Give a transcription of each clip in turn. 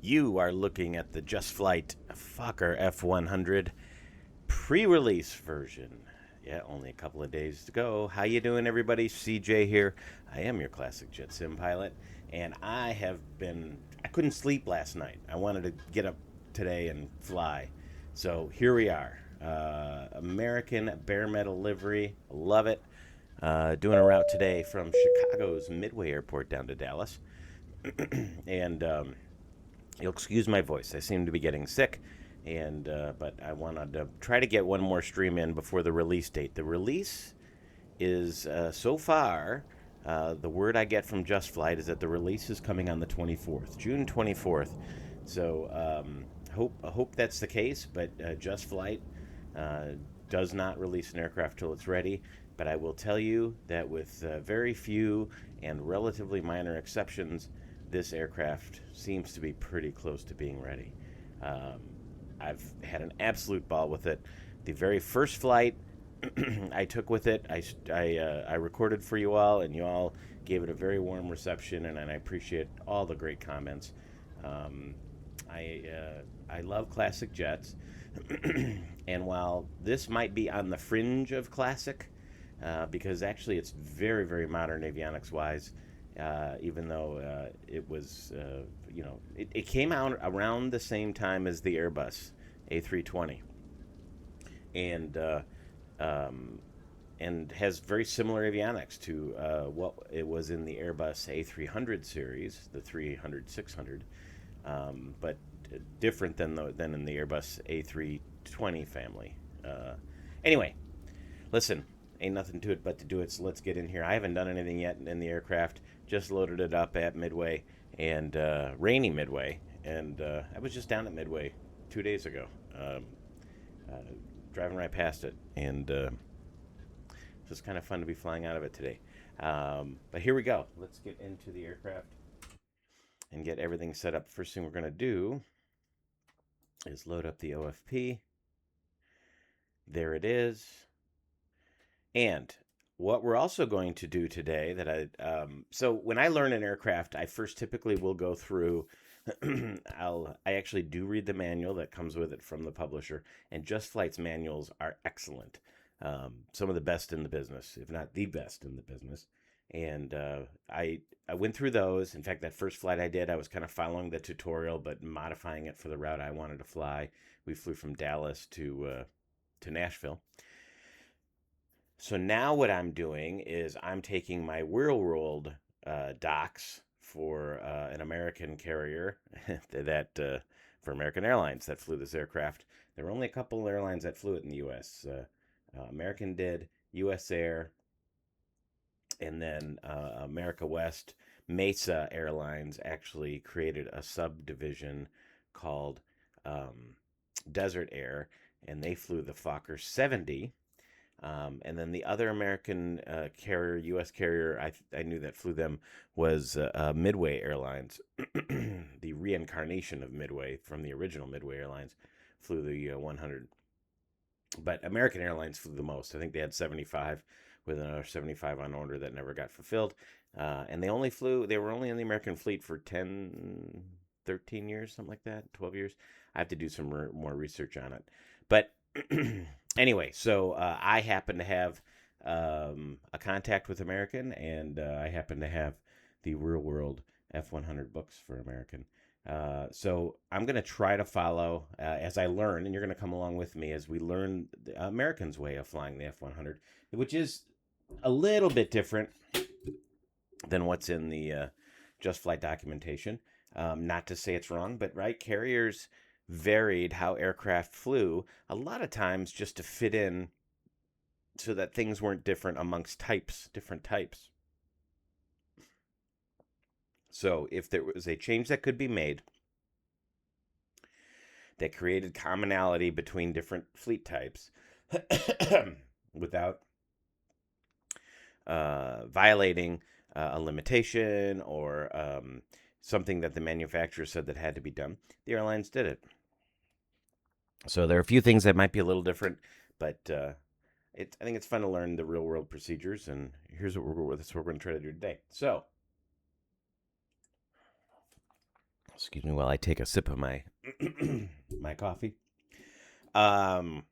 You are looking at the Just Flight Fokker F100 pre-release version. Yeah, only a couple of days to go. How you doing, everybody? CJ here. I am your classic jet sim pilot, and I couldn't sleep last night. I wanted to get up today and fly. So here we are. American bare metal livery. Love it. Doing a route today from Chicago's Midway Airport down to Dallas. and You'll excuse my voice. I seem to be getting sick, and but I wanted to try to get one more stream in before the release date. The release is so far. The word I get from Just Flight is that the release is coming on the 24th, June 24th. So hope that's the case. But Just Flight does not release an aircraft till it's ready. But I will tell you that with very few and relatively minor exceptions, this aircraft seems to be pretty close to being ready. I've had an absolute ball with it. The very first flight I took with it, I recorded for you all, and you all gave it a very warm reception, and I appreciate all the great comments. I love classic jets, and while this might be on the fringe of classic, because actually it's very, very modern avionics wise, even though it was, it came out around the same time as the Airbus A320, and and has very similar avionics to what it was in the Airbus A300 series, the 300 600, but different than in the Airbus A320 family. Anyway, listen, ain't nothing to it but to do it, so let's get in here. I haven't done anything yet in the aircraft. Just loaded it up at Midway, and rainy Midway, and I was just down at Midway 2 days ago, driving right past it, and it's just kind of fun to be flying out of it today. But here we go. Let's get into the aircraft and get everything set up. First thing we're going to do is load up the OFP. There it is. And what we're also going to do today so when I learn an aircraft, I first typically will go through, I actually do read the manual that comes with it from the publisher, and Just Flight's manuals are excellent. Some of the best in the business, if not the best in the business. And I went through those. In fact, that first flight I did, I was kind of following the tutorial, but modifying it for the route I wanted to fly. We flew from Dallas to Nashville. So now what I'm doing is I'm taking my real world docs for an American carrier that for American Airlines that flew this aircraft. There were only a couple of airlines that flew it in the U.S. American did, U.S. Air, and then America West. Mesa Airlines actually created a subdivision called Desert Air, and they flew the Fokker 70. And then the other American carrier, U.S. carrier, I knew that flew them was Midway Airlines. The reincarnation of Midway from the original Midway Airlines flew the 100. But American Airlines flew the most. I think they had 75 with another 75 on order that never got fulfilled. And they were only in the American fleet for 10, 13 years, something like that, 12 years. I have to do some more research on it. But anyway, so I happen to have a contact with American, and I happen to have the real world F100 books for American. So I'm going to try to follow as I learn, and you're going to come along with me as we learn the American's way of flying the F100, which is a little bit different than what's in the Just Flight documentation. Not to say it's wrong, but right, carriers varied how aircraft flew a lot of times just to fit in so that things weren't different amongst different types. So if there was a change that could be made that created commonality between different fleet types without violating a limitation or something that the manufacturer said that had to be done, the airlines did it. So there are a few things that might be a little different, but I think it's fun to learn the real world procedures, and here's what we're going to try to do today. So Excuse me while I take a sip of my my coffee. All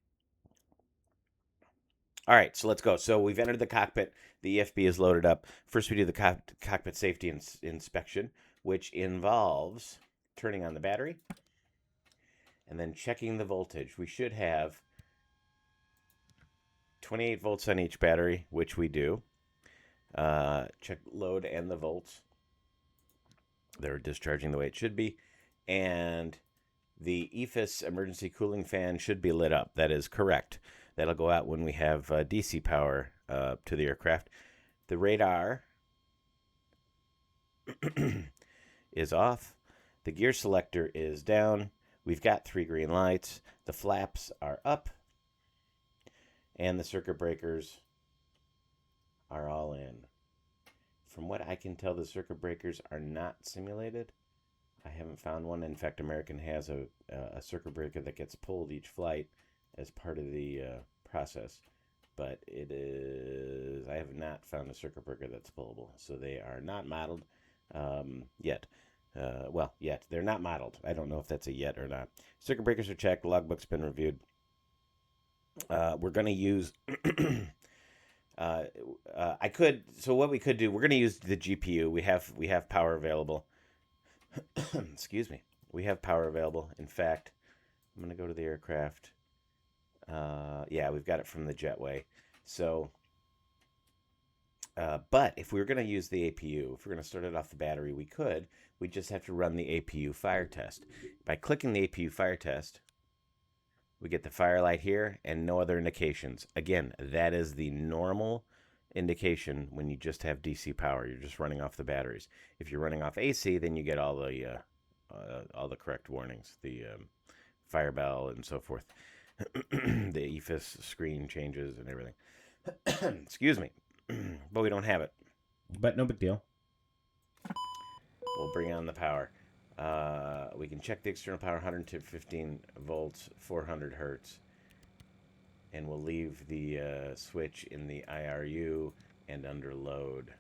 right, so let's go. So we've entered the cockpit. The EFB is loaded up. First, we do the cockpit safety inspection, which involves turning on the battery and then checking the voltage. We should have 28 volts on each battery, which we do. Check load and the volts. They're discharging the way it should be. And the EFIS emergency cooling fan should be lit up. That is correct. That'll go out when we have DC power to the aircraft. The radar is off. The gear selector is down. We've got 3 green lights. The flaps are up. And the circuit breakers are all in. From what I can tell, the circuit breakers are not simulated. I haven't found one. In fact, American has a circuit breaker that gets pulled each flight as part of the process. But it is... I have not found a circuit breaker that's pullable. So they are not modeled yet. Yet. They're not modeled. I don't know if that's a yet or not. Circuit breakers are checked. Logbook's been reviewed. We're going to use... So what we could do, we're going to use the GPU. We have power available. Excuse me. We have power available. In fact, I'm going to go to the aircraft. Yeah, we've got it from the jetway. So, but if we were going to use the APU, if we're going to start it off the battery, we could. We just have to run the APU fire test. By clicking the APU fire test, we get the fire light here and no other indications. Again, that is the normal indication when you just have DC power. You're just running off the batteries. If you're running off AC, then you get all the correct warnings, the fire bell and so forth. The EFIS screen changes and everything. Excuse me. But we don't have it. But no big deal. We'll bring on the power. We can check the external power, 115 volts, 400 hertz. And we'll leave the switch in the IRU and under load.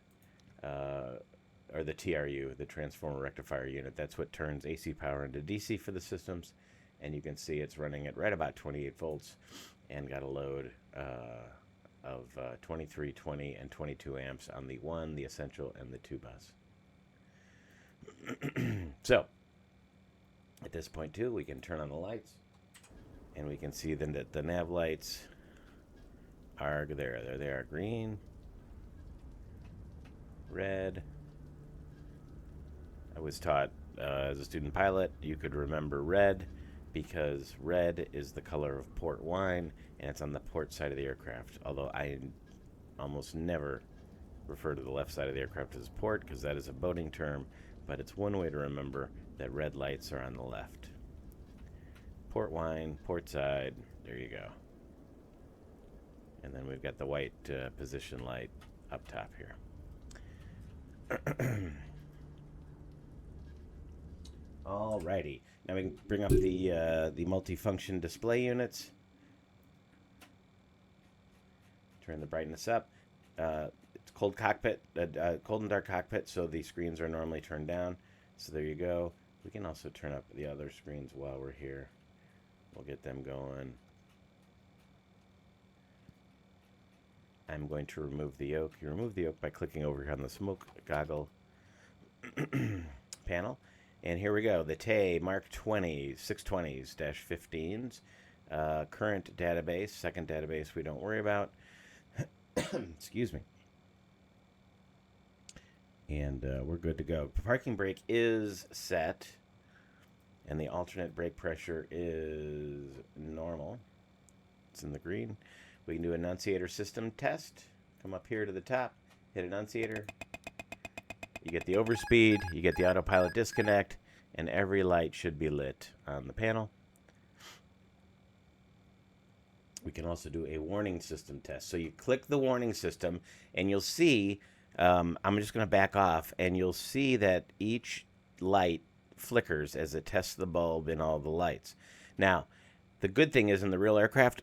Or the TRU, the Transformer Rectifier Unit. That's what turns AC power into DC for the systems. And you can see it's running at right about 28 volts and got a load of 23, 20, and 22 amps on the 1, the Essential, and the 2 bus. So, at this point too, we can turn on the lights. And we can see then that the nav lights are there. There they are, green, red. I was taught as a student pilot, you could remember red because red is the color of port wine, and it's on the port side of the aircraft. Although I almost never refer to the left side of the aircraft as port because that is a boating term, but it's one way to remember that red lights are on the left. Port wine, port side, there you go. And then we've got the white position light up top here. Alrighty, now we can bring up the multifunction display units. Turn the brightness up. It's cold cockpit, cold and dark cockpit, so the screens are normally turned down. So there you go. We can also turn up the other screens while we're here. We'll get them going. I'm going to remove the yoke. You remove the yoke by clicking over here on the smoke goggle panel. And here we go. The TAE Mark 20 620s-15s. Current database. Second database we don't worry about. Excuse me. And we're good to go. The parking brake is set. And the alternate brake pressure is normal. It's in the green. We can do annunciator system test. Come up here to the top. Hit annunciator. You get the overspeed. You get the autopilot disconnect. And every light should be lit on the panel. We can also do a warning system test. So you click the warning system and you'll see, I'm just going to back off, and you'll see that each light flickers as it tests the bulb in all the lights. Now, the good thing is in the real aircraft,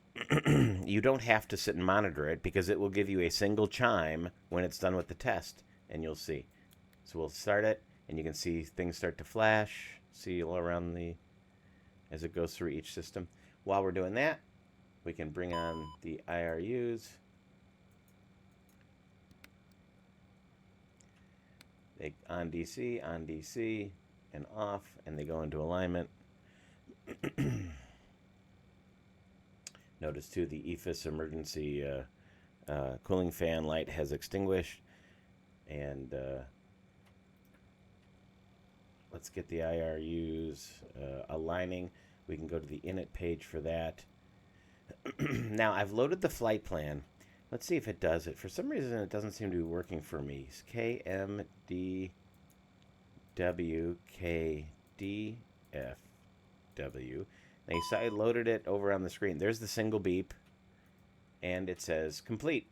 you don't have to sit and monitor it because it will give you a single chime when it's done with the test, and you'll see. So we'll start it, and you can see things start to flash, see all around as it goes through each system. While we're doing that, we can bring on the IRUs. They on DC, and off, and they go into alignment. Notice too the EFIS emergency cooling fan light has extinguished, and let's get the IRUs aligning. We can go to the init page for that. Now I've loaded the flight plan. Let's see if it does it. For some reason it doesn't seem to be working for me. It's KMDWKDFW. Now you saw I loaded it over on the screen. There's the single beep, and it says complete.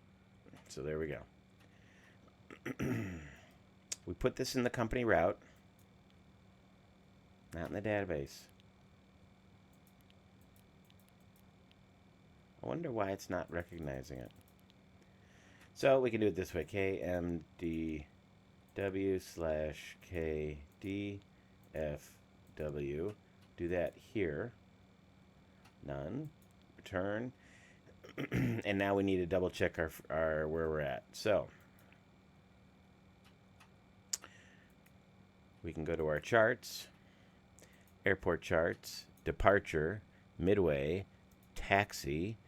So there we go. We put this in the company route, not in the database. I wonder why it's not recognizing it. So we can do it this way. KMDW/KDFW. Do that here. None. Return. And now we need to double check our where we're at. So we can go to our charts, airport charts, departure, midway, taxi.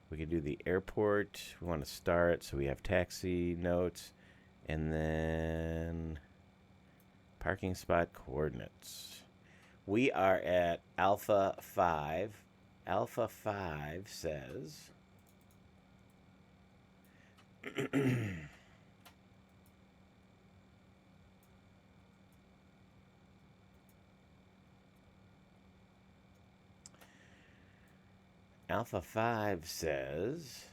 We can do the airport. We want to start, so we have taxi notes, and then parking spot coordinates. We are at Alpha 5. Alpha 5 says Alpha 5 says,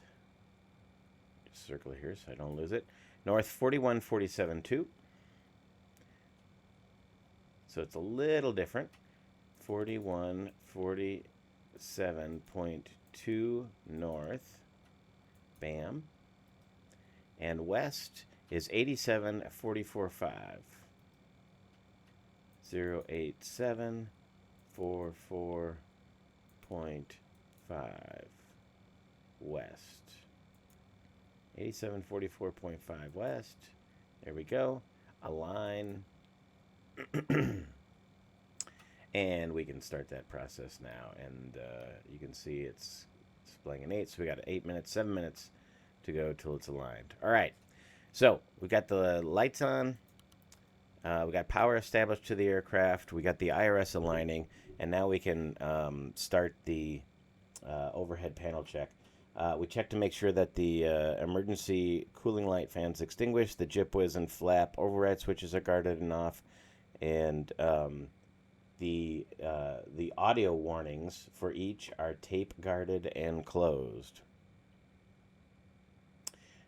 just circle here so I don't lose it, north 4147.2. So it's a little different. 4147.2 north. Bam. And west is 87.445. 08744.5 west. 8744.5 west. There we go. Align. And we can start that process now. And you can see it's displaying an 8. So we got 8 minutes, 7 minutes to go till it's aligned. All right. So we got the lights on. We got power established to the aircraft. We got the IRS aligning. And now we can start the overhead panel check. We check to make sure that the emergency cooling light fan's extinguished, the jib whiz and flap override switches are guarded and off, and the audio warnings for each are tape guarded and closed.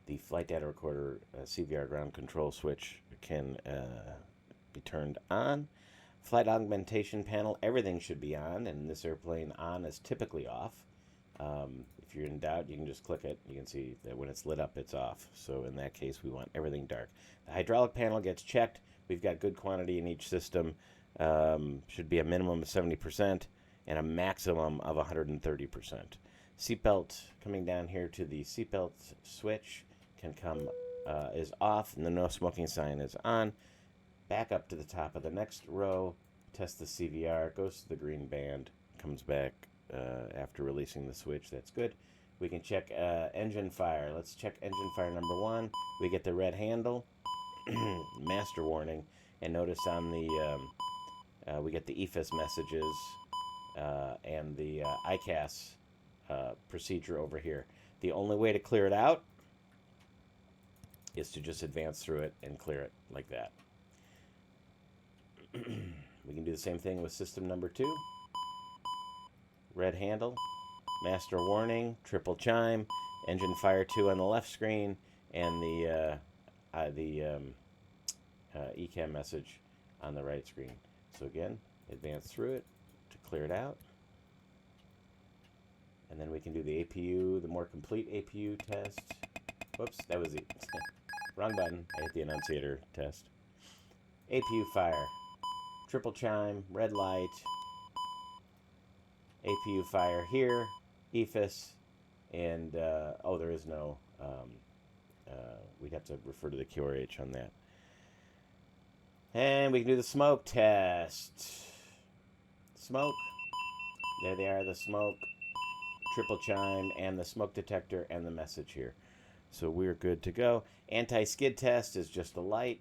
The flight data recorder CVR ground control switch can be turned on. Flight augmentation panel, everything should be on, and this airplane on is typically off. If you're in doubt, you can just click it. You can see that when it's lit up, it's off. So in that case, we want everything dark. The hydraulic panel gets checked. We've got good quantity in each system. Should be a minimum of 70% and a maximum of 130%. Seatbelt coming down here to the seatbelt switch can come is off, and the no smoking sign is on. Back up to the top of the next row, test the CVR, goes to the green band, comes back after releasing the switch. That's good. We can check engine fire. Let's check engine fire number 1. We get the red handle, master warning, and notice on the we get the EFIS messages and the ICAS procedure over here. The only way to clear it out is to just advance through it and clear it like that. We can do the same thing with system number 2. Red handle, master warning, triple chime, engine fire 2 on the left screen, and the ECAM message on the right screen. So again, advance through it to clear it out. And then we can do the APU, the more complete APU test. Whoops, that was the wrong button. I hit the annunciator test. APU fire. Triple chime, red light. APU fire here. EFIS. And, oh, there is no, we'd have to refer to the QRH on that. And we can do the smoke test. Smoke. There they are, the smoke, triple chime, and the smoke detector, and the message here. So we're good to go. Anti-skid test is just a light.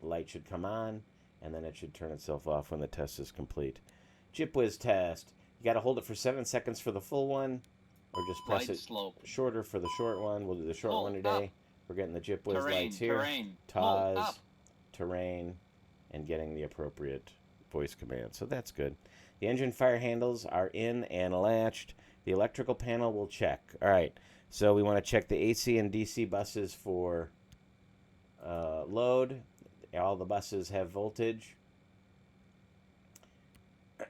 The light should come on, and then it should turn itself off when the test is complete. JipWhiz test. You got to hold it for 7 seconds for the full one, or just press it shorter for the short one. We'll do the short one today. We're getting the JipWhiz lights here. TAWS, terrain, and getting the appropriate voice command. So that's good. The engine fire handles are in and latched. The electrical panel will check. All right, so we want to check the AC and DC buses for load. All the buses have voltage.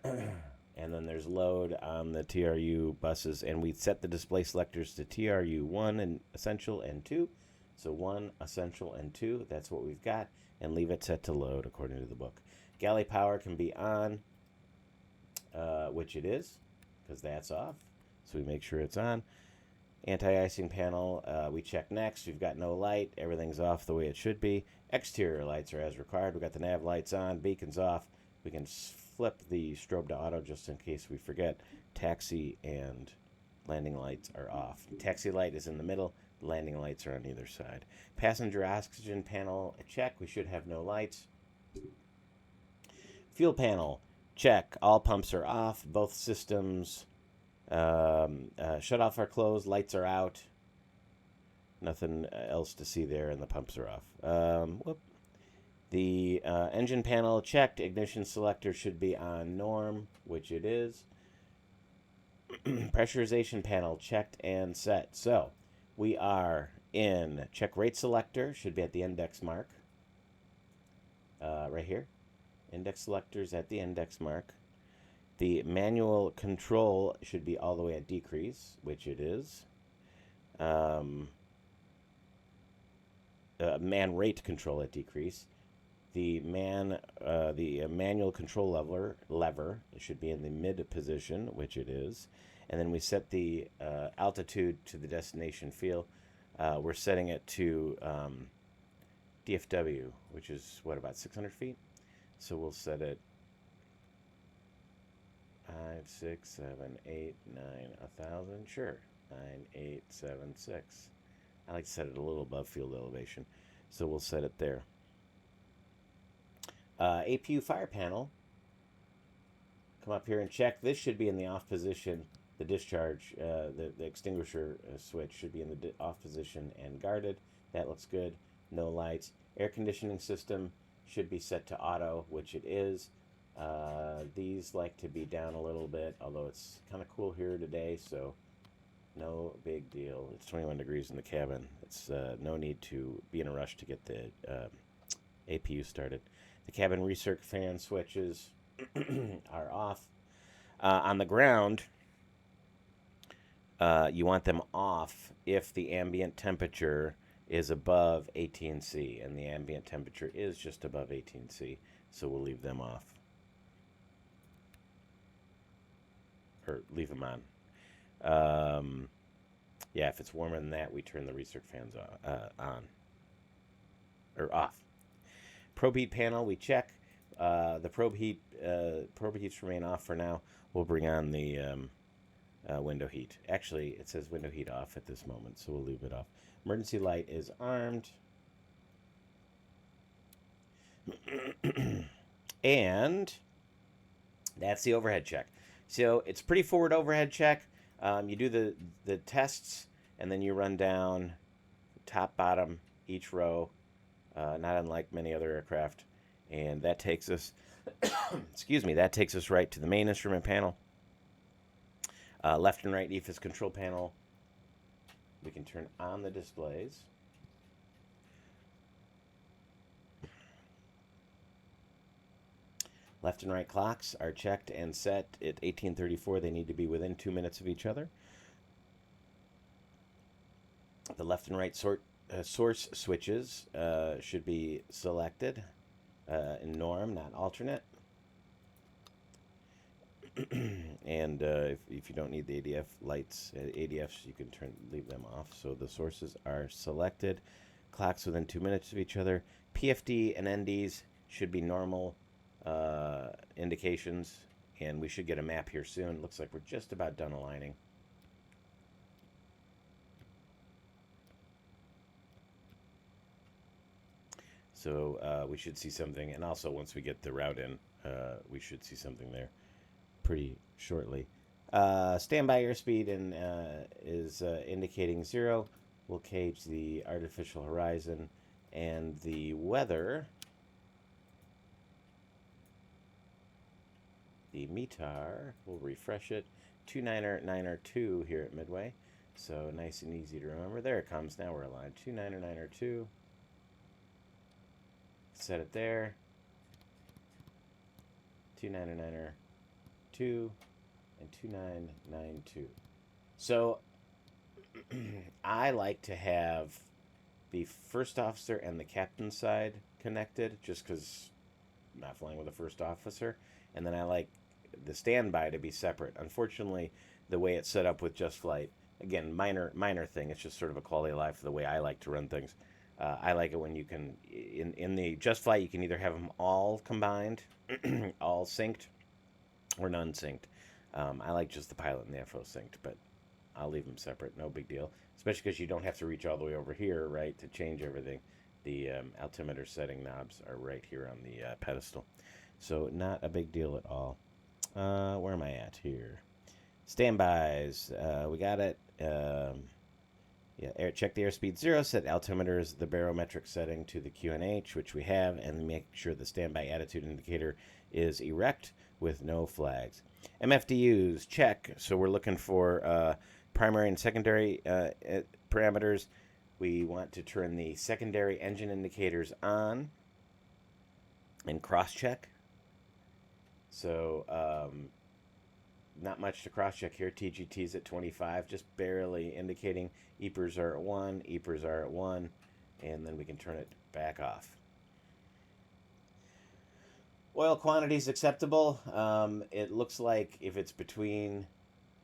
And then there's load on the TRU buses. And we set the display selectors to TRU 1 and essential and 2. So 1, essential, and 2. That's what we've got. And leave it set to load according to the book. Galley power can be on, which it is, because that's off. So we make sure it's on. Anti-icing panel, we check next. We've got no light. Everything's off the way it should be. Exterior lights are as required. We've got the nav lights on. Beacons off. We can flip the strobe to auto just in case we forget. Taxi and landing lights are off. Taxi light is in the middle. Landing lights are on either side. Passenger oxygen panel, check. We should have no lights. Fuel panel, check. All pumps are off. Both systems shut off are closed. Lights are out. Nothing else to see there, and the pumps are off. The engine panel checked. Ignition selector should be on norm, which it is. Pressurization panel checked and set. So we are in check rate selector, should be at the index mark. Right here. Index selectors at the index mark. The manual control should be all the way at decrease, which it is. Man rate control at decrease. The manual control lever should be in the mid position, which it is. And then we set the altitude to the destination field. We're setting it to DFW, which is, what, about 600 feet? So we'll set it 5, 6, 7, 8, 9, 1,000. Sure. 9, 8, 7, 6. I like to set it a little above field elevation. So we'll set it there. APU fire panel. Come up here and check. This should be in the off position. The discharge, the extinguisher switch should be in the off position and guarded. That looks good. No lights. Air conditioning system should be set to auto, which it is. These like to be down a little bit, although it's kind of cool here today, so no big deal. It's 21 degrees in the cabin. It's no need to be in a rush to get the APU started. The cabin recirc fan switches are off. On the ground, you want them off if the ambient temperature is above 18 C, and the ambient temperature is just above 18 C, so we'll leave them off. Or leave them on. Yeah, if it's warmer than that, we turn the recirc fans on. Or off. Probe heat panel, we check. The probe heats remain off for now. We'll bring on the window heat. Actually, it says window heat off at this moment, so we'll leave it off. Emergency light is armed. And that's the overhead check. So it's pretty forward overhead check. You do the tests, and then you run down top, bottom, each row, not unlike many other aircraft. And that takes us, excuse me, that takes us right to the main instrument panel. Left and right EFIS control panel. We can turn on the displays. Left and right clocks are checked and set at 1834. They need to be within 2 minutes of each other. The left and right source switches should be selected. in norm, not alternate. And if you don't need the ADF lights, ADFs, you can leave them off. So the sources are selected. Clocks within 2 minutes of each other. PFD and NDs should be normal indications, and we should get a map here soon. Looks like we're just about done aligning. So we should see something, and also once we get the route in, we should see something there pretty shortly. Standby airspeed is indicating 0. We'll gauge the artificial horizon and the weather. The METAR, we'll refresh it. 29902 here at Midway. So nice and easy to remember. There it comes. Now we're aligned. 29902. Set it there. 29902 and 2992. So I like to have the first officer and the captain side connected, just because I'm not flying with a first officer, and then I like the standby to be separate. Unfortunately, the way it's set up with Just Flight, again, minor thing, it's just sort of a quality of life, the way I like to run things. I like it when you can, in the Just Flight, you can either have them all combined, all synced, or none synced. I like just the pilot and the FO synced, but I'll leave them separate, no big deal. Especially because you don't have to reach all the way over here, right, to change everything. The altimeter setting knobs are right here on the pedestal. So not a big deal at all. Where am I at here? Standbys. We got it. Check the airspeed 0. Set altimeter as the barometric setting to the QNH, which we have, and make sure the standby attitude indicator is erect with no flags. MFDUs, check. So we're looking for primary and secondary parameters. We want to turn the secondary engine indicators on and cross-check. So not much to cross-check here. TGT's at 25, just barely indicating. EPRs are at 1, EPRs are at 1, and then we can turn it back off. Oil quantity is acceptable. It looks like if it's between,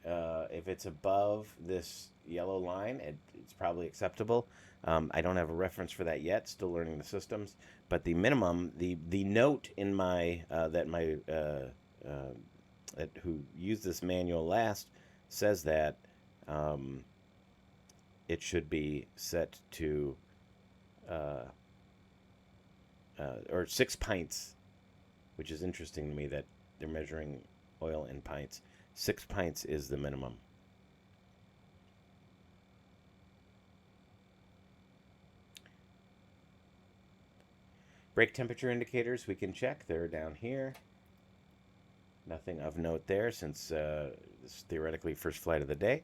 if it's above this yellow line, it's probably acceptable. I don't have a reference for that yet. Still learning the systems. But the minimum, the note in my who used this manual last says that it should be set to or 6 pints, which is interesting to me that they're measuring oil in pints. 6 pints is the minimum. Brake temperature indicators we can check. They're down here. Nothing of note there since this is theoretically first flight of the day.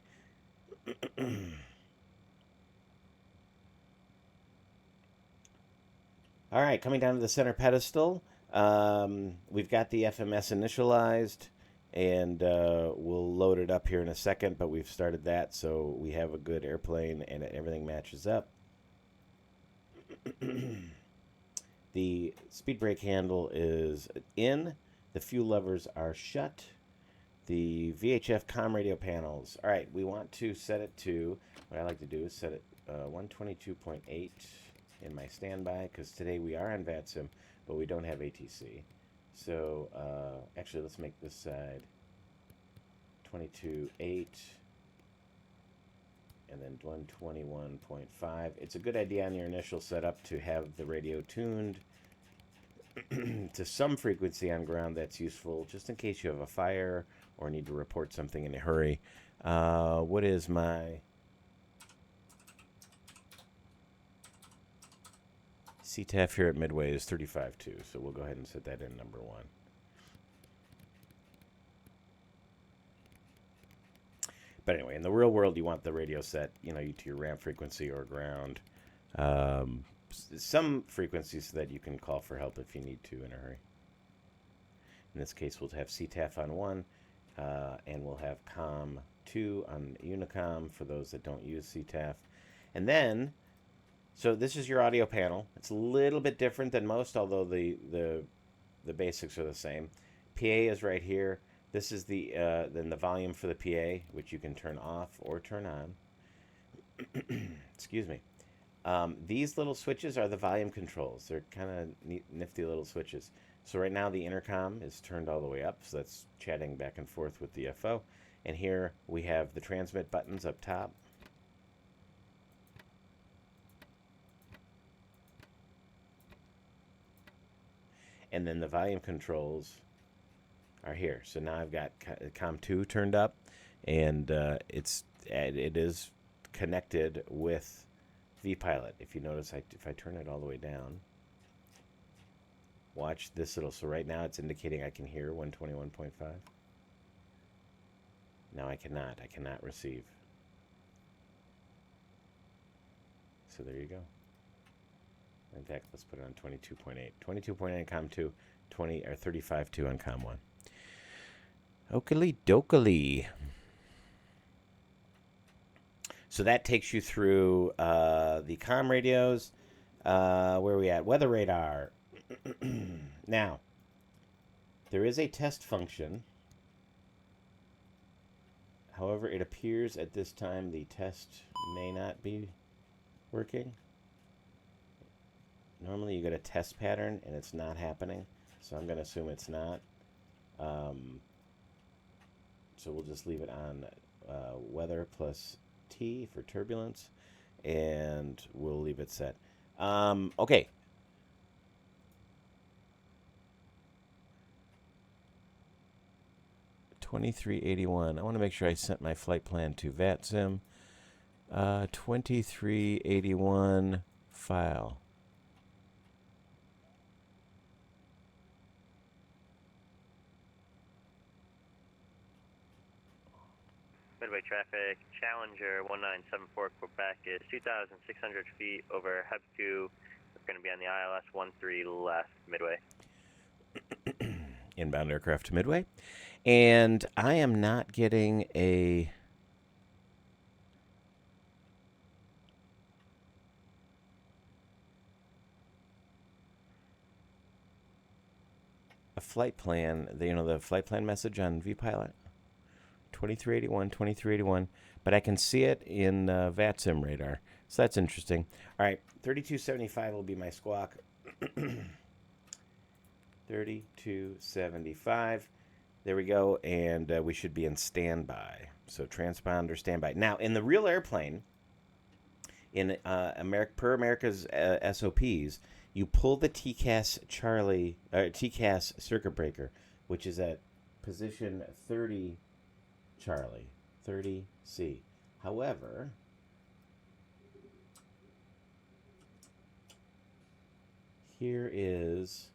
All right, coming down to the center pedestal. We've got the FMS initialized, and we'll load it up here in a second, but we've started that, so we have a good airplane and everything matches up. The speed brake handle is in. The fuel levers are shut. The VHF comm radio panels. All right, we want to set it to, what I like to do is set it 122.8 in my standby, because today we are on VATSIM, but we don't have ATC. So actually, let's make this side 22.8 and then 121.5. It's a good idea on your initial setup to have the radio tuned to some frequency on ground. That's useful just in case you have a fire or need to report something in a hurry. What is my CTAF here at Midway is 35.2, so we'll go ahead and set that in number 1. But anyway, in the real world, you want the radio set, to your ramp frequency or ground. Some frequencies so that you can call for help if you need to in a hurry. In this case, we'll have CTAF on 1, and we'll have COM 2 on Unicom for those that don't use CTAF. And then, So this is your audio panel. It's a little bit different than most, although the basics are the same. PA is right here. This is then the volume for the PA, which you can turn off or turn on. Excuse me. These little switches are the volume controls. They're kind of nifty little switches. So right now the intercom is turned all the way up, so that's chatting back and forth with the FO. And here we have the transmit buttons up top. And then the volume controls are here. So now I've got COM2 turned up, and it is connected with vPilot. If you notice, if I turn it all the way down, watch this little. So right now it's indicating I can hear 121.5. Now I cannot. I cannot receive. So there you go. In fact, let's put it on 22.8. 22.8 on COM2, 20 or 35.2 on COM1. Oakley dokley. So that takes you through the comm radios. Where are we at? Weather radar. Now, there is a test function. However, it appears at this time the test may not be working. Normally you get a test pattern and it's not happening, so I'm going to assume it's not. So we'll just leave it on weather plus T for turbulence, and we'll leave it set. Okay. $23.81. I want to make sure I sent my flight plan to VATSIM. $23.81 file. Midway traffic, Challenger 1974 Quebec is 2,600 feet over Hebku. We're going to be on the ILS 13 left, Midway. Inbound aircraft to Midway. And I am not getting a flight plan, the flight plan message on vPilot. 2381, but I can see it in VATSIM radar. So that's interesting. All right, 3275 will be my squawk. 3275. There we go, and we should be in standby. So transponder standby. Now, in the real airplane, in per America's SOPs, you pull the TCAS TCAS circuit breaker, which is at position 30 Charlie, 30C. However, here is,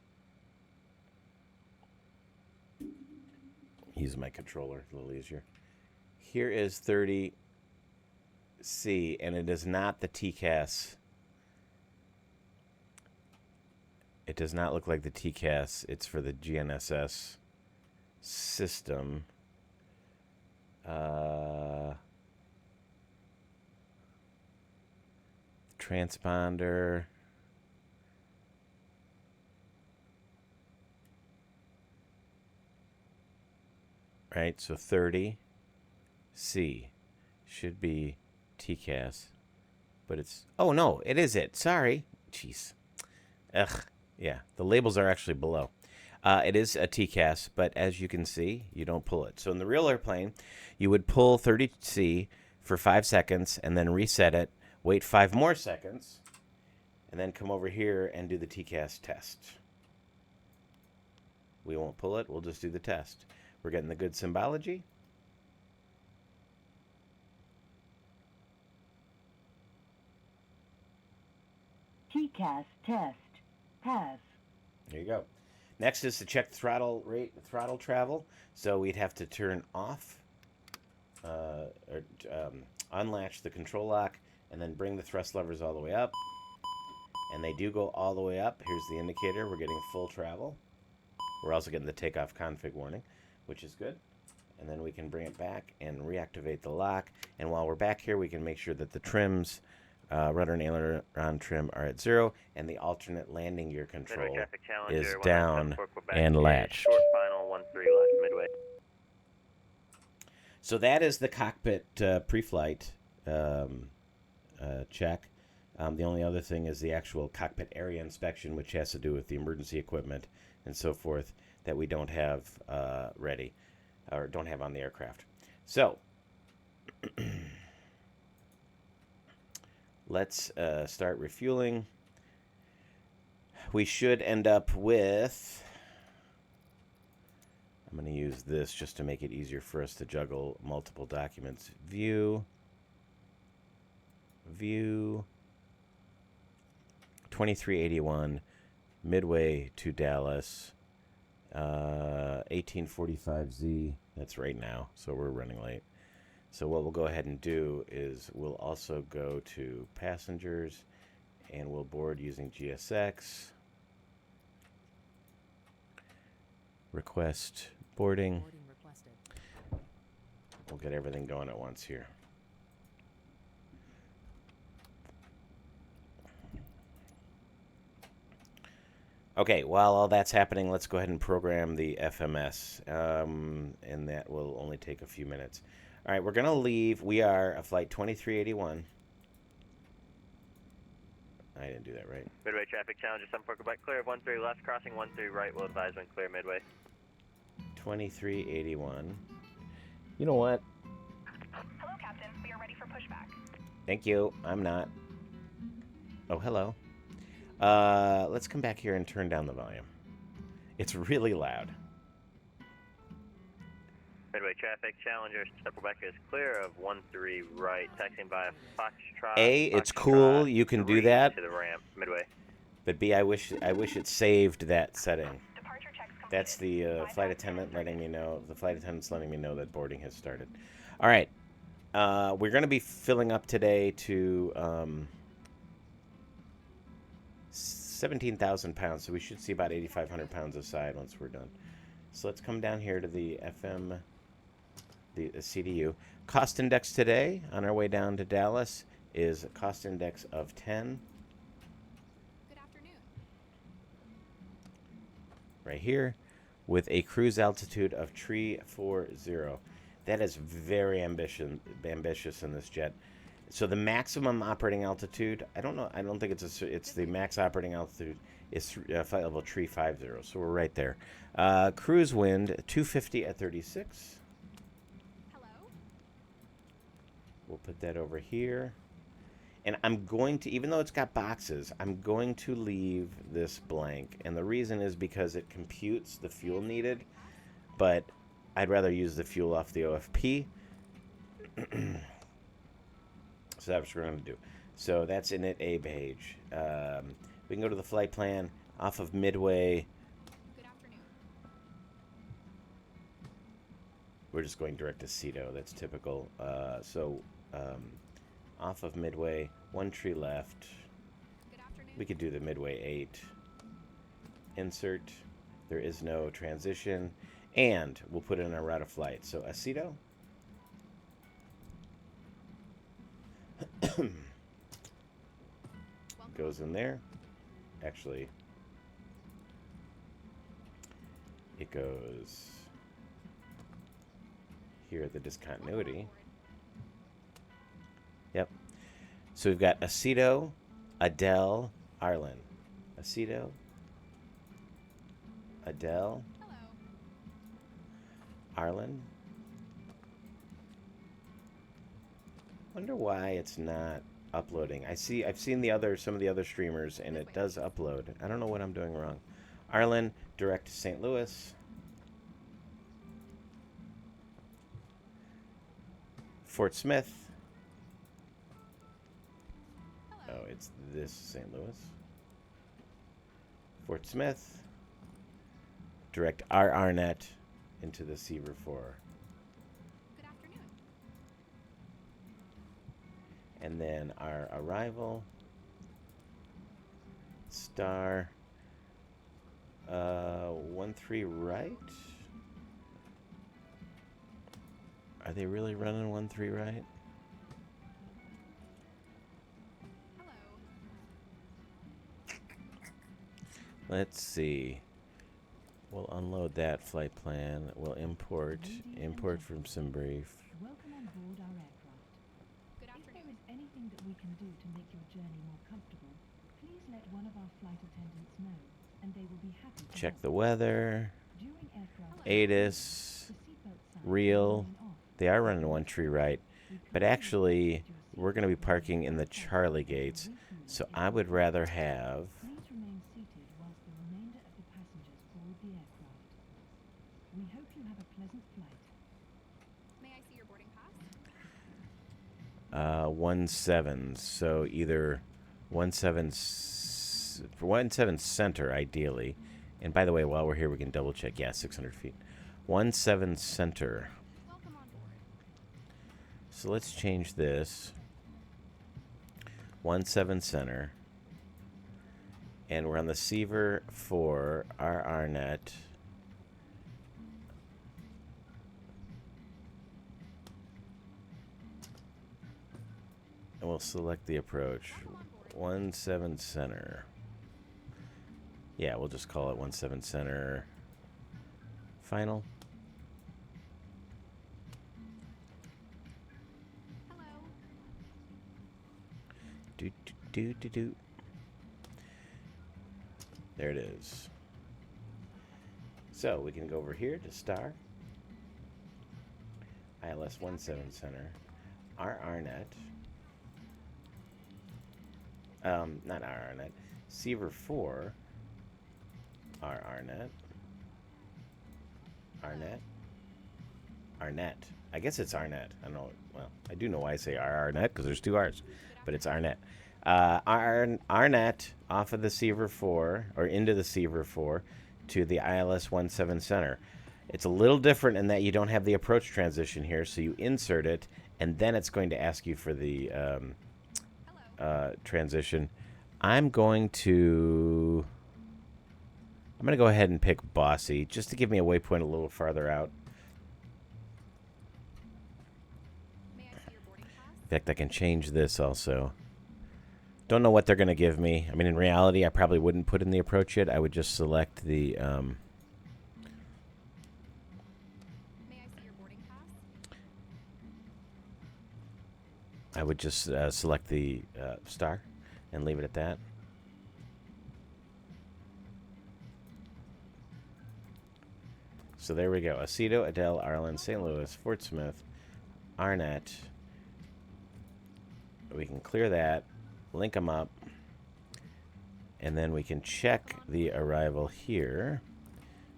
use my controller a little easier. Here is 30C, and it is not the TCAS. It does not look like the TCAS. It's for the GNSS system. Transponder. Right, so 30C should be TCAS, but it's, oh no, it is it. Sorry. Jeez. Ugh. Yeah, the labels are actually below. It is a TCAS, but as you can see, you don't pull it. So in the real airplane, you would pull 30C for 5 seconds and then reset it, wait 5 more seconds, and then come over here and do the TCAS test. We won't pull it, we'll just do the test. We're getting the good symbology. TCAS test. Pass. There you go. Next is to check throttle rate, throttle travel. So we'd have to turn off unlatch the control lock and then bring the thrust levers all the way up. And they do go all the way up. Here's the indicator. We're getting full travel. We're also getting the takeoff config warning, which is good. And then we can bring it back and reactivate the lock. And while we're back here, we can make sure that the trims Rudder and aileron trim are at 0, and the alternate landing gear Midway control traffic Challenger, is 1974 down Quebec and is latched. short final 13 left Midway. So that is the cockpit pre-flight check. The only other thing is the actual cockpit area inspection, which has to do with the emergency equipment and so forth that we don't have ready or don't have on the aircraft. So let's start refueling. We should end up with, I'm going to use this just to make it easier for us to juggle multiple documents. View 2381 Midway to Dallas, 1845Z. That's right now, so we're running late. So what we'll go ahead and do is we'll also go to passengers, and we'll board using GSX. Request boarding. Boarding requested. We'll get everything going at once here. Okay, while all that's happening, let's go ahead and program the FMS, and that will only take a few minutes. All right, we're going to leave. We are a flight 2381. I didn't do that right. Midway traffic Challenger 74 Quebec, clear of 13 left, crossing 13 right, will advise when clear Midway. 2381. You know what? Hello, Captain. We are ready for pushback. Thank you. I'm not. Oh, hello. Let's come back here and turn down the volume. It's really loud. Midway traffic Challenger 74 Quebec is clear of 13 right, taxiing by Foxtrot. A, it's cool. You can do that. To the ramp, Midway. But B, I wish it saved that setting. Departure checks completed. That's the flight attendant letting me know. The flight attendant's letting me know that boarding has started. All right. We're going to be filling up today to 17,000 pounds. So we should see about 8,500 pounds aside once we're done. So let's come down here to the the CDU. Cost index today on our way down to Dallas is a cost index of 10. Good afternoon. Right here, with a cruise altitude of 340. That is very ambitious in this jet. So the maximum operating altitude, I don't know. I don't think it's the max operating altitude is flight level 350. So we're right there. Cruise wind 250 at 36. Hello. We'll put that over here. And I'm going to, even though it's got boxes, I'm going to leave this blank. And the reason is because it computes the fuel needed, but I'd rather use the fuel off the OFP. So that's what we're going to do. So that's in it A page. We can go to the flight plan off of Midway. Good afternoon. We're just going direct to CETO. That's typical. Off of Midway, 1 tree left. Good afternoon. We could do the Midway 8. Insert. There is no transition. And we'll put it in our route of flight. So Aceto. Goes in there. Actually, it goes here at the discontinuity. Yep. So we've got Aceto, Adele, Arlen. Aceto, Adele, Hello. Arlen. Wonder why it's not uploading. I've seen some of the other streamers, and it does upload. I don't know what I'm doing wrong. Arlen, direct to St. Louis. Fort Smith. Hello. Oh, it's this St. Louis. Fort Smith. Direct RRNet into the Seaver 4. Good afternoon. And then our arrival, star 13 right. Are they really running 13 right? Let's see. We'll unload that flight plan. We'll import from SimBrief. Welcome on board our aircraft. Good If there afternoon. is anything that we can do to make your journey more comfortable, please let one of our flight attendants know, and they will be happy to Check help. the weather. During aircraft ATIS. the seatbelt signs Real. remain off. They are running one tree right. We But kindly actually, request your we're going to be seatbelt parking in the signs Charlie and will gates. refuel So if I would rather have... Please remain seated whilst the remainder of the passengers board the aircraft. We hope you have a pleasant flight. May I see your boarding pass? 17. So either 17 center, ideally. And by the way, while we're here, we can double check. Yeah, 600 feet. 17 center. Welcome on board. So let's change this. 17 center. And we're on the Seaver 4 RRNet. And we'll select the approach. Welcome on board. 17 center. Yeah, we'll just call it 17 center. Final. Hello. Do, do, do, do, do. There it is. So we can go over here to star. ILS 17 center. RRNet. Not RRNet. Seaver 4. RRNet. RNet. RNet. I guess it's RNet. I don't know. Well, I do know why I say RRNet because there's two R's, but it's RNet. RNet off of the Seaver 4 or into the Seaver 4 to the ILS 17 center. It's a little different in that you don't have the approach transition here, so you insert it, and then it's going to ask you for the transition. I'm going to go ahead and pick Bossy just to give me a waypoint a little farther out. May I see your boarding pass? In fact, I can change this also. Don't know what they're going to give me. I mean, in reality, I probably wouldn't put in the approach yet. I would just select the... May I see your boarding pass? I would just select the star and leave it at that. So there we go. Aceto, Adele, Arlen, St. Louis, Fort Smith, Arnett. We can clear that, link them up, and then we can check the arrival here.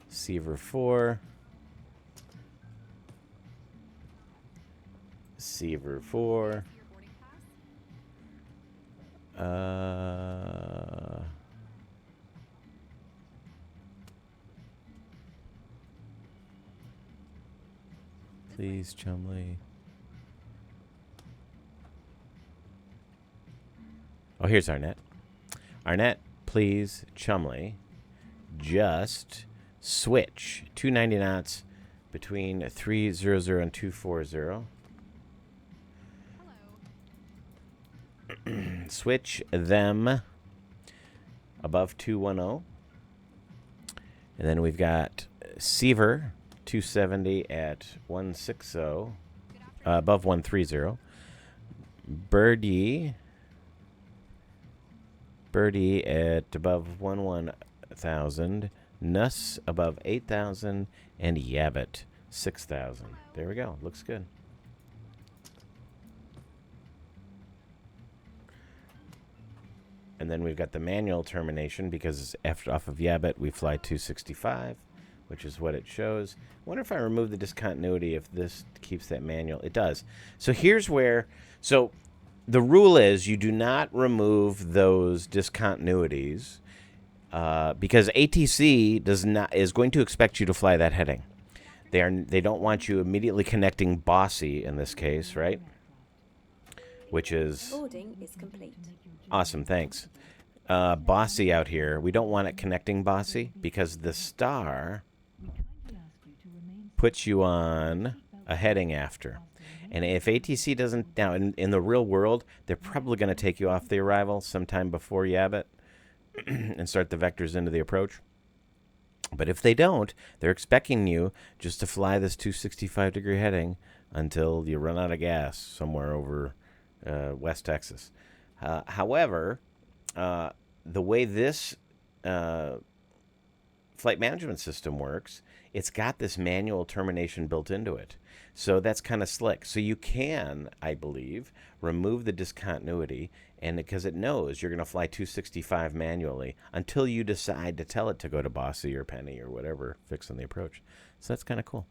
Seaver 4. Seaver 4. May I see your boarding pass? Please, Chumley. Oh, here's Arnett. Arnett, please, Chumley. Just switch 290 knots between 300 and 240. Hello. Switch them above 210. And then we've got Seaver 270 at 160, Good afternoon. above 130. Birdie at above 11,000. Nuss above 8,000. And Yabbit 6,000. There we go. Looks good. And then we've got the manual termination because after off of Yabbit we fly 265, which is what it shows. I wonder if I remove the discontinuity if this keeps that manual. It does. So here's where, so the rule is you do not remove those discontinuities because ATC is going to expect you to fly that heading. They don't want you immediately connecting Bossy in this case, right? Which is Boarding is complete. awesome. Thanks. Bossy out here. We don't want it connecting Bossy because the star We kindly ask you to remain puts you on a heading after. And if ATC doesn't, now in the real world, they're probably going to take you off the arrival sometime before Yabbit. and start the vectors into the approach. But if they don't, they're expecting you just to fly this 265-degree heading until you run out of gas somewhere over West Texas. However, the way this flight management system works, it's got this manual termination built into it. So that's kind of slick. So you can, I believe, remove the discontinuity, and because it knows you're going to fly 265 manually until you decide to tell it to go to Bossy or Penny or whatever, fixing the approach. So that's kind of cool.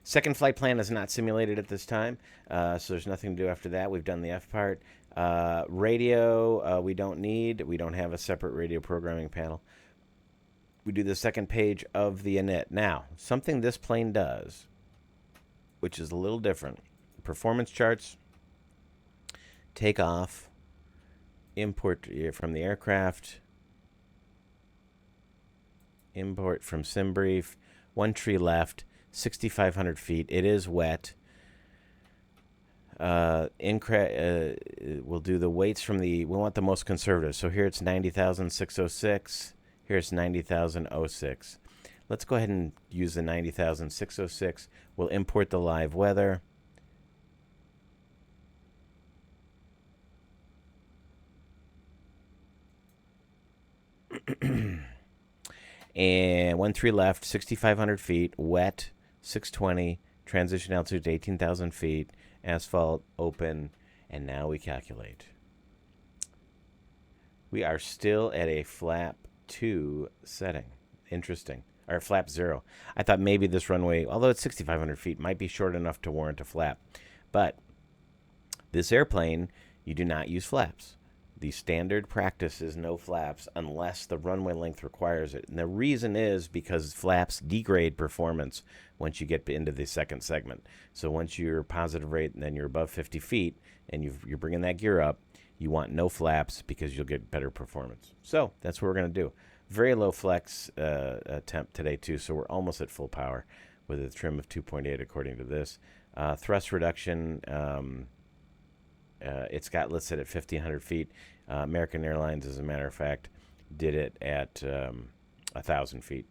Second flight plan is not simulated at this time, so there's nothing to do after that. We've done the F part. Radio, we don't need. We don't have a separate radio programming panel. We do the second page of the init. Now, something this plane does, which is a little different. Performance charts, takeoff, import from the aircraft, import from SimBrief, one tree left, 6,500 feet. It is wet. We'll do the weights from we want the most conservative. So here it's 90,606. Here's 90,006. Let's go ahead and use the 90,606. We'll import the live weather. And 1-3 left, 6,500 feet, wet, 620, transition altitude to 18,000 feet, asphalt, open, and now we calculate. We are still at a flap 2 setting. Interesting. Or flap 0. I thought maybe this runway, although it's 6,500 feet, might be short enough to warrant a flap. But this airplane, you do not use flaps. The standard practice is no flaps unless the runway length requires it. And the reason is because flaps degrade performance once you get into the second segment. So once you're positive rate and then you're above 50 feet and you're bringing that gear up, you want no flaps because you'll get better performance. So that's what we're going to do. Very low flex temp today too, so we're almost at full power with a trim of 2.8 according to this. Thrust reduction, it's got listed at 1,500 feet. American Airlines, as a matter of fact, did it at 1,000 feet.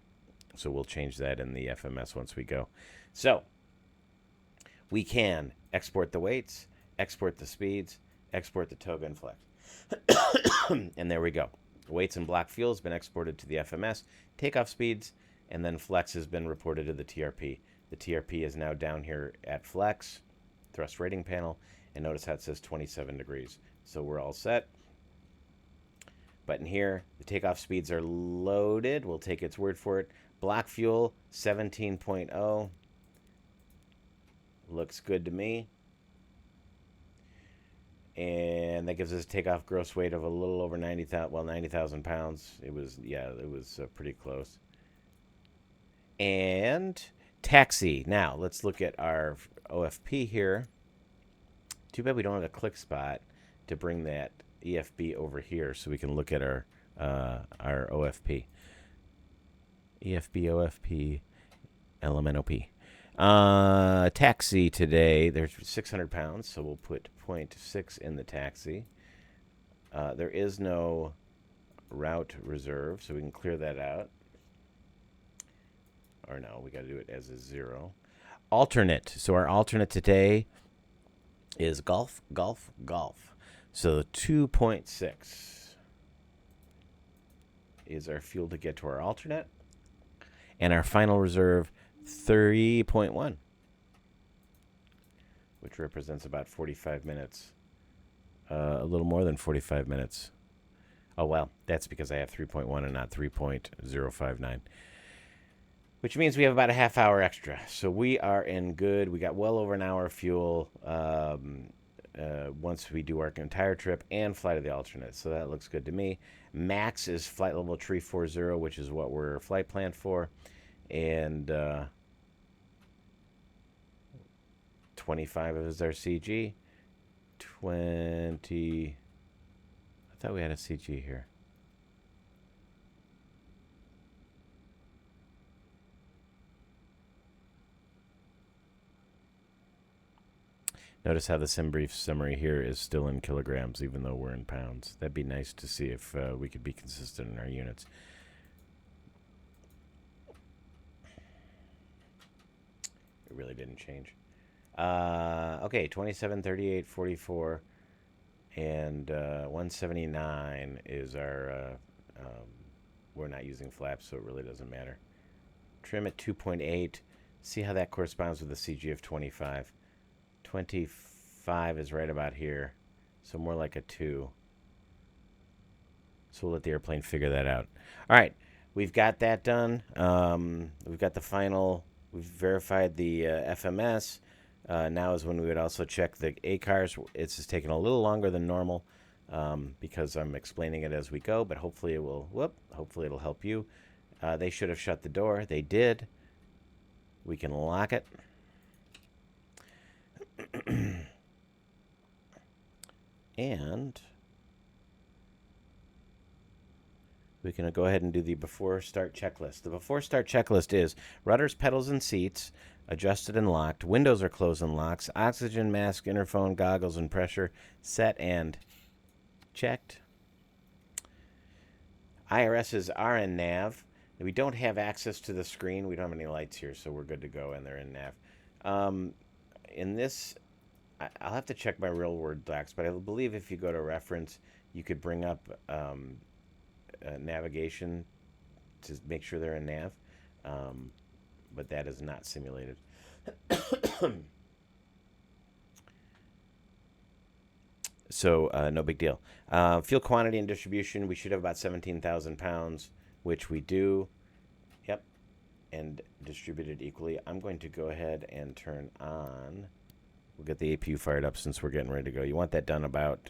So we'll change that in the FMS once we go. So we can export the weights, export the speeds, export the toga and flex. And there we go. Weights and block fuel has been exported to the FMS, takeoff speeds, and then flex has been reported to the TRP. The TRP is now down here at flex, thrust rating panel, and notice how it says 27 degrees. So we're all set. Button here, the takeoff speeds are loaded. We'll take its word for it. Block fuel, 17.0. Looks good to me. And that gives us a takeoff gross weight of a little over 90,000 pounds. It was pretty close. And taxi. Now, let's look at our OFP here. Too bad we don't have a click spot to bring that EFB over here so we can look at our OFP. EFB, OFP, LMNOP. Taxi today, there's 600 pounds, so we'll put 0.6 in the taxi. There is no route reserve, so we can clear that out. Or no, we got to do it as a 0. Alternate. So our alternate today is Golf, Golf, Golf. So 2.6 is our fuel to get to our alternate. And our final reserve, 3.1, which represents about 45 minutes. A little more than 45 minutes. Oh, well, that's because I have 3.1 and not 3.059. Which means we have about a half hour extra. So we are in good. We got well over an hour of fuel once we do our entire trip and fly to the alternate. So that looks good to me. Max is flight level 340, which is what we're flight planned for. And 25 is our CG. 20. I thought we had a CG here. Notice how the sim brief summary here is still in kilograms, even though we're in pounds. That'd be nice to see if we could be consistent in our units. It really didn't change. Okay, 27, 38, 44, and 179 is our... we're not using flaps, so it really doesn't matter. Trim at 2.8. See how that corresponds with the CG of 25. 25 is right about here, so more like a 2. So we'll let the airplane figure that out. All right, we've got that done. We've got the final. We've verified the FMS. Now is when we would also check the ACARS. It's just taking a little longer than normal because I'm explaining it as we go, but hopefully it will. Hopefully it'll help you. They should have shut the door. They did. We can lock it. And we can go ahead and do the before start checklist. The before start checklist is rudders, pedals, and seats adjusted and locked. Windows are closed and locked. Oxygen mask, interphone, goggles, and pressure set and checked. IRSs are in nav. We don't have access to the screen. We don't have any lights here, so we're good to go, and they're in nav. In this, I'll have to check my real word docs, but I believe if you go to reference, you could bring up navigation to make sure they're in nav, but that is not simulated. So no big deal. Fuel quantity and distribution, we should have about 17,000 pounds, which we do. Yep, and distributed equally. I'm going to go ahead and turn on. We'll get the APU fired up since we're getting ready to go. You want that done about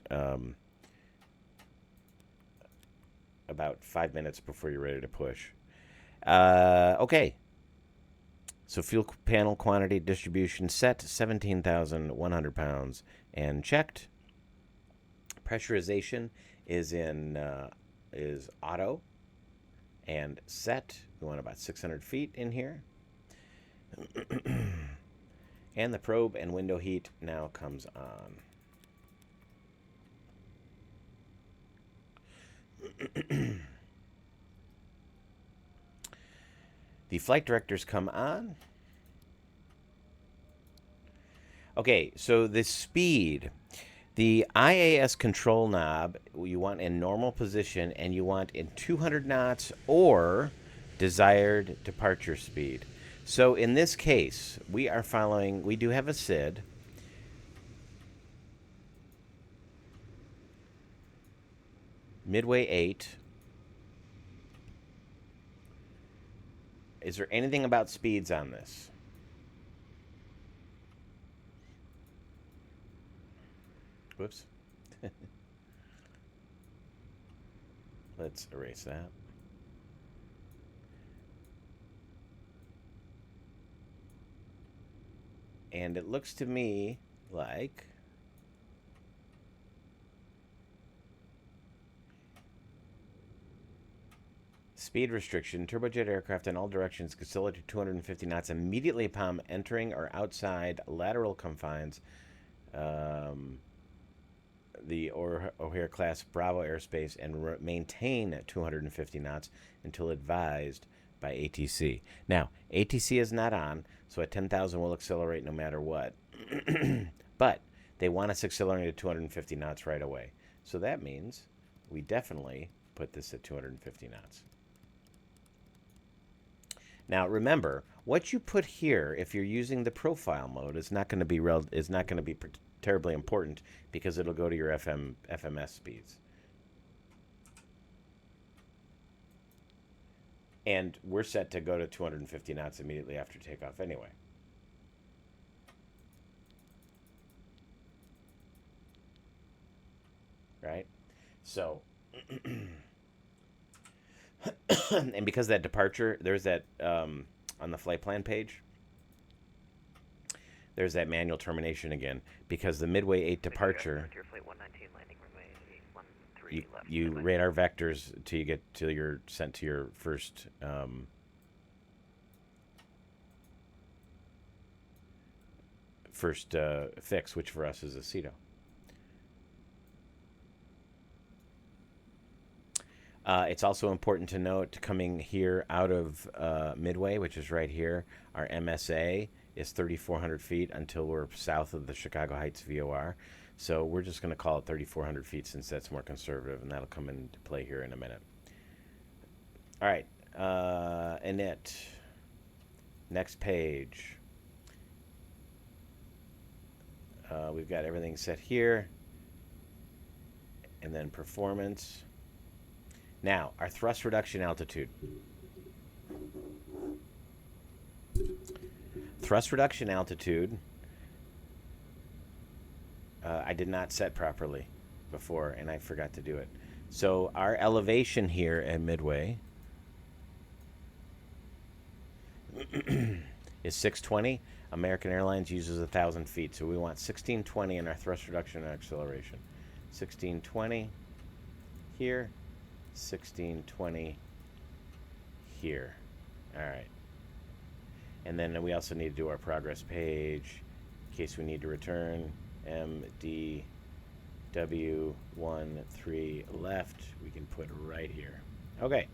5 minutes before you're ready to push. Okay. So fuel panel quantity distribution set 17,100 pounds and checked. Pressurization is in is auto and set. We want about 600 feet in here. And the probe and window heat now comes on. The flight directors come on. Okay, so the speed. The IAS control knob you want in normal position, and you want in 200 knots or desired departure speed. So in this case, we are following, we do have a SID. Midway 8. Is there anything about speeds on this? Whoops. Let's erase that. And it looks to me like speed restriction. Turbojet aircraft in all directions can still to 250 knots immediately upon entering or outside lateral confines. The O'Hare class Bravo airspace and maintain at 250 knots until advised by ATC. Now, ATC is not on, so at 10,000 we'll accelerate no matter what. But they want us accelerating at 250 knots right away. So that means we definitely put this at 250 knots. Now remember, what you put here, if you're using the profile mode, is not going to be terribly important because it'll go to your FMS speeds. And we're set to go to 250 knots immediately after takeoff anyway. Right? So, and because that departure, there's that, on the flight plan page, there's that manual termination again, because the Midway 8 departure, you radar vectors till you get till you're sent to your first first fix, which for us is Aceto. It's also important to note, coming here out of Midway, which is right here, our MSA is 3,400 feet until we're south of the Chicago Heights VOR. So we're just going to call it 3,400 feet since that's more conservative, and that'll come into play here in a minute. All right, init. Next page. We've got everything set here. And then performance. Now, our thrust reduction altitude. Thrust reduction altitude, I did not set properly before, and I forgot to do it. So our elevation here at Midway is 620. American Airlines uses 1,000 feet, so we want 1620 in our thrust reduction and acceleration. 1620 here, 1620 here. All right. And then we also need to do our progress page in case we need to return. MDW 13 left. We can put right here. Okay.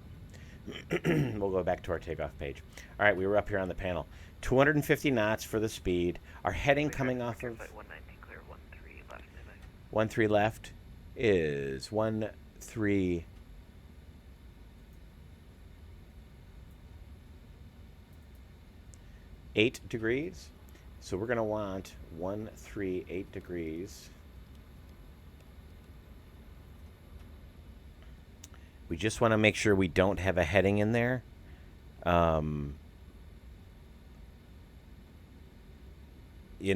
We'll go back to our takeoff page. All right, we were up here on the panel. 250 knots for the speed. Our heading coming off of 13 left is 13 8 degrees. So we're going to want 138 degrees. We just want to make sure we don't have a heading in there. In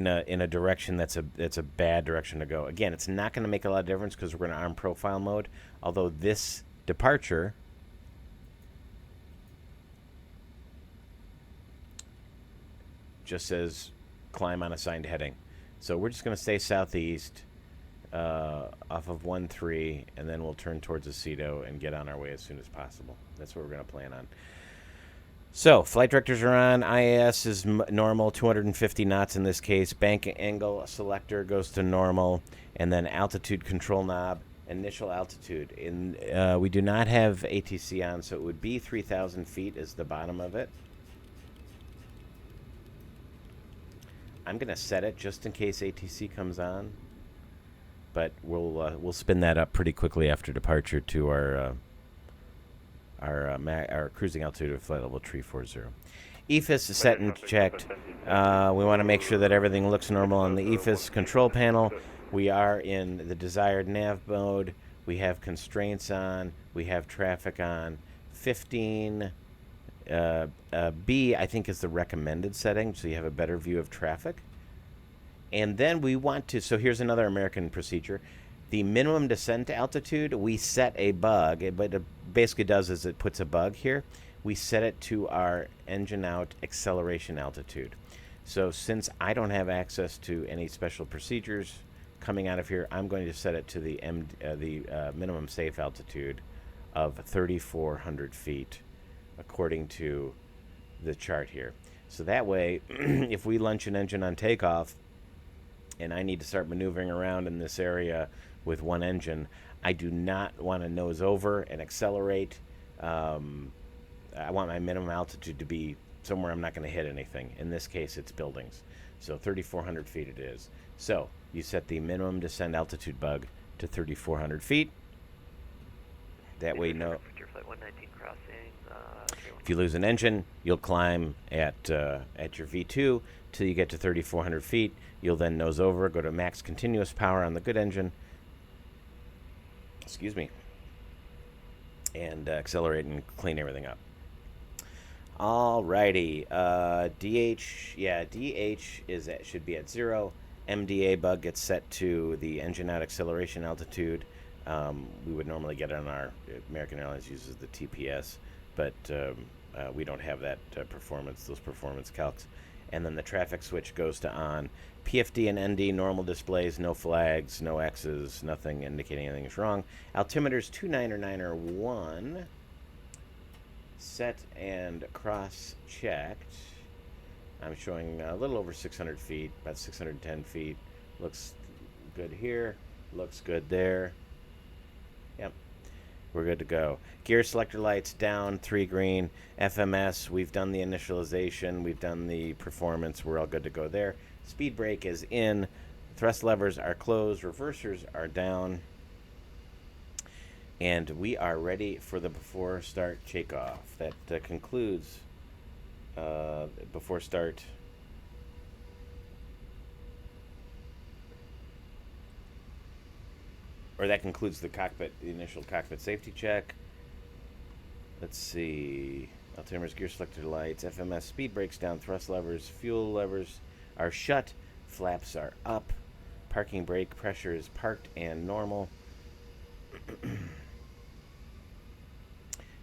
a direction that's a bad direction to go. Again, it's not going to make a lot of difference because we're going to arm profile mode. Although this departure just says climb on assigned heading. So we're just going to stay southeast off of 13, and then we'll turn towards Aceto and get on our way as soon as possible. That's what we're going to plan on. So flight directors are on. IAS is normal, 250 knots in this case. Bank angle selector goes to normal, and then altitude control knob, initial altitude. We do not have ATC on, so it would be 3,000 feet is the bottom of it. I'm going to set it just in case ATC comes on, but we'll spin that up pretty quickly after departure to our cruising altitude of flight level 340. EFIS is set and checked. We want to make sure that everything looks normal on the EFIS control panel. We are in the desired nav mode. We have constraints on. We have traffic on. 15. B, I think, is the recommended setting, so you have a better view of traffic. And then we want to, so here's another American procedure. The minimum descent altitude, we set a bug. What it basically does is it puts a bug here. We set it to our engine out acceleration altitude. So since I don't have access to any special procedures coming out of here, I'm going to set it to the minimum safe altitude of 3,400 feet. According to the chart here. So that way, if we launch an engine on takeoff and I need to start maneuvering around in this area with one engine, I do not want to nose over and accelerate. I want my minimum altitude to be somewhere I'm not going to hit anything. In this case, it's buildings. So 3,400 feet it is. So you set the minimum descent altitude bug to 3,400 feet. That way, no. If you lose an engine, you'll climb at your V2 till you get to 3,400 feet. You'll then nose over, go to max continuous power on the good engine. Excuse me. And accelerate and clean everything up. Alrighty. DH should be at 0. MDA bug gets set to the engine out acceleration altitude. We would normally get it on our American Airlines uses the TPS, but we don't have that those performance calcs. And then the traffic switch goes to on. PFD and ND normal displays, no flags, no X's, nothing indicating anything is wrong. Altimeters 29901 set and cross checked. I'm showing a little over 600 feet, about 610 feet. Looks good here. Looks good there. Yep. We're good to go. Gear selector lights down, 3 green. FMS, we've done the initialization. We've done the performance. We're all good to go there. Speed brake is in. Thrust levers are closed. Reversers are down. And we are ready for the before start takeoff. That concludes before start. Or that concludes the cockpit, the initial cockpit safety check. Let's see. Altimeter's gear selector lights, FMS speed brakes down, thrust levers, fuel levers are shut, flaps are up, parking brake pressure is parked and normal.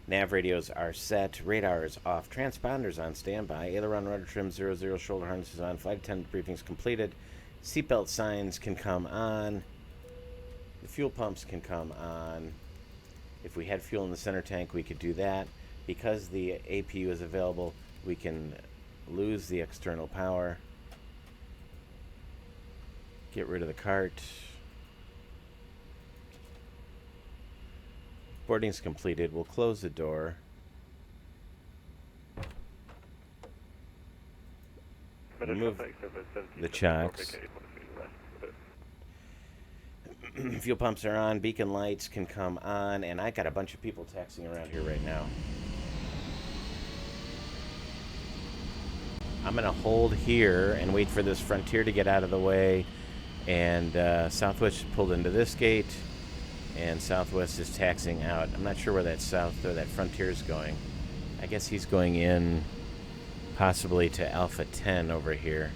Nav radios are set, radar is off, transponders on standby, aileron rudder trim 00, shoulder harnesses on, flight attendant briefings completed, seatbelt signs can come on, the fuel pumps can come on. If we had fuel in the center tank, we could do that. Because the APU is available, we can lose the external power. Get rid of the cart. Boarding's completed. We'll close the door. Remove the chocks. Fuel pumps are on. Beacon lights can come on. And I got a bunch of people taxiing around here right now. I'm going to hold here and wait for this Frontier to get out of the way. And Southwest pulled into this gate. And Southwest is taxiing out. I'm not sure where that Frontier is going. I guess he's going in possibly to Alpha 10 over here.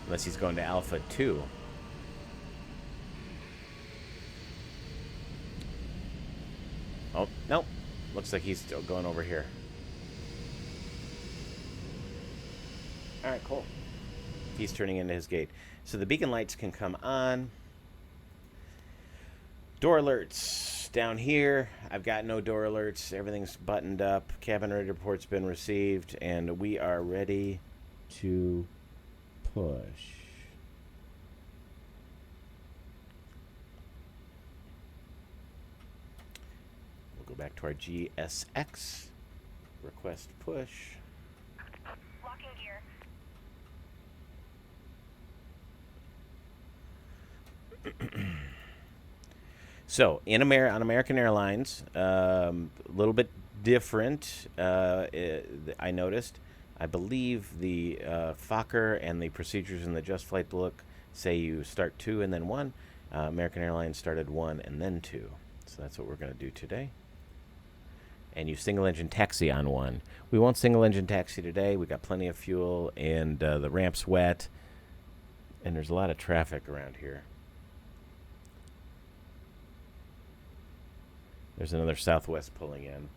Unless he's going to Alpha 2. Oh, nope. Looks like he's still going over here. Alright, cool. He's turning into his gate. So the beacon lights can come on. Door alerts down here. I've got no door alerts. Everything's buttoned up. Cabin ready report's been received. And we are ready to push. We'll go back to our GSX. Request push. Locking gear. So, on American Airlines, a little bit different, I noticed. I believe the Fokker and the procedures in the Just Flight book say you start 2 and then 1. American Airlines started 1 and then 2. So that's what we're going to do today. And you single-engine taxi on 1. We won't single-engine taxi today. We got plenty of fuel, and the ramp's wet. And there's a lot of traffic around here. There's another Southwest pulling in.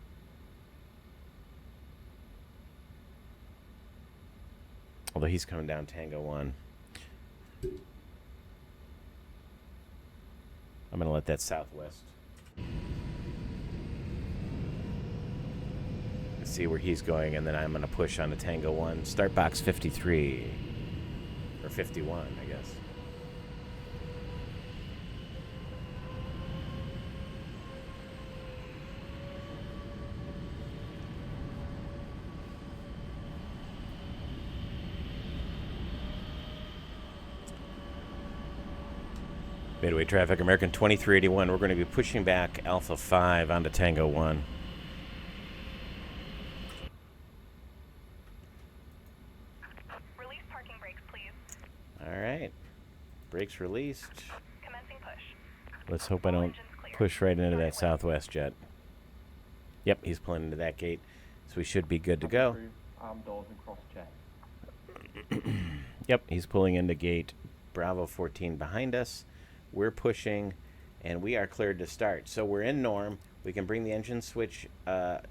Although he's coming down Tango 1. I'm going to let that Southwest. Let's see where he's going, and then I'm going to push on the Tango 1. Start box 53. Or 51, I guess. Midway traffic, American 2381. We're going to be pushing back Alpha 5 onto Tango 1. Release parking brakes, please. All right. Brakes released. Commencing push. Let's hope I don't push right into that Southwest jet. Yep, he's pulling into that gate. So we should be good to go. Arm doors and cross check. Yep, he's pulling into gate Bravo 14 behind us. We're pushing, and we are cleared to start. So we're in norm. We can bring the engine switch,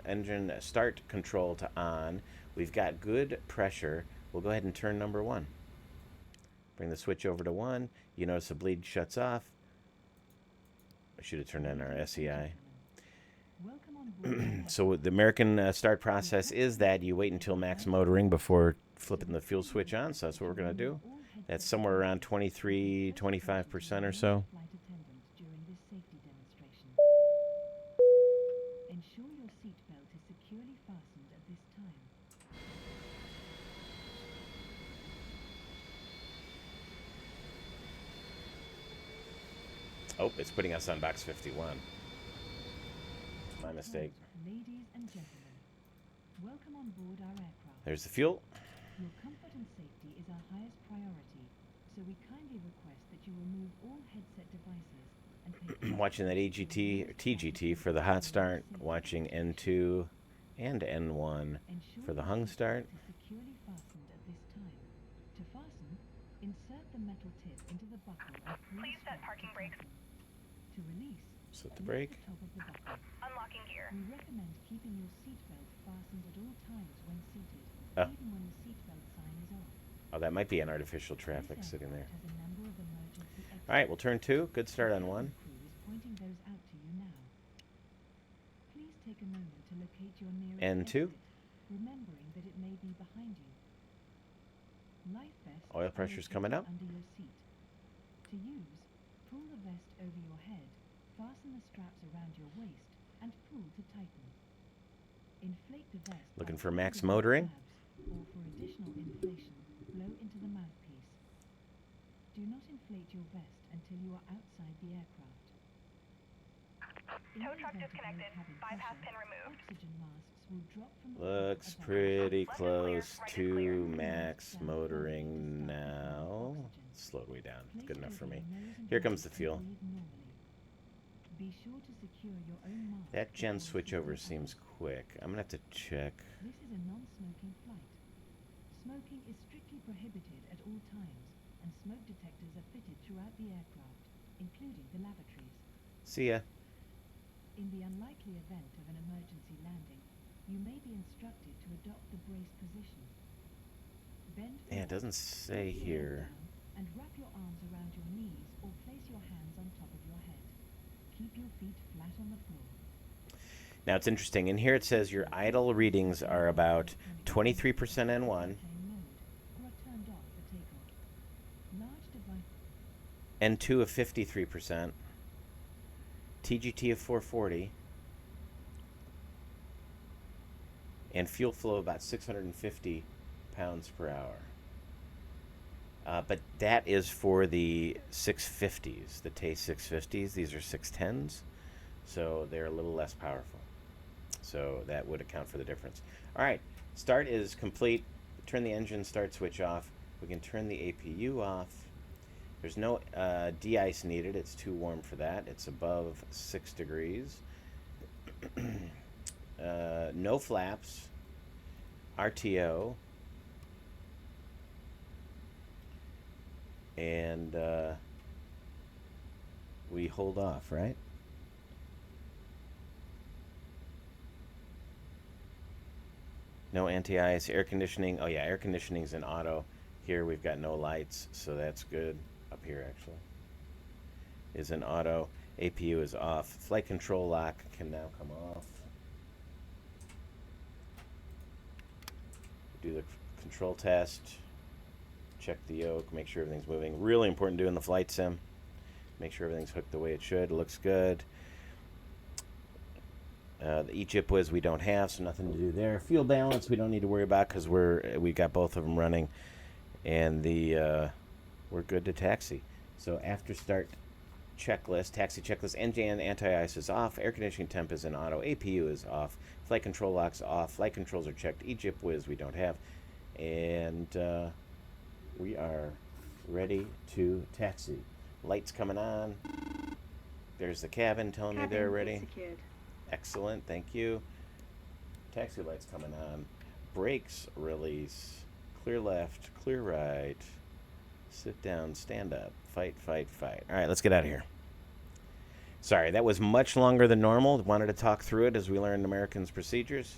engine start control to on. We've got good pressure. We'll go ahead and turn number 1. Bring the switch over to 1. You notice the bleed shuts off. I should have turned on our SEI. Welcome on board our So the American start process is that you wait until max motoring before flipping the fuel switch on. So that's what we're going to do. That's somewhere around 23, 25% or so. flight attendant during this safety demonstration. Ensure your seatbelt is securely fastened at this time. Oh, it's putting us on box 51. My mistake. Ladies and gentlemen, welcome on board our aircraft. There's the fuel. Your comfort and safety is our highest priority, so we kindly request that you remove all headset devices and pay Watching that AGT or TGT for the hot start. Watching N2 and N1 for the hung start. is securely fastened at this time. To fasten, insert the metal tip into the buckle and pull Please the set strap parking to brakes. fasten. To release, Set the lift brake. the top of the buckle. Unlocking gear. We recommend keeping your seatbelt fastened at all times when seated, Ah. even when the seatbelt sign is off. Oh, that might be an artificial This traffic sitting there. aircraft has a number of emergency exits. All right, we'll turn 2. Good start on The 1. crew is pointing those out to you now. Please take a moment to locate your nearest N2. exit, remembering that it may be behind you. Life vests Oil are pressure's located coming up. under your seat. To use, pull the vest over your head, fasten the straps around your waist, and pull to tighten. Inflate the vest. by Looking for pulling max the motoring? tabs, or for additional inflation, blow into the mouthpiece. Do not inflate your vest until you are outside the aircraft. In Tow the truck event of low disconnected. cabin Bypass pressure, pin removed. oxygen masks will drop from the Looks above. pretty Left is clear, close right is to clear. max motoring now. Slowed way down. It's good enough for me. Here comes the fuel. Be sure to secure your own mask That gen before switchover stepping seems out. quick. I'm going to have to check. This is a non-smoking flight. Smoking is strictly prohibited at all times, and smoke detectors are fitted throughout the aircraft, including the lavatories. See ya. In the unlikely event of an emergency landing, you may be instructed to adopt the brace position. Bend Yeah, it forward, doesn't say place your head here. down, and wrap your arms around your knees or place your hands on top of your head. Keep your feet flat on the floor. Now it's interesting. In here it says your idle readings are about 23% N1, Airplane mode, or are turned off for takeoff. Large device. N2 of 53%, TGT of 440, and fuel flow of about 650 pounds per hour. But that is for the 650s, the TAE 650s. These are 610s, so they're a little less powerful. So that would account for the difference. All right, start is complete. Turn the engine start switch off. We can turn the APU off. There's no de-ice needed. It's too warm for that. It's above 6 degrees. No flaps. RTO. And we hold off, right? No anti-ice, air conditioning. Oh yeah, air conditioning's in auto. Here we've got no lights, so that's good. Up here actually is in auto. APU is off. Flight control lock can now come off. Do the control test. Check the yoke, make sure everything's moving. Really important doing the flight sim. Make sure everything's hooked the way it should. It looks good. The EJIP whiz we don't have, so nothing to do there. Fuel balance we don't need to worry about because we got both of them running, and we're good to taxi. So after start checklist, taxi checklist, engine anti-ice is off, air conditioning temp is in auto, APU is off, flight control locks off, flight controls are checked, EJIP whiz we don't have, and we are ready to taxi. Lights coming on. There's the cabin telling me they're ready. Secured. Excellent, thank you. Taxi lights coming on. Brakes release. Clear left, clear right. Sit down, stand up. Fight, fight, fight. All right, let's get out of here. Sorry, that was much longer than normal. Wanted to talk through it as we learned American's procedures.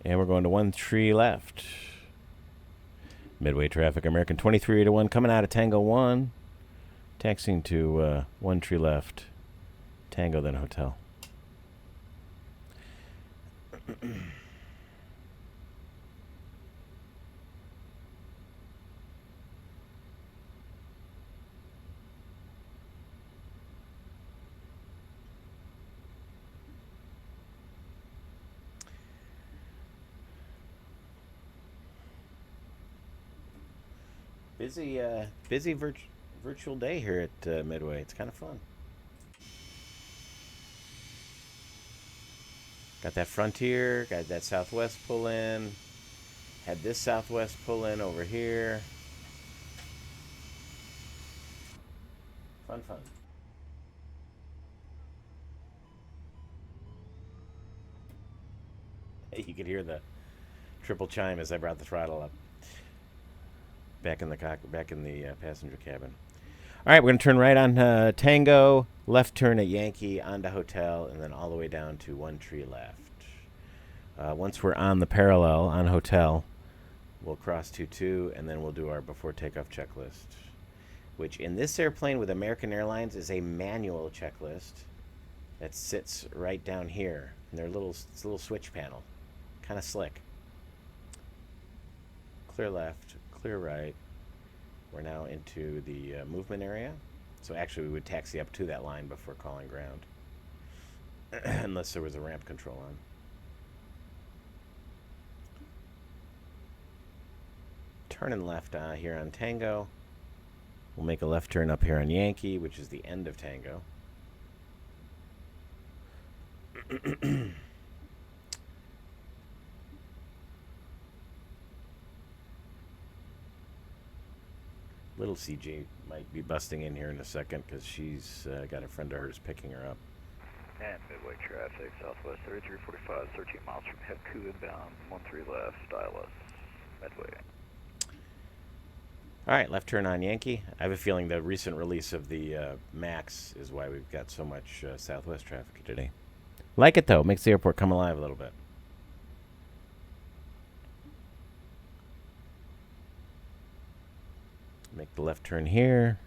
And we're going to 1 tree left. Midway traffic, American 2381 coming out of Tango 1. Taxiing to One Tree Left, Tango, then Hotel. Busy virtual day here at Midway. It's kind of fun. Got that Frontier, got that Southwest pull in, had this Southwest pull in over here. Fun. You could hear the triple chime as I brought the throttle up. Back in the passenger cabin. All right, we're going to turn right on Tango, left turn at Yankee, onto Hotel, and then all the way down to One Tree Left. Once we're on the parallel on Hotel, we'll cross 22, and then we'll do our before takeoff checklist, which in this airplane with American Airlines is a manual checklist that sits right down here. And it's a little switch panel. Kind of slick. Clear left, clear right. We're now into the movement area. So actually we would taxi up to that line before calling ground. Unless there was a ramp control on. Turning left here on Tango. We'll make a left turn up here on Yankee, which is the end of Tango. Little CJ might be busting in here in a second because she's got a friend of hers picking her up. And Midway traffic, southwest 3345, 13 miles from Hebku inbound, 13 left, ILS, Midway. All right, left turn on Yankee. I have a feeling the recent release of the MAX is why we've got so much Southwest traffic today. Like it, though. Makes the airport come alive a little bit. Make the left turn here.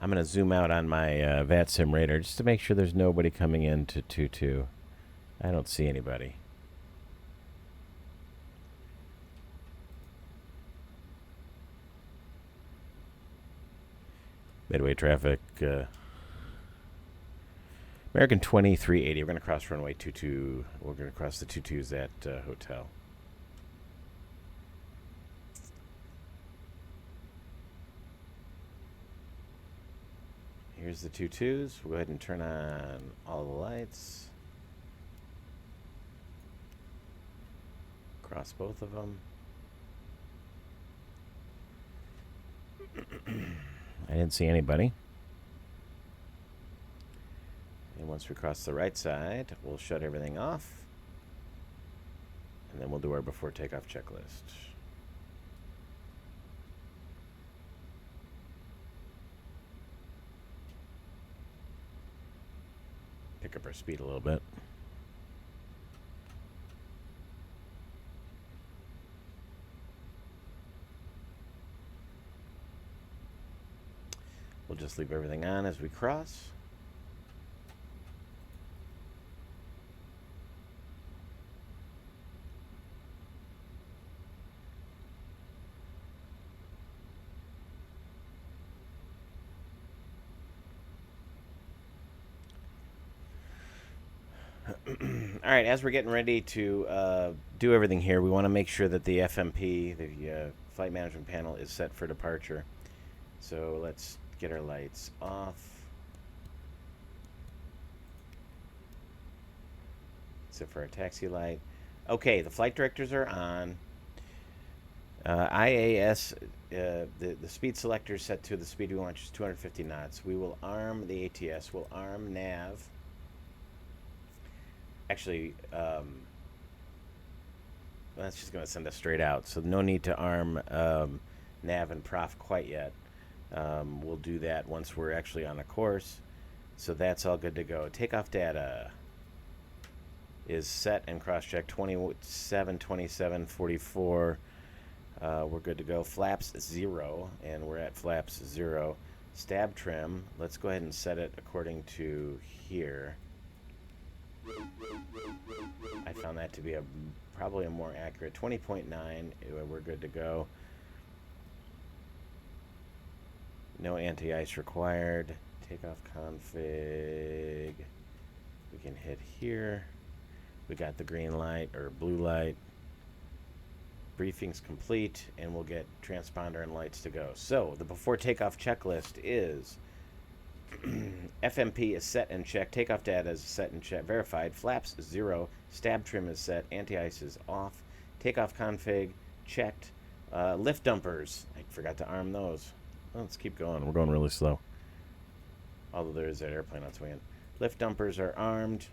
I'm going to zoom out on my VATSIM radar just to make sure there's nobody coming into 22. I don't see anybody. Midway traffic. American 2380. We're going to cross runway 22. We're going to cross the 22s at Hotel. Here's the 22s. We'll go ahead and turn on all the lights. Cross both of them. I didn't see anybody. And once we cross the right side, we'll shut everything off. And then we'll do our before takeoff checklist. Pick up our speed a little bit. We'll just leave everything on as we cross. All right, as we're getting ready to do everything here, we want to make sure that the FMP, the Flight Management Panel, is set for departure. So let's get our lights off. Except for our taxi light. Okay, the flight directors are on. IAS, the speed selector is set to the speed we want, which is 250 knots. We will arm the ATS. We'll arm nav. Actually, that's just going to send us straight out. So no need to arm nav and prof quite yet. We'll do that once we're actually on a course. So that's all good to go. Takeoff data is set and cross-checked 27, 27, 44. We're good to go. Flaps 0, and we're at flaps 0. Stab trim, let's go ahead and set it according to here. I found that to be probably a more accurate 20.9. We're good to go. No anti-ice required. Takeoff config. We can hit here. We got the green light or blue light. Briefing's complete, and we'll get transponder and lights to go. So the before takeoff checklist is FMP is set and checked. Takeoff data is set and checked. Verified. Flaps 0. Stab trim is set. Anti-ice is off. Takeoff config checked. Lift dumpers. I forgot to arm those. Well, let's keep going. We're going really slow. Although there is that airplane on its way in. Lift dumpers are armed.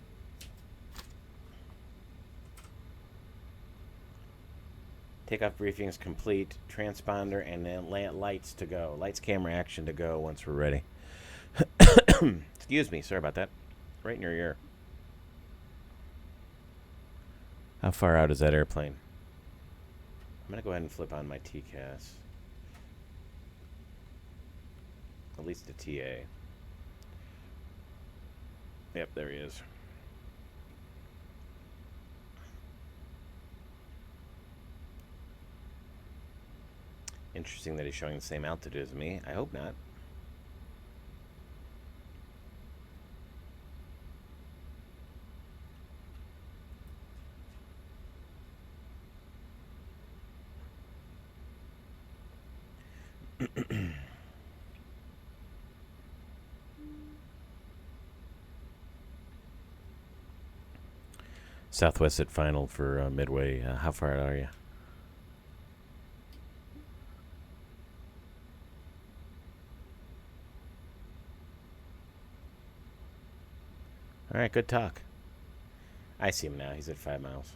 Takeoff briefing is complete. Transponder and then lights to go. Lights, camera, action to go once we're ready. Excuse me. Sorry about that. Right in your ear. How far out is that airplane? I'm going to go ahead and flip on my TCAS. At least a TA. Yep, there he is. Interesting that he's showing the same altitude as me. I hope not. Southwest at final for Midway. How far out are you? All right, good talk. I see him now. He's at 5 miles.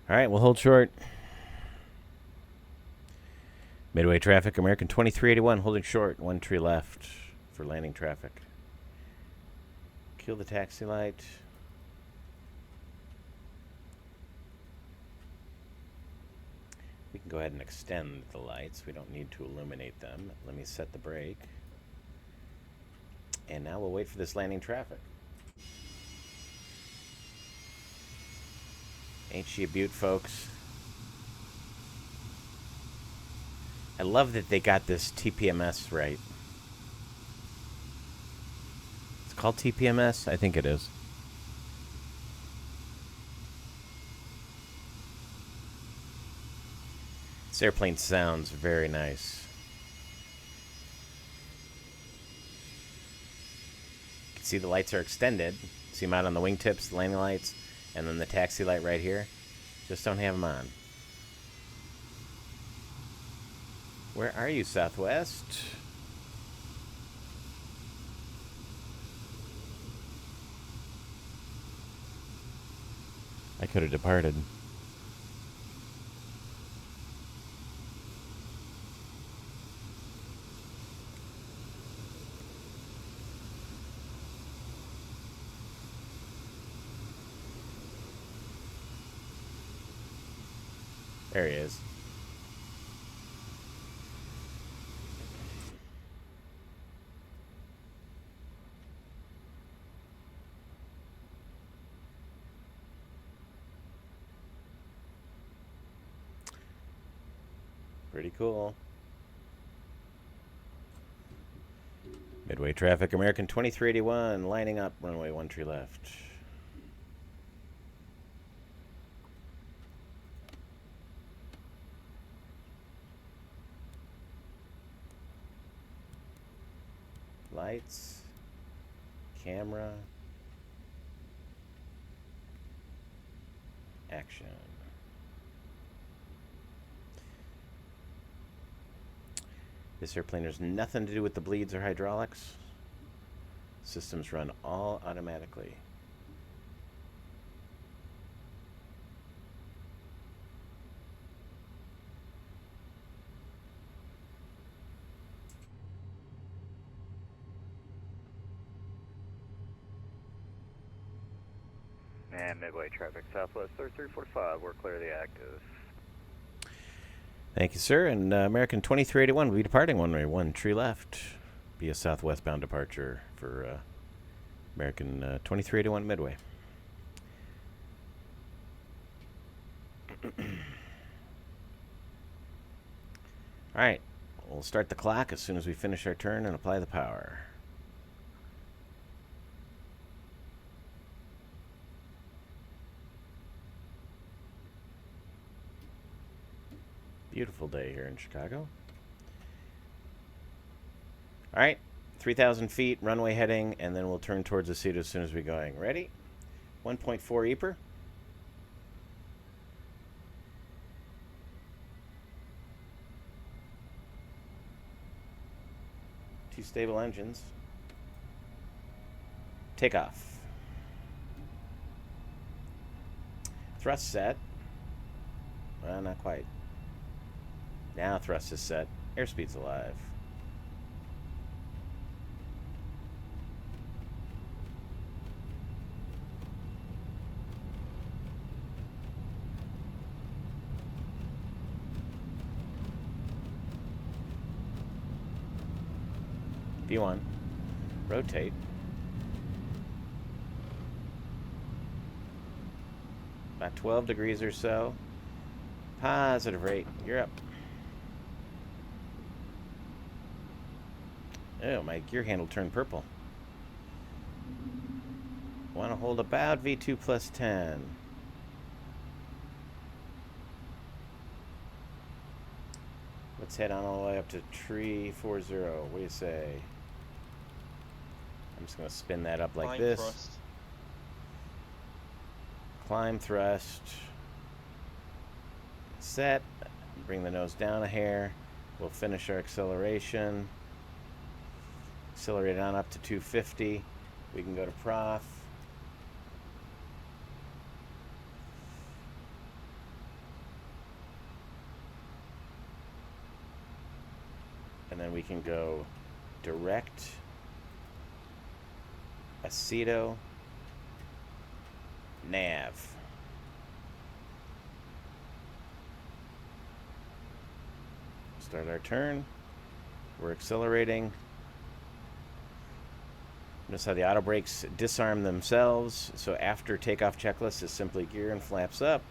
All right, we'll hold short. Midway traffic, American 2381, holding short. 1 tree left for landing traffic. Kill the taxi light. We can go ahead and extend the lights. We don't need to illuminate them. Let me set the brake. And now we'll wait for this landing traffic. Ain't she a beaut, folks? I love that they got this TPMS right. It's called TPMS? I think it is. This airplane sounds very nice. You can see the lights are extended. See them out on the wingtips, the landing lights, and then the taxi light right here. Just don't have them on. Where are you, Southwest? I could have departed. There he is. Pretty cool. Midway traffic, American 2381, lining up, runway 1 tree left. Lights, camera, action. This airplane has nothing to do with the bleeds or hydraulics. Systems run all automatically. And Midway traffic, Southwest 3345, we're clear of the active. Thank you, sir. And American 2381 will be departing one way, 1 tree left. Be a southwestbound departure for American 2381 Midway. All right, we'll start the clock as soon as we finish our turn and apply the power. Beautiful day here in Chicago. All right, 3,000 feet, runway heading, and then we'll turn towards the seat as soon as we're going. Ready? 1.4 EPR. Two stable engines. Takeoff. Thrust set. Well, not quite. Now thrust is set. Airspeed's alive. V1. Rotate. About 12 degrees or so. Positive rate. You're up. Oh, my gear handle turned purple. Want to hold about V2 plus 10. Let's head on all the way up to tree 40. What do you say? I'm just going to spin that up like this. Thrust. Climb thrust. Set. Bring the nose down a hair. We'll finish our acceleration. Accelerate on up to 250. We can go to prof. And then we can go direct, aceto, nav. Start our turn. We're accelerating. Notice how the auto brakes disarm themselves. So after takeoff checklist is simply gear and flaps up.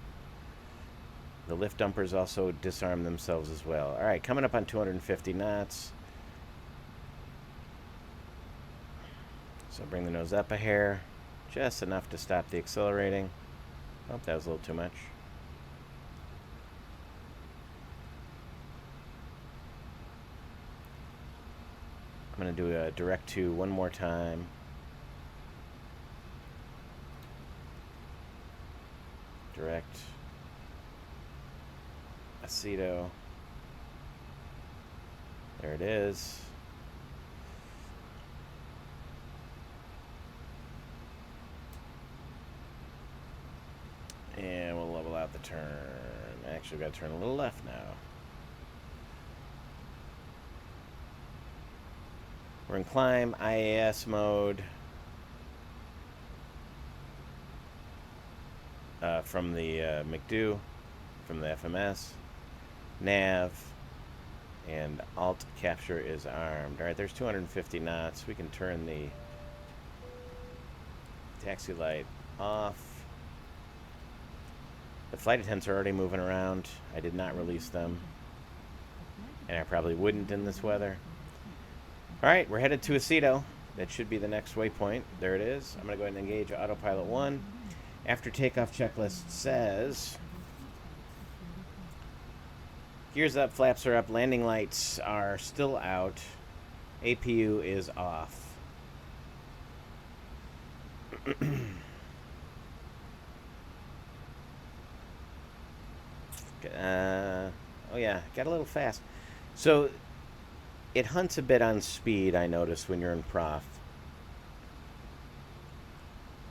The lift dumpers also disarm themselves as well. All right, coming up on 250 knots. So bring the nose up a hair, just enough to stop the accelerating. Oh, that was a little too much. I'm going to do a direct to one more time. Direct. Aceto. There it is. And we'll level out the turn. Actually, we've got to turn a little left now. We're in climb, IAS mode. From the McDo, from the FMS. Nav. And alt capture is armed. Alright, there's 250 knots. We can turn the taxi light off. The flight attendants are already moving around. I did not release them. And I probably wouldn't in this weather. Alright, we're headed to Aceto. That should be the next waypoint. There it is. I'm going to go ahead and engage autopilot 1. After takeoff checklist says... Gears up, flaps are up, landing lights are still out. APU is off. Oh yeah, got a little fast. So it hunts a bit on speed, I noticed, when you're in prof.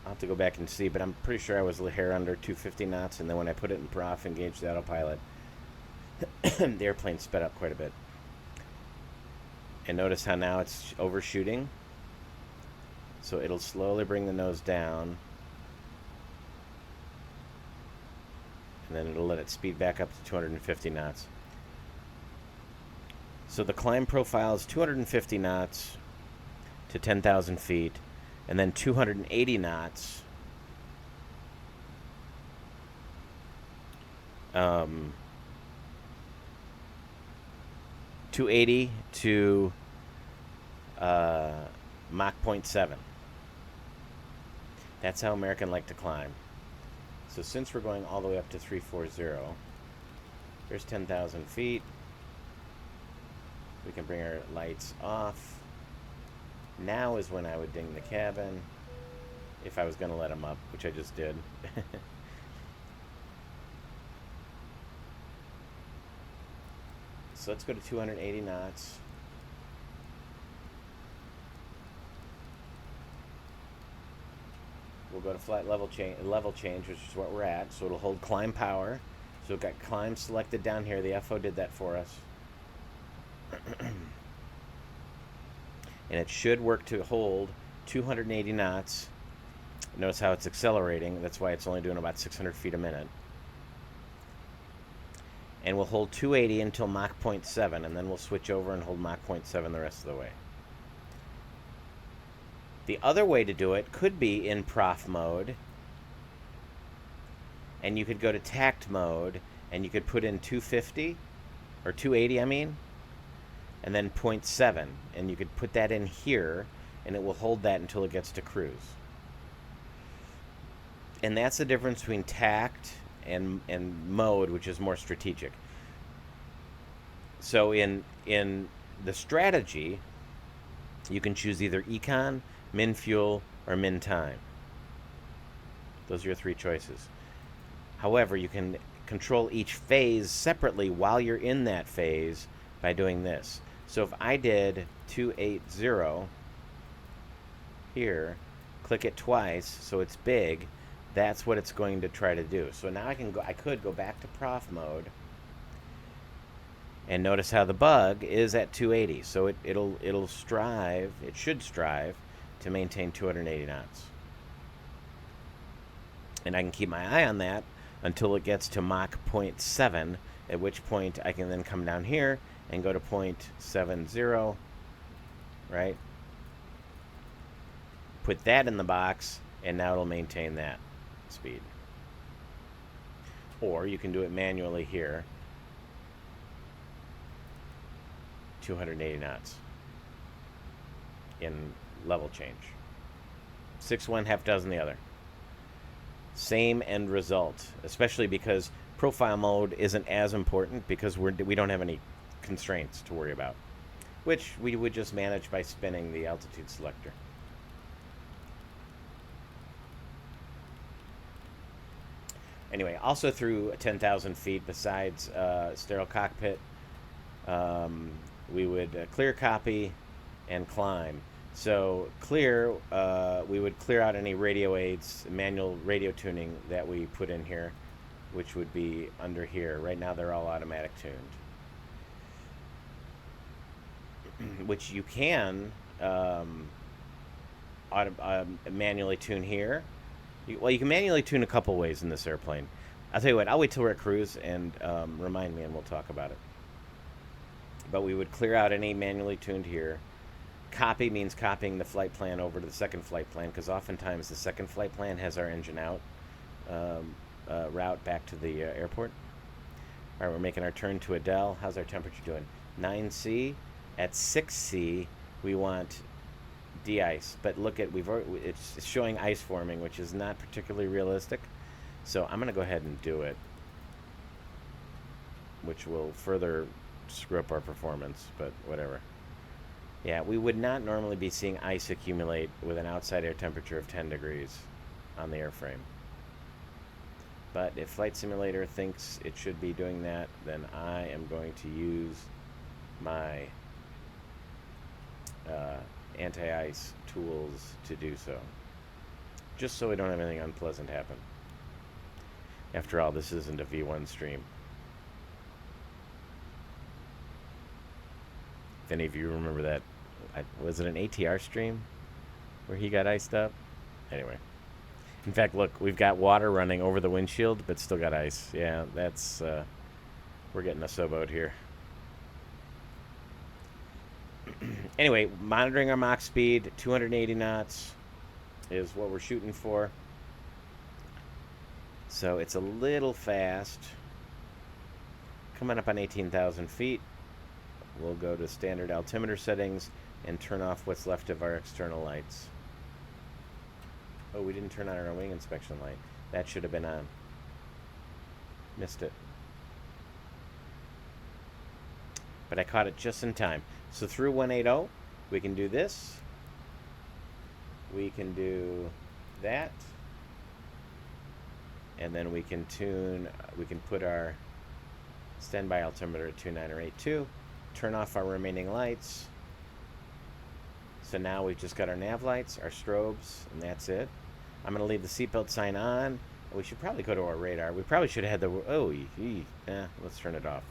I'll have to go back and see, but I'm pretty sure I was a hair under 250 knots, and then when I put it in prof, engaged the autopilot, the airplane sped up quite a bit. And notice how now it's overshooting. So it'll slowly bring the nose down. and then it'll let it speed back up to 250 knots. So the climb profile is 250 knots to 10,000 feet, and then 280 knots 280 to Mach 0.7. That's how American like to climb. So since we're going all the way up to 340, there's 10,000 feet. We can bring our lights off. Now is when I would ding the cabin, if I was going to let them up, which I just did. So let's go to 280 knots. We'll go to flight level change, which is what we're at. So it'll hold climb power. So we've got climb selected down here. The FO did that for us. And it should work to hold 280 knots. Notice how it's accelerating. That's why it's only doing about 600 feet a minute. And we'll hold 280 until Mach 0.7, and then we'll switch over and hold Mach 0.7 the rest of the way. The other way to do it could be in prof mode, and you could go to tact mode, and you could put in 250, or 280 I mean, and then 0.7, and you could put that in here, and it will hold that until it gets to cruise. And that's the difference between tact and mode, which is more strategic. So in the strategy, you can choose either econ, min fuel, or min time. Those are your three choices. However, you can control each phase separately while you're in that phase by doing this. So if I did 280 here, click it twice so it's big, that's what it's going to try to do. So now I could go back to prof mode, and notice how the bug is at 280. So it should strive to maintain 280 knots. And I can keep my eye on that until it gets to Mach 0.7, at which point I can then come down here and go to 0.70, right? Put that in the box, and now it'll maintain that speed. Or you can do it manually here, 280 knots in level change. 6 one, half dozen the other. Same end result, especially because profile mode isn't as important because we don't have any constraints to worry about, which we would just manage by spinning the altitude selector. Anyway, also through 10,000 feet, besides sterile cockpit, we would clear, copy, and climb. So clear, we would clear out any radio aids, manual radio tuning that we put in here, which would be under here. Right now they're all automatic tuned. Which you can manually tune here. Well, you can manually tune a couple ways in this airplane. I'll tell you what, I'll wait till we're at cruise and remind me and we'll talk about it. But we would clear out any manually tuned here. Copy means copying the flight plan over to the second flight plan, because oftentimes the second flight plan has our engine out route back to the airport. All right, we're making our turn to Adele. How's our temperature doing? 9C. At 6C, we want de-ice, but look at it's showing ice forming, which is not particularly realistic. So I'm going to go ahead and do it, which will further screw up our performance, but whatever. Yeah, we would not normally be seeing ice accumulate with an outside air temperature of 10 degrees on the airframe. But if Flight Simulator thinks it should be doing that, then I am going to use my anti-ice tools to do so, just so we don't have anything unpleasant happen. After all, this isn't a V1 stream. If any of you remember that, was it an ATR stream where he got iced up? Anyway, In fact, look, we've got water running over the windshield, but still got ice. Yeah, that's, we're getting a SOBO'd here. Anyway, monitoring our Mach speed, 280 knots is what we're shooting for. So it's a little fast. Coming up on 18,000 feet, we'll go to standard altimeter settings and turn off what's left of our external lights. Oh, we didn't turn on our wing inspection light. That should have been on. Missed it. But I caught it just in time. So through 180, we can do this. We can do that. And then we can tune, we can put our standby altimeter at 29 or 82. Turn off our remaining lights. So now we've just got our nav lights, our strobes, and that's it. I'm going to leave the seatbelt sign on. We should probably go to our radar. We probably should have had the... let's turn it off.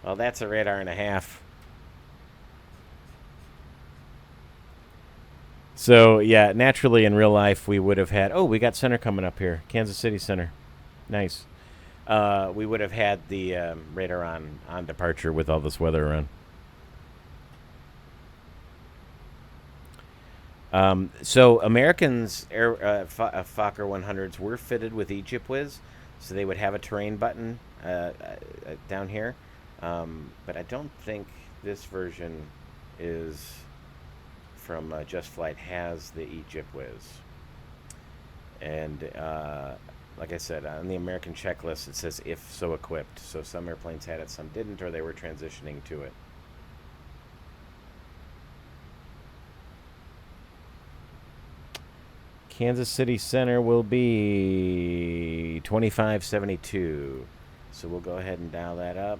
Well, that's a radar and a half. So, yeah, naturally in real life we would have had... Oh, we got center coming up here. Kansas City Center. Nice. We would have had the radar on departure with all this weather around. So Americans Fokker 100s were fitted with EgyptWiz, so they would have a terrain button down here. But I don't think this version is from Just Flight has the EgyptWiz. And like I said, on the American checklist it says if so equipped. So some airplanes had it, some didn't, or they were transitioning to it. Kansas City Center will be 2572. So we'll go ahead and dial that up.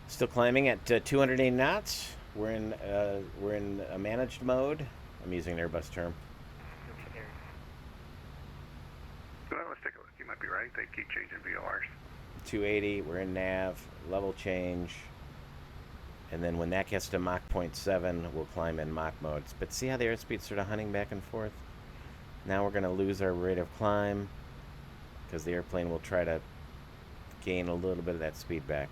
Still climbing at 280 knots. We're in a managed mode. I'm using an Airbus term. Well, let's take a look. You might be right. They keep changing VORs. 280. We're in nav. Level change. And then when that gets to Mach 0.7, we'll climb in Mach mode. But see how the airspeed's sort of hunting back and forth? Now we're going to lose our rate of climb because the airplane will try to gain a little bit of that speed back.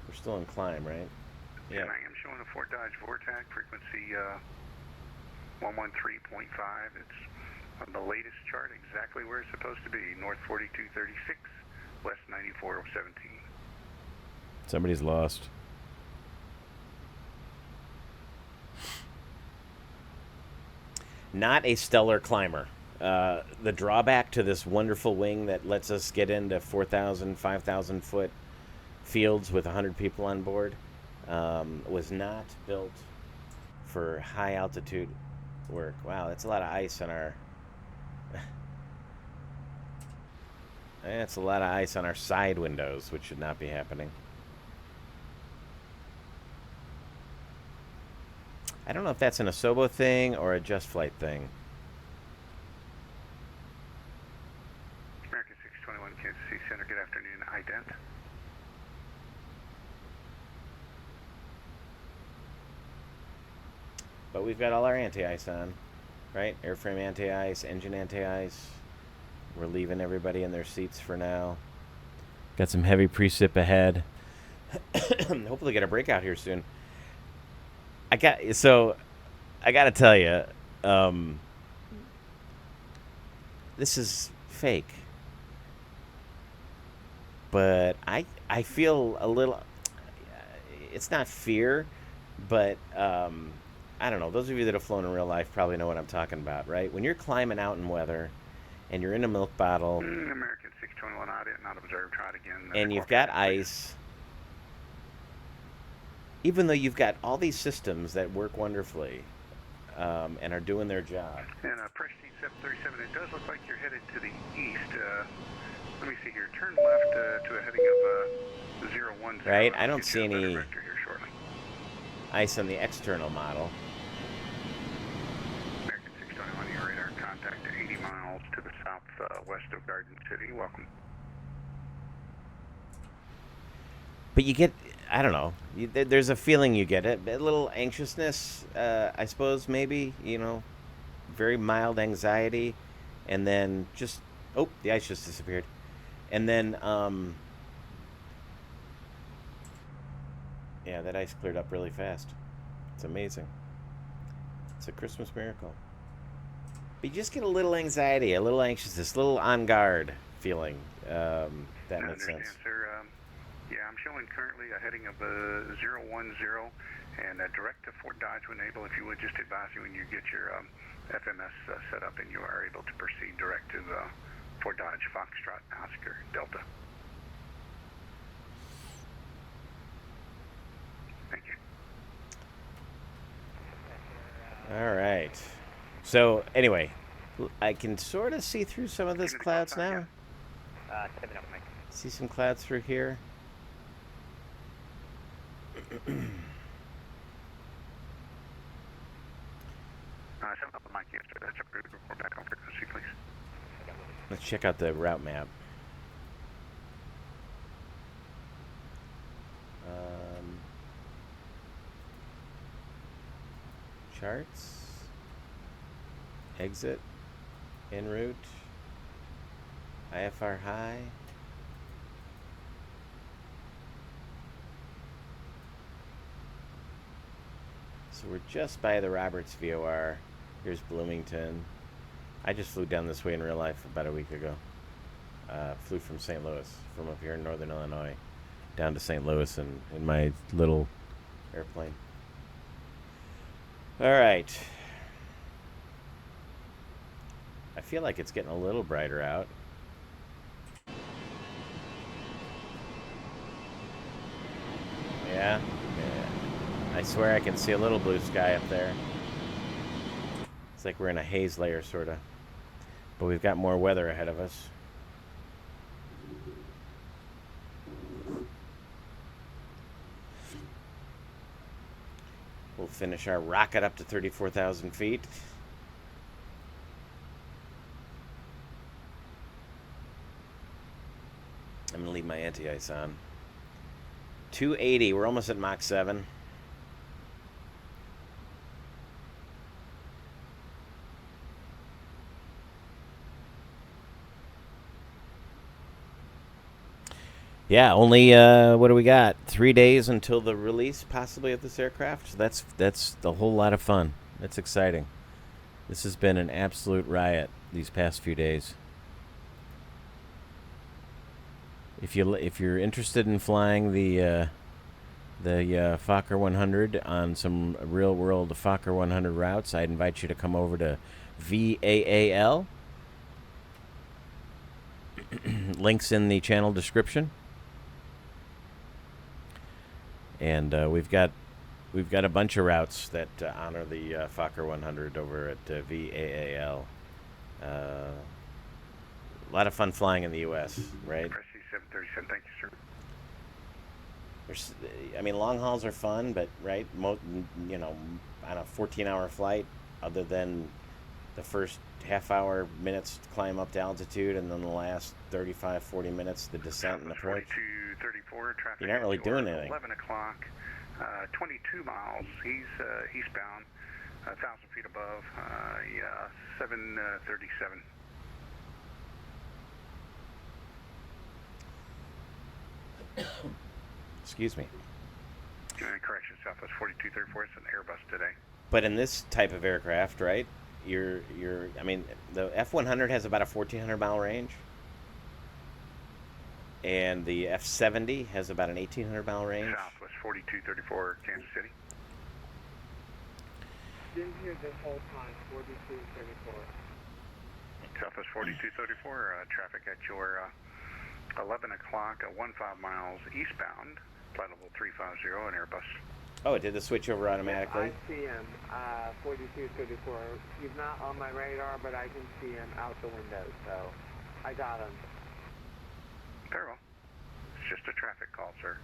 We're still in climb, right? Yeah. And I am showing a Fort Dodge Vortac frequency 113.5. It's on the latest chart exactly where it's supposed to be. North 4236, west 94017. Somebody's lost. Not a stellar climber. The drawback to this wonderful wing that lets us get into 4,000, 5,000 foot fields with 100 people on board was not built for high altitude work. Wow, that's a lot of ice on our that's a lot of ice on our side windows, which should not be happening. I don't know if that's an Asobo thing or a Just Flight thing. American 621 Kansas City Center, good afternoon, ident. But we've got all our anti-ice on, right? Airframe anti-ice, engine anti-ice. We're leaving everybody in their seats for now. Got some heavy precip ahead. Hopefully get a breakout here soon. I got to tell you, this is fake. But I feel a little, it's not fear, but I don't know. Those of you that have flown in real life probably know what I'm talking about, right? When you're climbing out in weather and you're in a milk bottle. American 621 audit, not observed, tried again. And you've got ice. Even though you've got all these systems that work wonderfully and are doing their job. And Prestige 737, it does look like you're headed to the east. Let me see here. Turn left to a heading of 010. Right, I I'll don't get see you a better any vector here shortly. ice on the external model. American 621, your radar contact 80 miles to the southwest of Garden City. Welcome. But you get, I don't know, there's a feeling you get, a little anxiousness, I suppose, maybe, you know, very mild anxiety, and then just, oh, the ice just disappeared. And then, yeah, that ice cleared up really fast. It's amazing. It's a Christmas miracle. But you just get a little anxiety, a little anxiousness, a little on guard feeling. That I makes understand, sense. sir. Yeah, I'm showing currently a heading of 010 and direct to Fort Dodge when able. If you would, just advise me when you get your FMS set up and you are able to proceed direct to Fort Dodge, Foxtrot, Oscar, Delta. Thank you. All right. So anyway, I can sort of see through some of this clouds now. See some clouds through here. 7 up on Mike, yes, sir. That's a good report back on frequency, please. Let's check out the route map. Charts. Exit. En route. IFR high. So we're just by the Roberts VOR. Here's Bloomington. I just flew down this way in real life about a week ago. Flew from St. Louis, from up here in northern Illinois, down to St. Louis in my little airplane. All right. I feel like it's getting a little brighter out. Yeah. I swear I can see a little blue sky up there. It's like we're in a haze layer, sort of. But we've got more weather ahead of us. We'll finish our rocket up to 34,000 feet. I'm going to leave my anti-ice on. 280. We're almost at Mach 7. Yeah, only what do we got? 3 days until the release, possibly, of this aircraft. So that's a whole lot of fun. That's exciting. This has been an absolute riot these past few days. If you're interested in flying the Fokker 100 on some real world Fokker 100 routes, I'd invite you to come over to VAAL. Links in the channel description. And we've got a bunch of routes that honor the Fokker 100 over at VAAL. A lot of fun flying in the U.S., right? Press C737, thank you, sir. I mean, long hauls are fun, but right, you know, on a 14-hour flight, other than the first half-hour minutes to climb up to altitude, and then the last 35, 40 minutes the descent and approach. 4234, traffic. You're not really doing anything. 11 o'clock, 22 miles. He's eastbound, 1,000 feet above. 737. Excuse me. Correction, Southwest 4234. It's an Airbus today. But in this type of aircraft, right? I mean, the F100 has about a 1,400 mile range, and the F70 has about an 1,800 mile range. Southwest 4234, Kansas City. Been here this whole time, 4234. Southwest 4234, traffic at your 11 o'clock, 15 miles eastbound, flight level 350, an Airbus. Oh, it did the switch over automatically? I see him, 4234. He's not on my radar, but I can see him out the window, so I got him. Very well. It's just a traffic call, sir.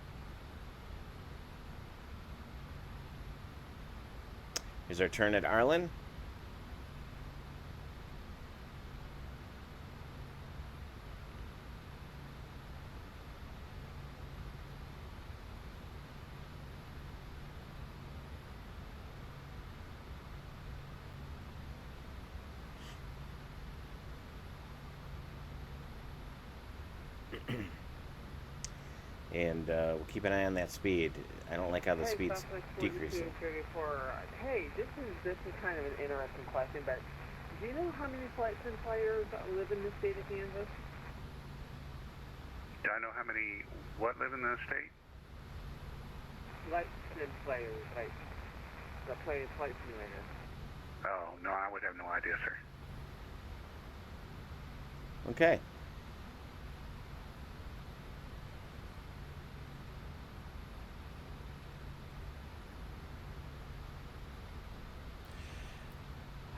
Here's our turn at Arlen. And we'll keep an eye on that speed. I don't like how the speed's decreasing. 34. Hey, this is kind of an interesting question, but do you know how many flight sim players live in the state of Kansas? Do I know how many what live in the state? Flight sim players, like the play flight simulator. Oh, no, I would have no idea, sir. Okay.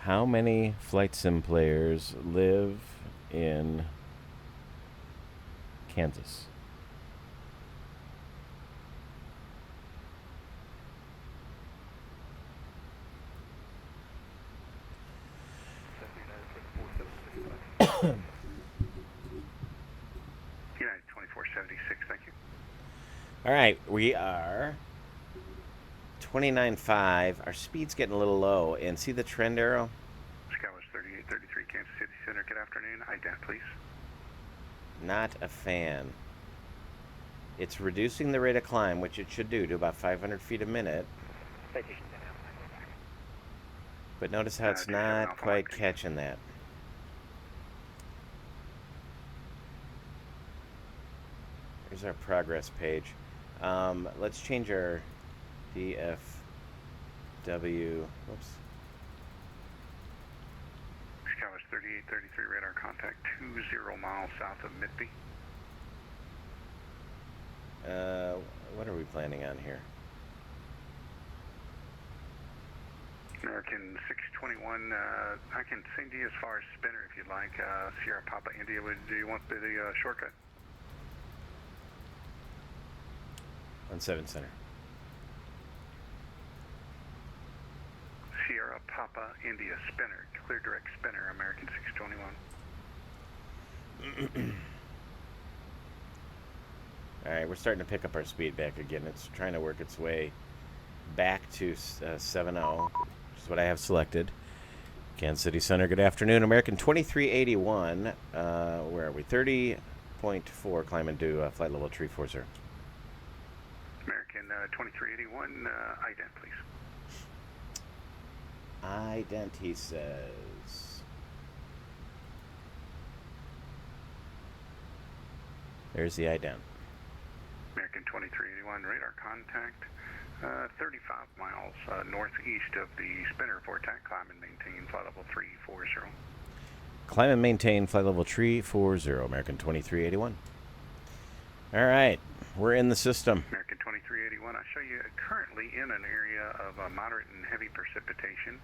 How many flight sim players live in Kansas? United 2476, thank you. All right, we are 29.5. Our speed's getting a little low. And see the trend arrow? Chicago 3833, Kansas City Center, good afternoon. Ident, please. Not a fan. It's reducing the rate of climb, which it should do, to about 500 feet a minute. But notice how it's not quite catching that. Here's our progress page. Let's change our DFW. Whoops. Chicago 3833, radar contact 20 miles south of Midby. What are we planning on here? American 621, I can send you as far as spinner if you'd like. Sierra Papa India, do you want the shortcut? 17 center. Sierra Papa India spinner, clear direct spinner, American 621. All right, we're starting to pick up our speed back again. It's trying to work its way back to 7.0, which is what I have selected. Kansas City Center, good afternoon. American 2381, where are we? 30.4, climbing to flight level 340. American 2381, ident, please. Ident, he says. There's the ident. American 2381, radar contact 35 miles northeast of the spinner for attack, climb and maintain flight level 340. Climb and maintain flight level 340, American 2381. All right, we're in the system. American 2381, I show you currently in an area of moderate and heavy precipitation.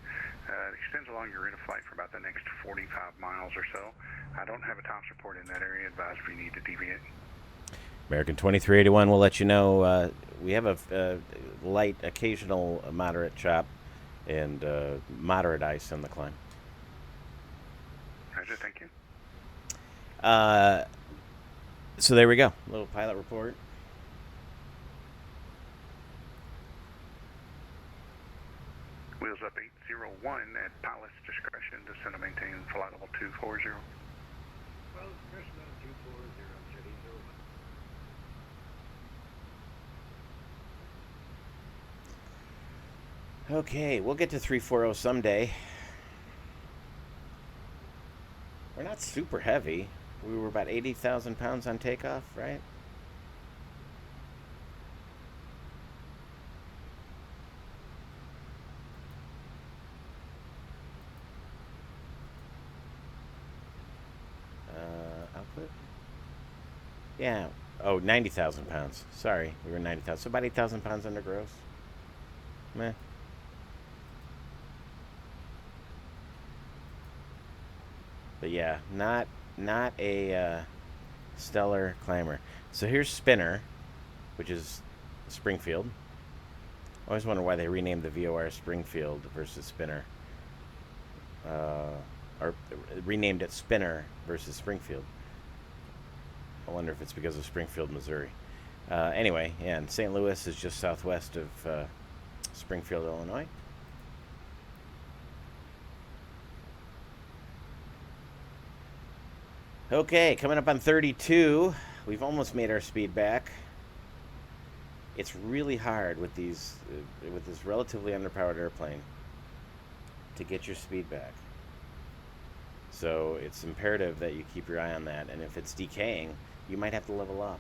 It extends along your route of flight for about the next 45 miles or so. I don't have a tops report in that area. Advise if you need to deviate. American 2381 will let you know. We have a light, occasional moderate chop and moderate ice on the climb. Roger, thank you. So there we go. Little pilot report. Wheels up 801 at pilot's discretion. Descend and maintain flight level 240. Well, discretion on 240, steady 01. Okay, we'll get to 340 someday. We're not super heavy. We were about 80,000 pounds on takeoff, right? Output? Yeah. Oh, 90,000 pounds. Sorry, we were 90,000. So about 8,000 pounds under gross. Meh. But yeah, not a Stellar Climber. So here's Spinner, which is Springfield. I always wonder why they renamed the VOR Springfield versus Spinner. Or renamed it Spinner versus Springfield. I wonder if it's because of Springfield, Missouri. Anyway, yeah, and St. Louis is just southwest of Springfield, Illinois. Okay, coming up on 32. We've almost made our speed back. It's really hard with these, with this relatively underpowered airplane, to get your speed back. So it's imperative that you keep your eye on that, and if it's decaying, you might have to level off.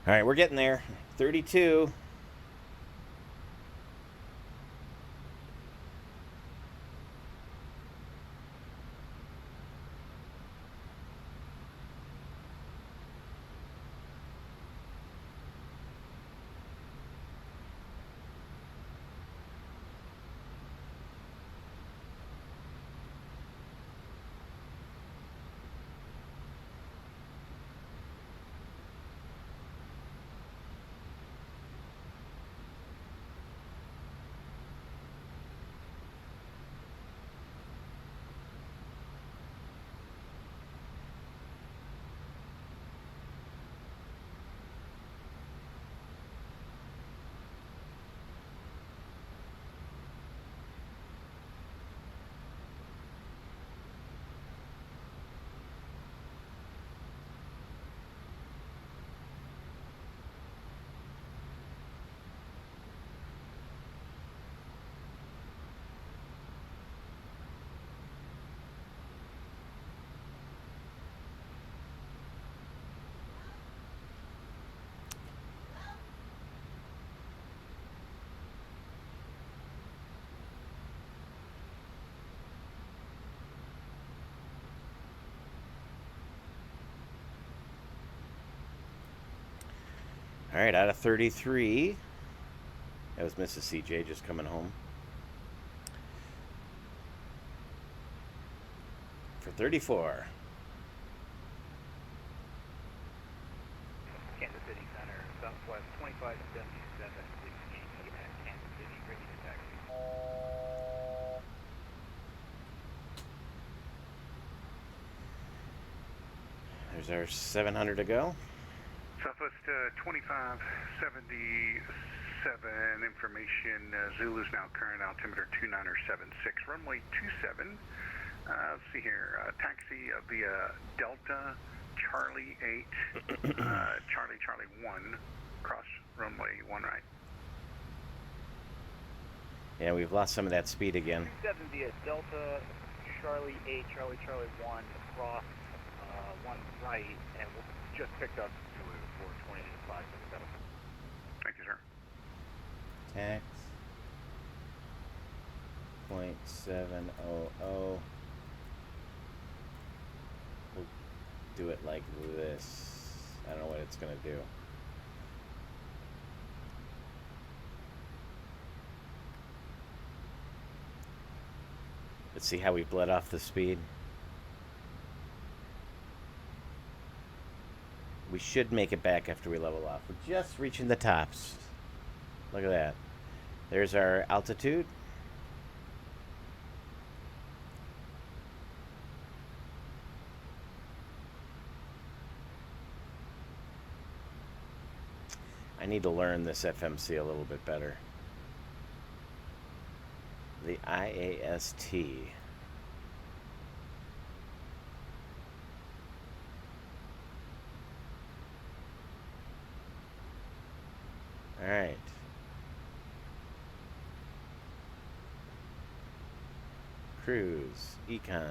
All right, we're getting there. 32. All right, out of 33. That was Mrs. CJ just coming home. For 34. Kansas City Center, Southwest 2577, 680 at Kansas City, ready to taxi. There's our 700 to go. Southwest 2577, information, Zulu's now current altimeter 2976, runway 27. Let's see here, taxi via Delta, Charlie 8, Charlie 1, cross runway 1 right. Yeah, we've lost some of that speed again. 27 via Delta, Charlie 8, Charlie 1, cross 1 right, and we'll just picked up Zulu for 28.577. Thank you, sir. Tax. 0.700. We'll do it like this. I don't know what it's going to do. Let's see how we bled off the speed. We should make it back after we level off. We're just reaching the tops. Look at that. There's our altitude. I need to learn this FMC a little bit better. The IAST. All right. Cruise, econ.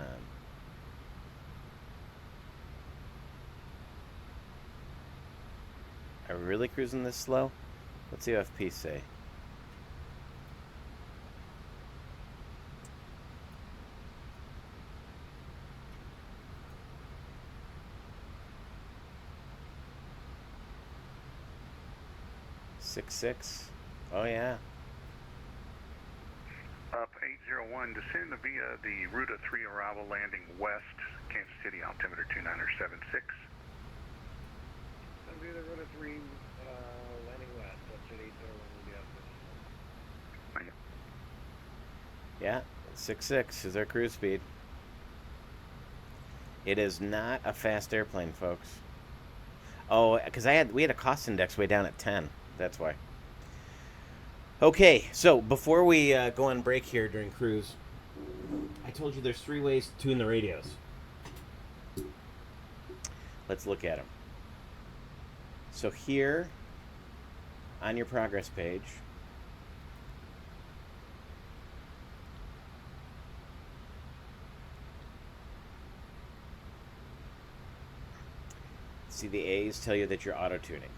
Are we really cruising this slow? What's the OFP say? 6-6. Oh, yeah. Up 801, descend via the Ruta 3 arrival landing west, Kansas City, altimeter 2976. That'll be the Ruta 3 landing west. That's at 801 will be up. Yeah, 6-6 is our cruise speed. It is not a fast airplane, folks. Oh, because we had a cost index way down at 10. That's why. Okay, so before we go on break here during cruise, I told you there's 3 ways to tune the radios. Let's look at them. So here, on your progress page, see the A's tell you that you're auto-tuning.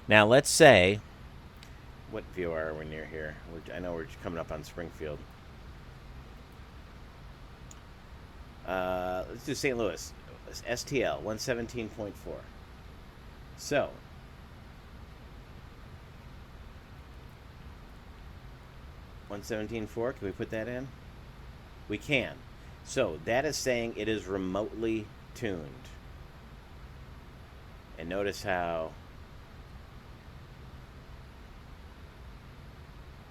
Now let's say, what VOR are we near here? I know we're coming up on Springfield. Let's do St. Louis. STL 117.4. So, $117.4, can we put that in? We can. So that is saying it is remotely tuned. And notice how...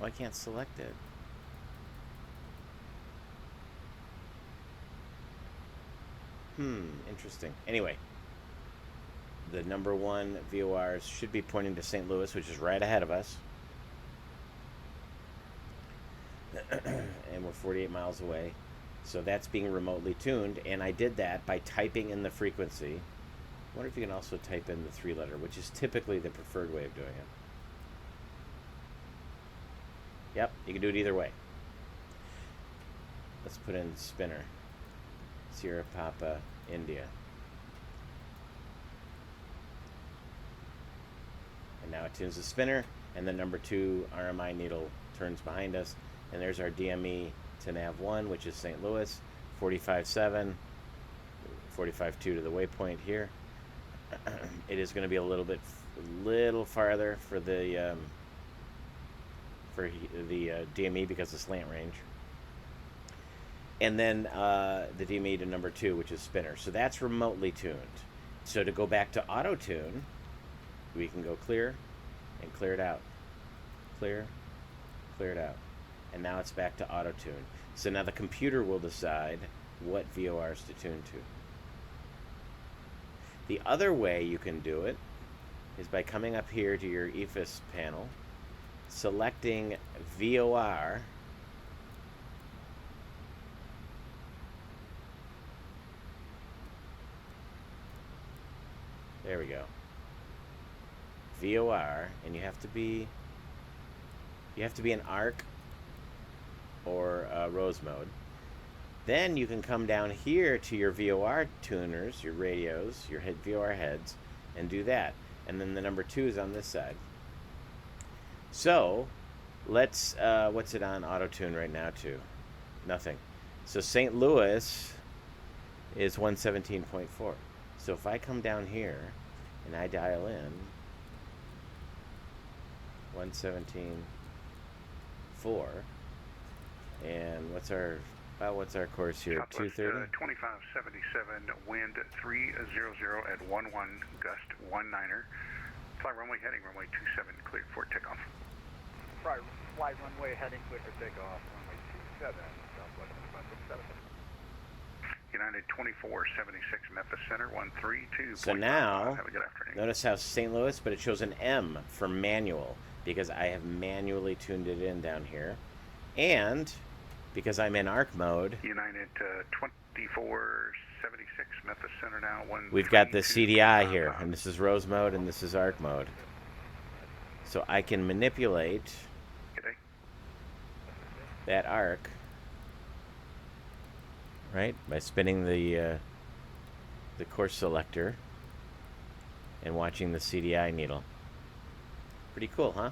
Oh, I can't select it. Interesting. Anyway, the number 1 VORs should be pointing to St. Louis, which is right ahead of us. And we're 48 miles away. So that's being remotely tuned, and I did that by typing in the frequency. I wonder if you can also type in the 3-letter, which is typically the preferred way of doing it. Yep, you can do it either way. Let's put in spinner. Sierra Papa, India. And now it tunes the spinner, and the number 2 RMI needle turns behind us. And there's our DME to nav1, which is St. Louis, 45.7, 45.2 to the waypoint here. It is going to be a little farther for the DME because of slant range. And then the DME to number 2, which is spinner. So that's remotely tuned. So to go back to auto tune, we can go clear and clear it out. Clear, clear it out. And now it's back to auto tune. So now the computer will decide what VORs to tune to. The other way you can do it is by coming up here to your EFIS panel, selecting VOR, there we go, VOR, and you have to be in ARC or Rose mode. Then you can come down here to your VOR tuners, your radios, your VOR heads, and do that. And then the number 2 is on this side. So let's, what's it on auto tune right now to? Nothing. So St. Louis is 117.4. So if I come down here and I dial in 117.4, and what's our course here? Southwest 2577, wind 300 at 11, gust 19er. Fly runway heading runway 27, cleared for takeoff. Fly runway heading clear for takeoff, runway 27, Southwest 2567. United 2476, Memphis Center 132. So now, have a good afternoon. notice how St. Louis, but it shows an M for manual because I have manually tuned it in down here. And because I'm in ARC mode, United 2476, Memphis Center now 132. we've got the CDI here, and this is Rose mode, and this is ARC mode. So I can manipulate that ARC, right, by spinning the course selector and watching the CDI needle. Pretty cool, huh?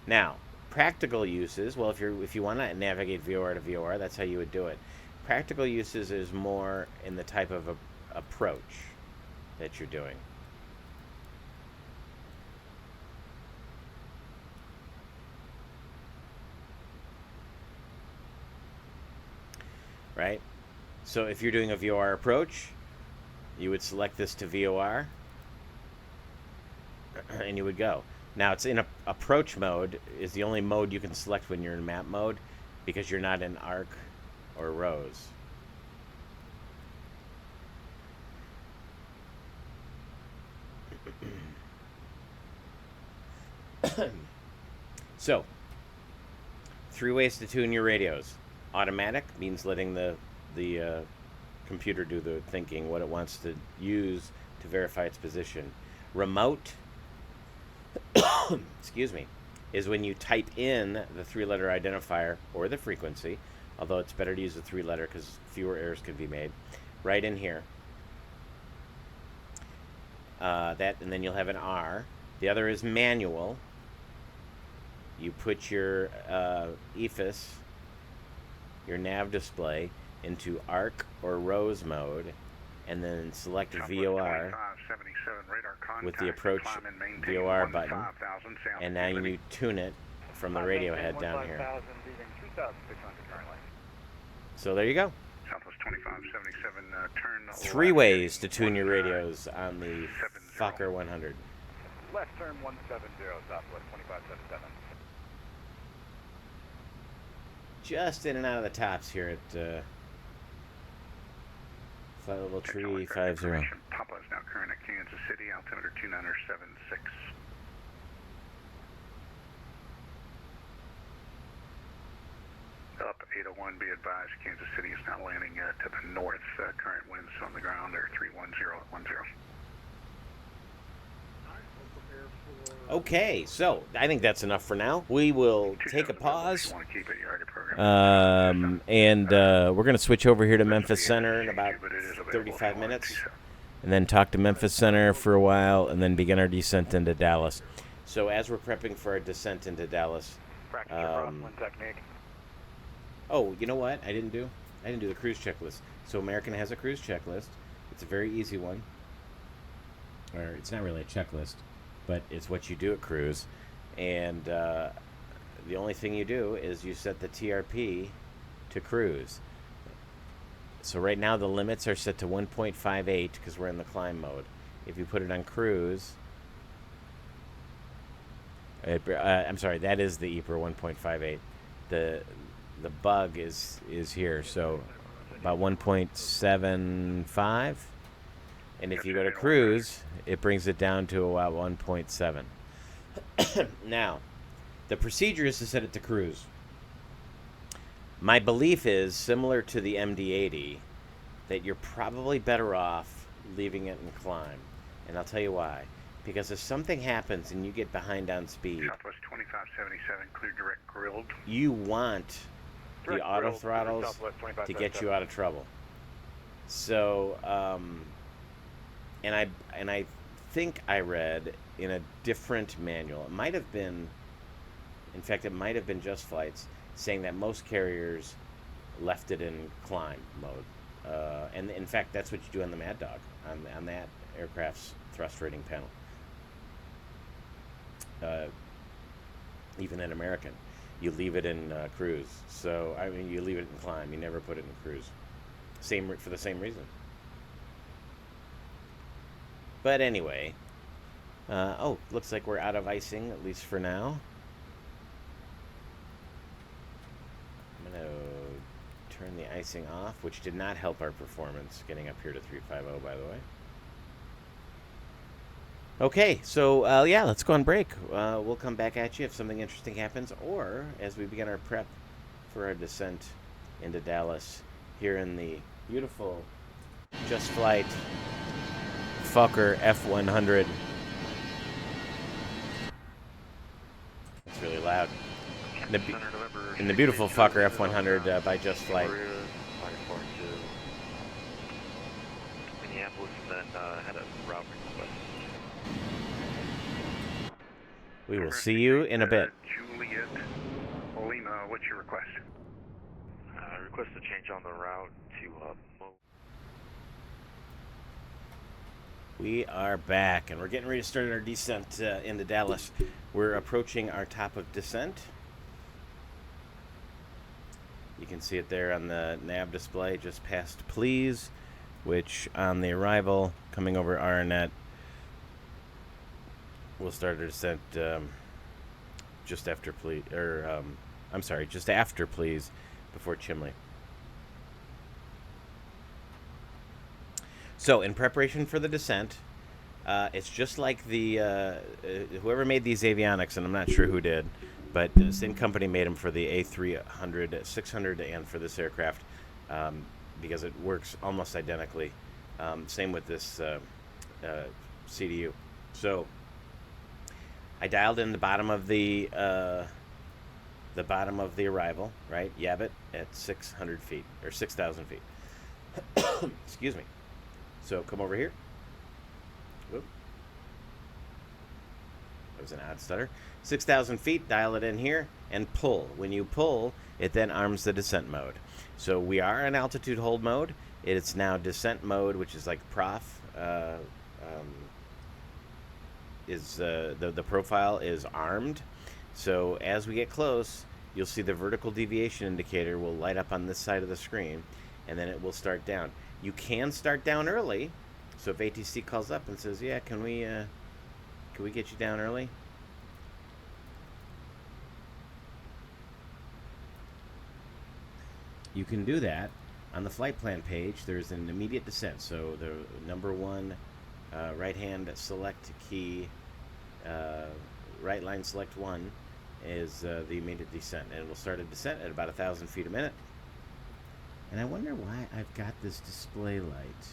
Now, practical uses, well, if you want to navigate VOR to VOR, that's how you would do it. Practical uses is more in the type of approach that you're doing. right? So if you're doing a VOR approach, you would select this to VOR, and you would go. Now it's in approach mode is the only mode you can select when you're in map mode, because you're not in arc or rows. So, 3 ways to tune your radios. Automatic means letting the computer do the thinking, what it wants to use to verify its position. Remote, excuse me, is when you type in the 3-letter identifier or the frequency, although it's better to use the 3-letter because fewer errors can be made, right in here. And then you'll have an R. The other is manual. You put your EFIS, your nav display, into arc or rows mode, and then select VOR with the approach VOR button, and now you tune it from the radio head down here. So there you go. Southwest 2577, turn 3 ways to tune your radios on the Fokker 100. Left turn 170, Southwest 2577. Just in and out of the tops here at flight level 350. Papa is now current at Kansas City, altimeter 2976. Up 801, be advised, Kansas City is now landing to the north. Current winds on the ground are 310 at 10. Okay, so I think that's enough for now. We will take a pause, and we're going to switch over here to Memphis Center in about 35 minutes, and then talk to Memphis Center for a while, and then begin our descent into Dallas. So as we're prepping for our descent into Dallas, oh, you know what? I didn't do the cruise checklist. So American has a cruise checklist. It's a very easy one, or it's not really a checklist, but it's what you do at cruise. And the only thing you do is you set the TRP to cruise. So right now the limits are set to 1.58 because we're in the climb mode. If you put it on cruise, I'm sorry, that is the EPR 1.58. The bug is here, so about 1.75. And if you go to cruise, it brings it down to about 1.7. Now, the procedure is to set it to cruise. My belief is, similar to the MD-80, that you're probably better off leaving it in climb. And I'll tell you why. Because if something happens and you get behind on speed, Southwest 2577, clear direct grilled. You want the auto throttles to get you out of trouble. So, and I think I read in a different manual, it might have been, in fact, it might have been Just Flight's, saying that most carriers left it in climb mode. And in fact, that's what you do on the Mad Dog, on that aircraft's thrust rating panel. Even in American, you leave it in cruise. So, I mean, you leave it in climb. You never put it in cruise. For the same reason. But anyway, oh, looks like we're out of icing, at least for now. I'm going to turn the icing off, which did not help our performance getting up here to 350, by the way. Okay, so yeah, let's go on break. We'll come back at you if something interesting happens, or as we begin our prep for our descent into Dallas here in the beautiful Just Flight Fokker F100. It's really loud. In the beautiful Fokker F100 by Just Flight. Minneapolis, and then had a route request. We will see you in a bit. Juliet Lima, what's your request? Request a change on the route to We are back, and we're getting ready to start our descent into Dallas. We're approaching our top of descent. You can see it there on the nav display, just past please, which on the arrival coming over RNet, we'll start our descent just after please, or I'm sorry, just after please, before Chimley. So in preparation for the descent, it's just like the whoever made these avionics, and I'm not sure who did, but the same company made them for the A300, 600, and for this aircraft, because it works almost identically. Same with this CDU. So I dialed in the bottom of the arrival, right? Yabit at 600 feet or 6,000 feet. Excuse me. So come over here. Whoop. That was an odd stutter. 6,000 feet, dial it in here, and pull. When you pull, it then arms the descent mode. So we are in altitude hold mode. It's now descent mode, which is like prof. The profile is armed. So as we get close, you'll see the vertical deviation indicator will light up on this side of the screen, and then it will start down. You can start down early. So if ATC calls up and says, "Yeah, can we get you down early?" You can do that. On the flight plan page, there's an immediate descent. So the number one right-hand select key, right line select 1 is the immediate descent. And it will start a descent at about 1,000 feet a minute. And I wonder why I've got this display light.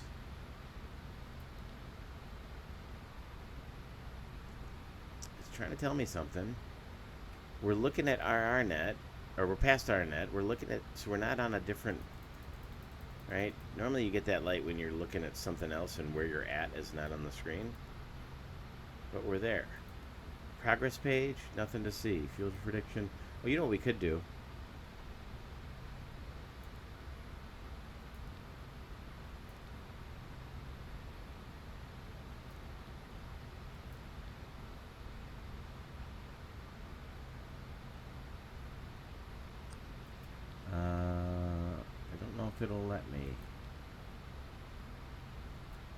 It's trying to tell me something. We're looking at our RNet, or we're past RNet. We're looking at, so we're not on a different, right? Normally you get that light when you're looking at something else and where you're at is not on the screen. But we're there. Progress page, nothing to see. Field prediction. Well, you know what we could do? I don't know if it'll let me.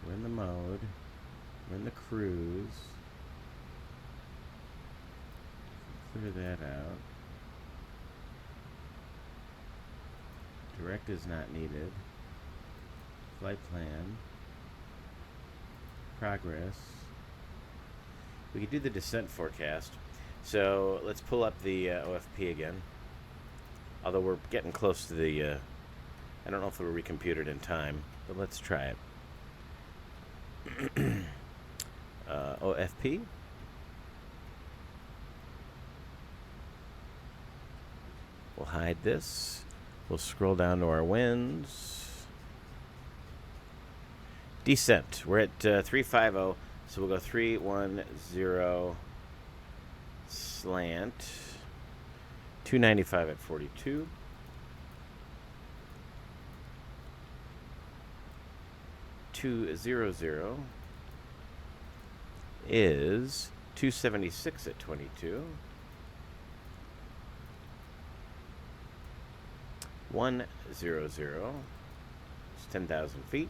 We're in the mode. We're in the cruise. Clear that out. Direct is not needed. Flight plan. Progress. We could do the descent forecast. So let's pull up the OFP again. Although we're getting close to the, I don't know if it'll recompute it in time, but let's try it. OFP. We'll hide this. We'll scroll down to our winds. Descent. We're at 350, so we'll go 310 slant. 295 at 42. $200 is 276 at 22. 100 is 10,000 feet.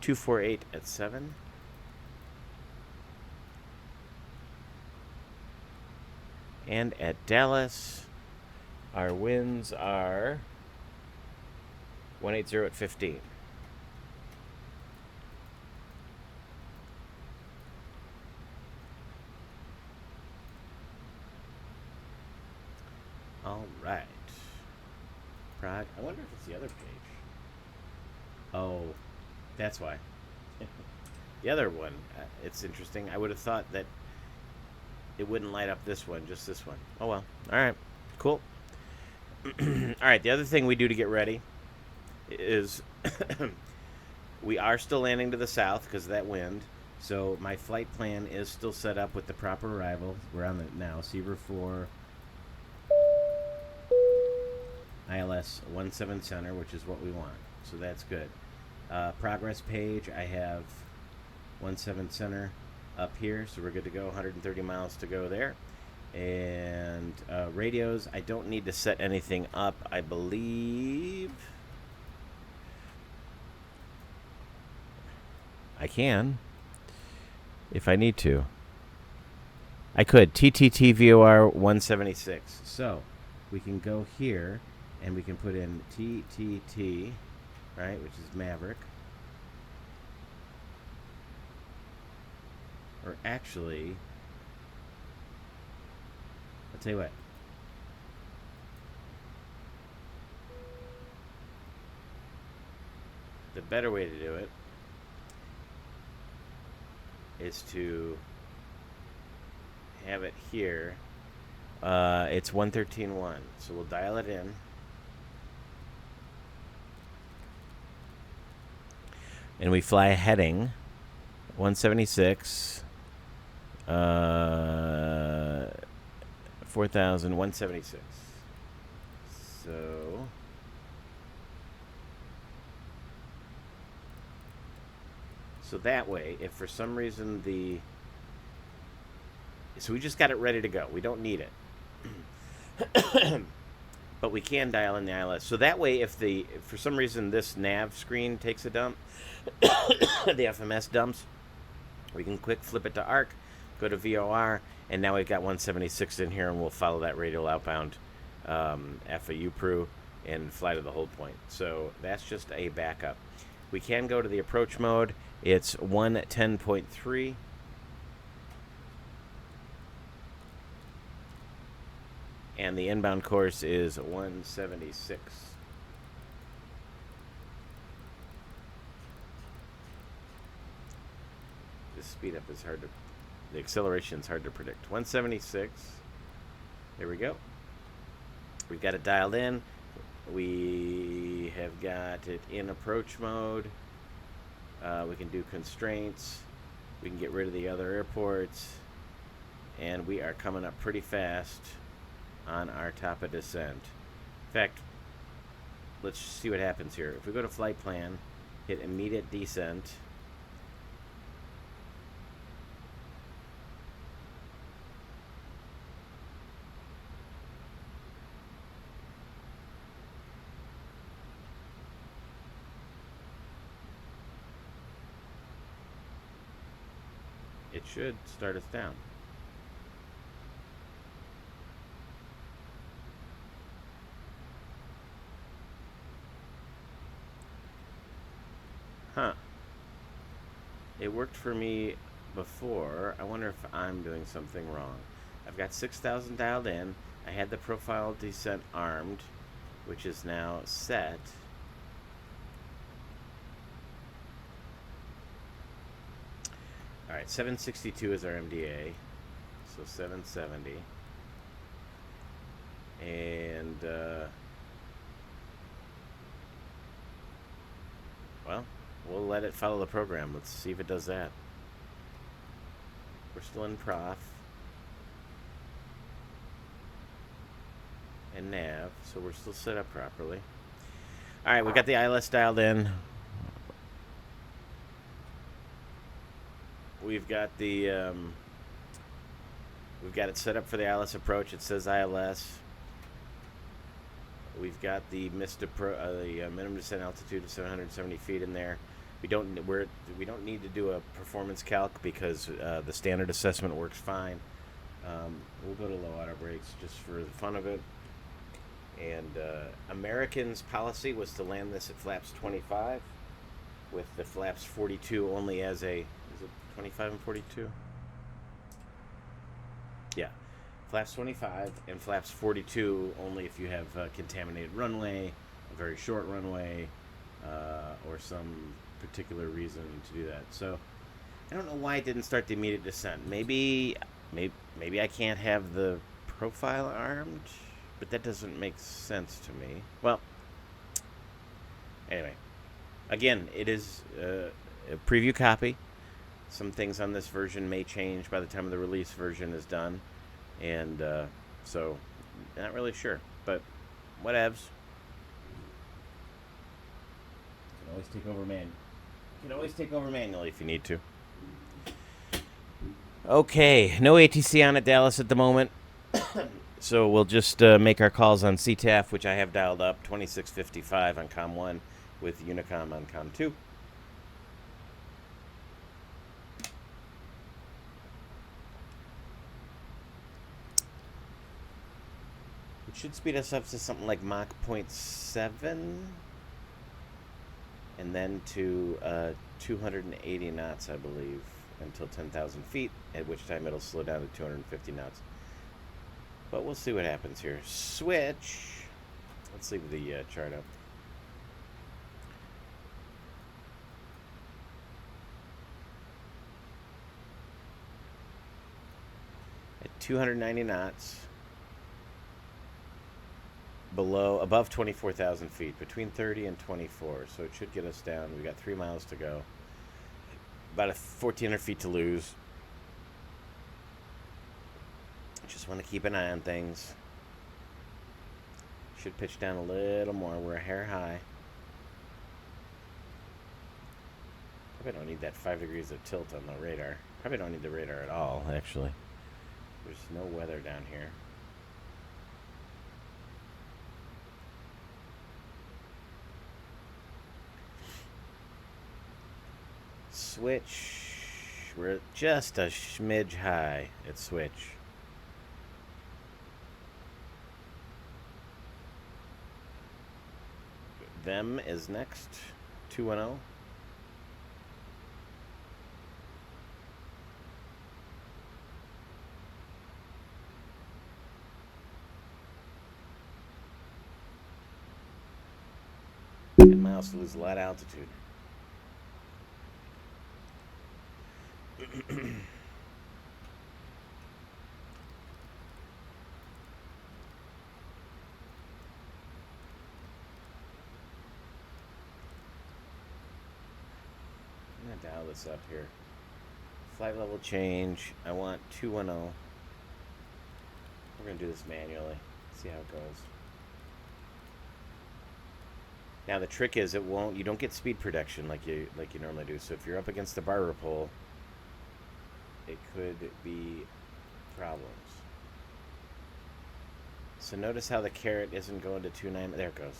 248 at 7. And at Dallas, our winds are 180 at 15. All right. Prague. I wonder if it's the other page. Oh, that's why. The other one. It's interesting. I would have thought that it wouldn't light up this one, just this one. Oh well. All right. Cool. All right. The other thing we do to get ready is we are still landing to the south because of that wind. So my flight plan is still set up with the proper arrival. We're on it now. Seaver 4. ILS 17 center, which is what we want. So that's good. Progress page, I have 17 center up here, so we're good to go. 130 miles to go there. And radios, I don't need to set anything up, I believe. I can, if I need to. I could. TTT VOR 176. So we can go here and we can put in TTT, right, which is Maverick. Or actually, I'll tell you what. The better way to do it is to have it here. It's 113.1, so we'll dial it in. And we fly a heading 176, 4,176. So that way, if for some reason so we just got it ready to go. We don't need it. But we can dial in the ILS. So that way, if for some reason this nav screen takes a dump, the FMS dumps, we can quick flip it to ARC, go to VOR, and now we've got 176 in here, and we'll follow that radial outbound FAU PRU and fly to the hold point. So that's just a backup. We can go to the approach mode. It's 110.3. And the inbound course is 176. The speed up is the acceleration is hard to predict. 176. There we go. We've got it dialed in. We have got it in approach mode. We can do constraints. We can get rid of the other airports. And we are coming up pretty fast on our top of descent. In fact, let's see what happens here. If we go to flight plan, hit immediate descent, it should start us down. Huh. It worked for me before. I wonder if I'm doing something wrong. I've got 6,000 dialed in. I had the profile descent armed, which is now set. Alright, 762 is our MDA. So 770. And, well, we'll let it follow the program. Let's see if it does that. We're still in prof. And nav, so we're still set up properly. Alright, we got the ILS dialed in. We've got the we've got it set up for the ILS approach. It says ILS. We've got the the minimum descent altitude of 770 feet in there. We don't need to do a performance calc because the standard assessment works fine. We'll go to low auto brakes just for the fun of it. And American's policy was to land this at flaps 25, with the flaps 42 only as a, is it 25 and 42? Yeah, flaps 25 and flaps 42 only if you have contaminated runway, a very short runway, or some particular reason to do that. So I don't know why it didn't start the immediate descent. Maybe I can't have the profile armed, but that doesn't make sense to me. Well, anyway, again, it is a preview copy. Some things on this version may change by the time the release version is done, and so not really sure, but whatevs. You can always take over manually. You can always take over manually if you need to. Okay, no ATC on at Dallas at the moment. So we'll just make our calls on CTAF, which I have dialed up, 2655 on COM 1 with Unicom on COM 2. It should speed us up to something like Mach 0.7 and then to 280 knots, I believe, until 10,000 feet, at which time it'll slow down to 250 knots. But we'll see what happens here. Switch. Let's leave the chart up. At 290 knots. Above 24,000 feet, between 30 and 24, so it should get us down. We got 3 miles to go, about 1,400 feet to lose. Just want to keep an eye on things. Should pitch down a little more. We're a hair high. Probably don't need that 5 degrees of tilt on the radar. Probably don't need the radar at all, actually. There's no weather down here. Switch. We're just a smidge high at switch. Them is next. 210. Miles to lose a lot of altitude. I'm gonna dial this up here. Flight level change. I want 210. We're gonna do this manually. See how it goes. Now the trick is you don't get speed protection like you normally do. So if you're up against the barber pole, it could be problems. So notice how the carrot isn't going to 290. There it goes.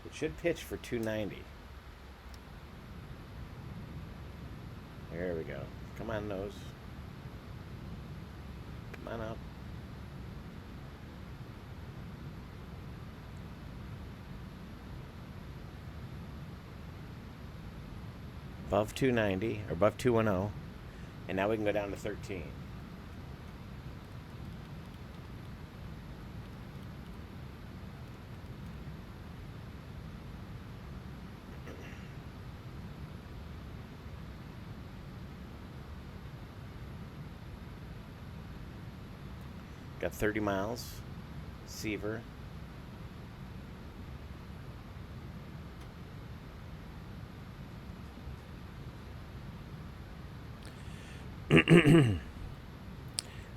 It should pitch for 290. There we go. Come on, nose. Come on up. Above 290, or above 210, and now we can go down to 13. Got 30 miles, Seaver.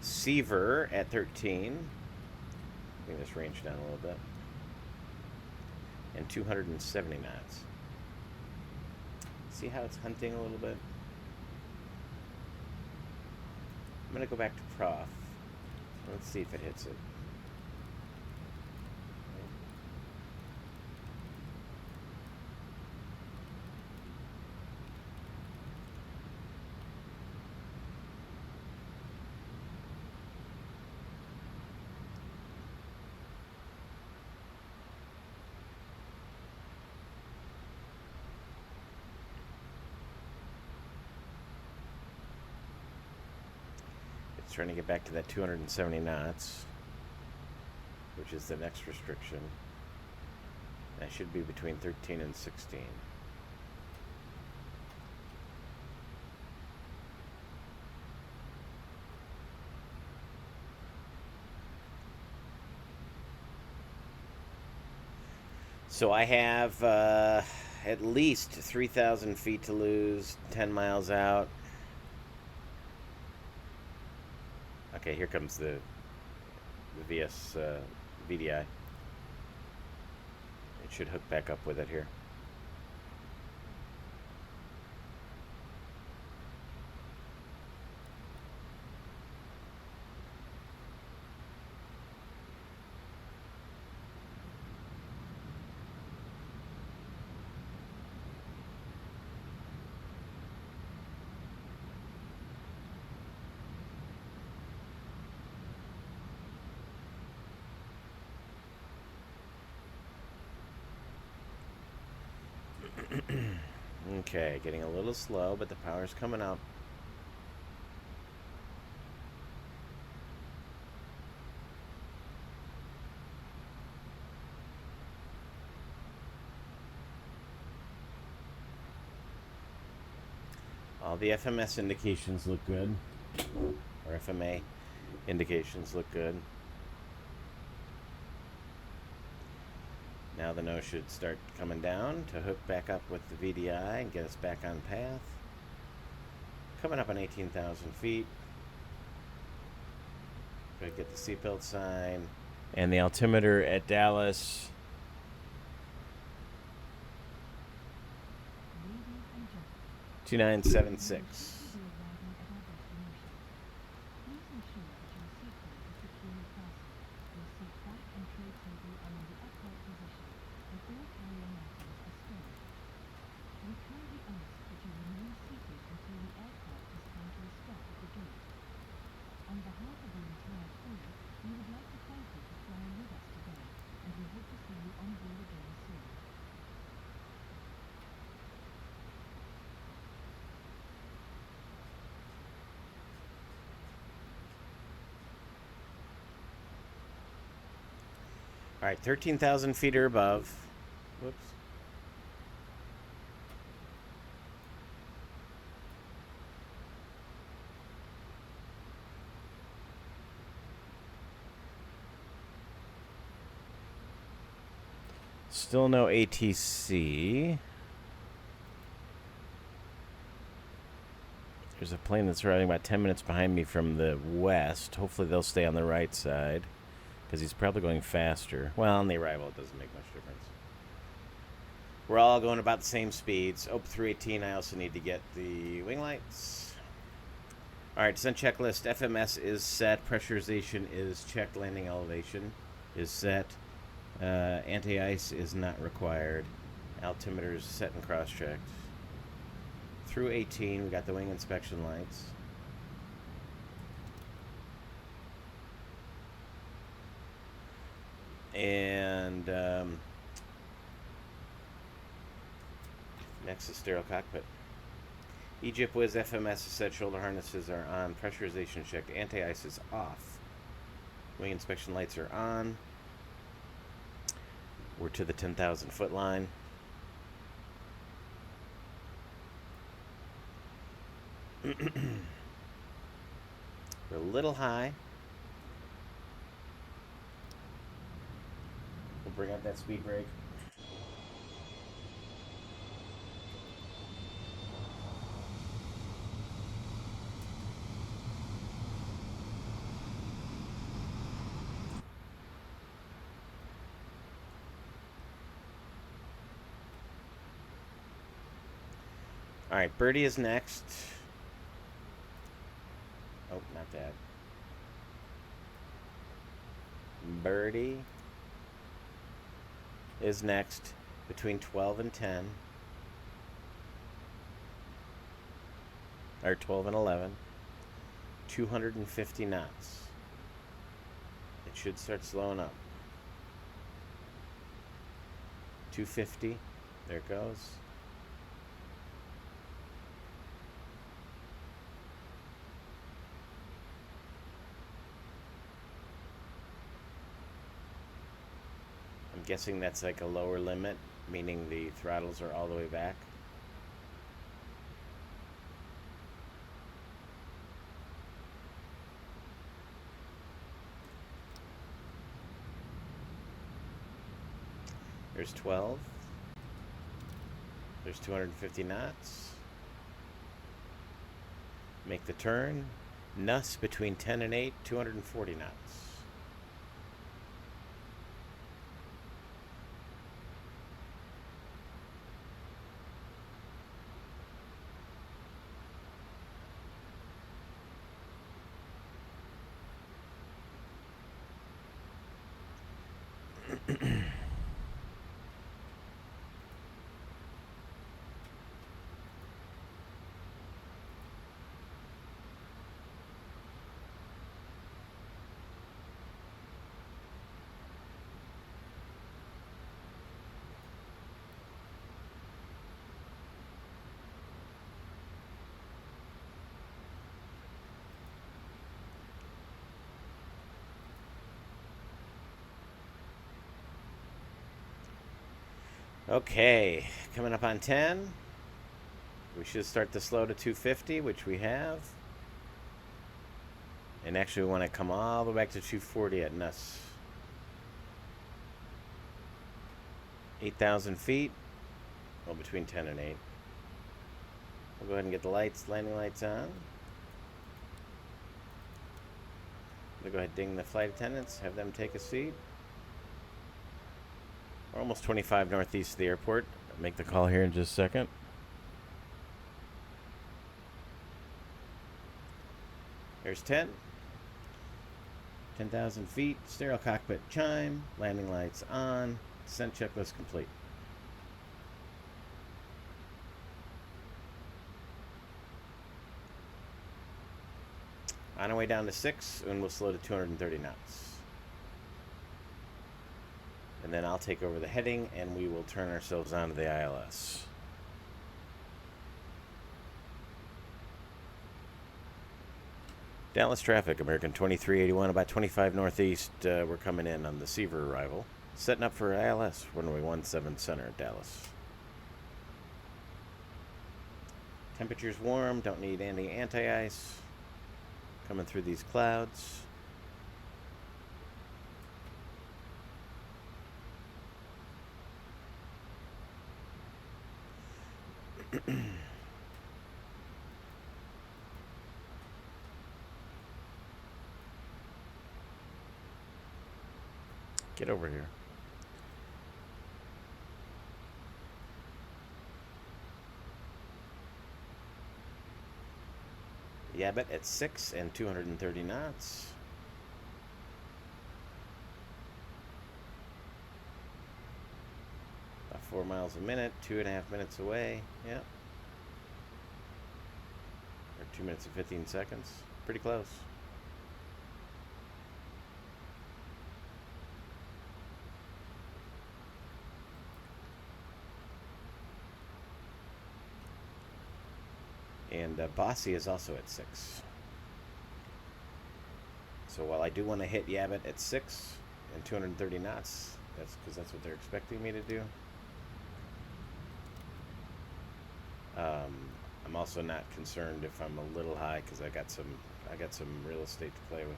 Seaver at 13. Bring this range down a little bit. And 270 knots. See how it's hunting a little bit? I'm going to go back to Prof. Let's see if it hits it. Trying to get back to that 270 knots, which is the next restriction. That should be between 13 and 16. So I have at least 3,000 feet to lose, 10 miles out. Okay, here comes the VS VDI. It should hook back up with it here. Okay, getting a little slow, but the power's coming up. All the FMS indications look good, or FMA indications look good. Now the nose should start coming down to hook back up with the VDI and get us back on path. Coming up on 18,000 feet. Gonna get the seatbelt sign. And the altimeter at Dallas. Ladies and gentlemen, 2976. you will be arriving at our destination. Please ensure that your seatbelt is securely fastened, your seat back and tray table are in the upright position, and all carry-on items are stowed. We kindly ask that you remain seated until the aircraft has come to a stop at the gate. On behalf of the entire crew, we would like to thank you for flying with us today, and we hope to see you on board again soon. All right, 13,000 feet or above. Whoops. Still no ATC. There's a plane that's riding about 10 minutes behind me from the west. Hopefully they'll stay on the right side, because he's probably going faster. Well, on the arrival, it doesn't make much difference. We're all going about the same speeds. Oh, 318, I also need to get the wing lights. All right, descent checklist. FMS is set. Pressurization is checked. Landing elevation is set. Anti-ice is not required. Altimeter is set and cross-checked. Through 18, we got the wing inspection lights. And next is sterile cockpit. Egypt Wiz FMS is set. Shoulder harnesses are on. Pressurization checked. Anti-ice is off. Wing inspection lights are on. We're to the 10,000 foot line. We're a little high. We'll bring up that speed brake. All right, Birdie is next. Oh, not that. Birdie is next between 12 and 10. Or 12 and 11. 250 knots. It should start slowing up. 250. There it goes. I'm guessing that's like a lower limit, meaning the throttles are all the way back. There's 12. There's 250 knots. Make the turn. NUS between 10 and 8, 240 knots. Okay, coming up on 10. We should start the slow to 250, which we have. And actually we want to come all the way back to 240 at Nuss. 8,000 feet. Well, between 10 and 8. We'll go ahead and get the lights, landing lights on. We'll go ahead and ding the flight attendants, have them take a seat. We're almost 25 northeast of the airport. I'll make the call here in just a second. Here's 10. 10,000 feet, stereo cockpit chime, landing lights on, descent checklist complete. On our way down to 6, and we'll slow to 230 knots. And then I'll take over the heading, and we will turn ourselves onto the ILS. Dallas traffic, American 2381, about 25 northeast. We're coming in on the Seaver arrival. Setting up for ILS, runway 17 center, Dallas. Temperature's warm, don't need any anti-ice. Coming through these clouds. Get over here. Yabit at 6 and 230 knots. About 4 miles a minute, 2.5 minutes away. Yep. Or 2 minutes and 15 seconds. Pretty close. And Bossy is also at 6. So while I do want to hit Yabit at 6 and 230 knots, that's because that's what they're expecting me to do. I'm also not concerned if I'm a little high because I got some real estate to play with.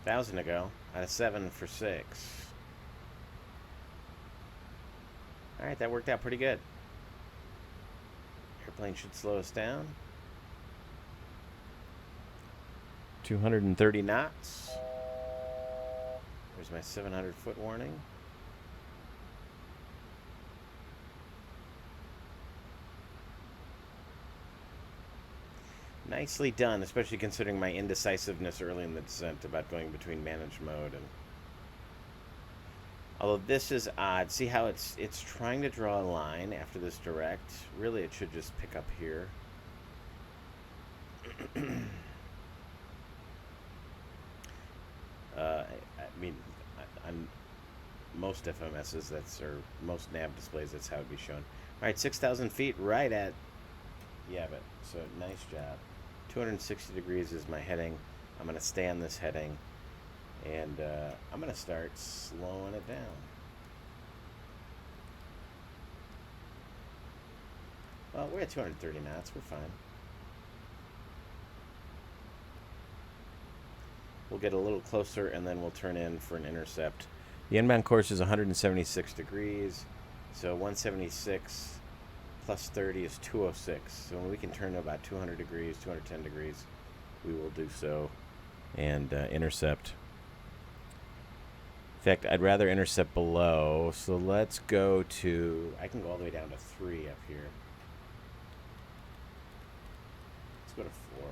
$1,000 to go out of 7 for 6. Alright, that worked out pretty good. Airplane should slow us down. 230 knots. There's my 700 foot warning. Nicely done, especially considering my indecisiveness early in the descent about going between managed mode and... Although this is odd. See how it's trying to draw a line after this direct? Really, it should just pick up here. I mean, on most FMSs, or most nav displays, that's how it'd be shown. All right, 6,000 feet right at Yabit. So nice job. 260 degrees is my heading. I'm going to stay on this heading, and I'm going to start slowing it down. Well, we're at 230 knots. We're fine. We'll get a little closer, and then we'll turn in for an intercept. The inbound course is 176 degrees, so 176 plus 30 is 206. So when we can turn to about 200 degrees, 210 degrees, we will do so and intercept. In fact, I'd rather intercept below, so let's go to... I can go all the way down to 3 up here. Let's go to 4.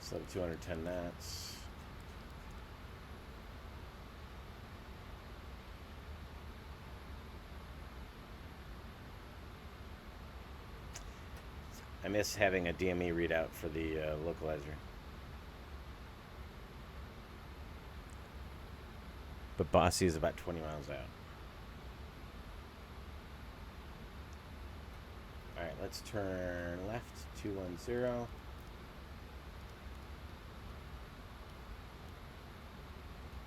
Slow to 210 knots. I miss having a DME readout for the localizer. But Bossy is about 20 miles out. Alright, let's turn left, 210.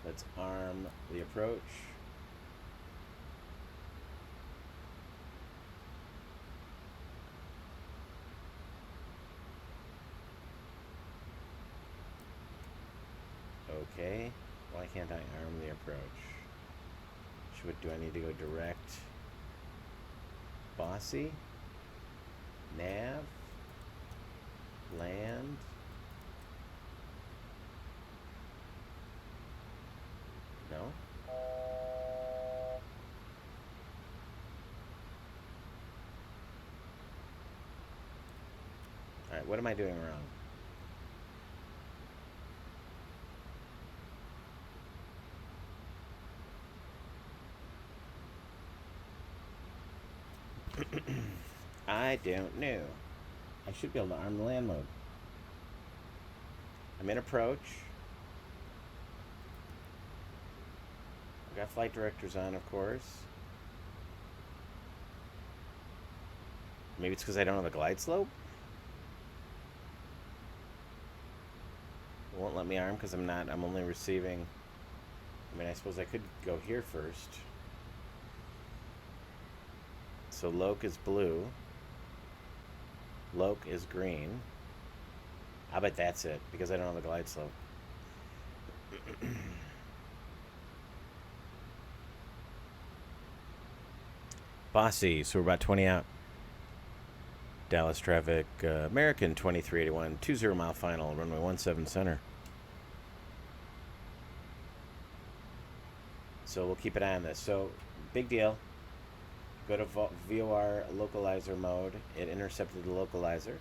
Let's arm the approach. Okay, why can't I arm the approach? Do I need to go direct? Bossy? Nav? Land? No? Alright, what am I doing wrong? I don't know. I should be able to arm the land mode. I'm in approach. I've got flight directors on, of course. Maybe it's because I don't have a glide slope? It won't let me arm because I'm only receiving. I mean, I suppose I could go here first. So Loc is blue. Loc is green. I bet that's it, because I don't have a glide slope. Bossy, so we're about 20 out. Dallas traffic, American 2381, 20 mile final, runway 17 center. So we'll keep an eye on this. So, big deal. Go to VOR localizer mode. It intercepted the localizer.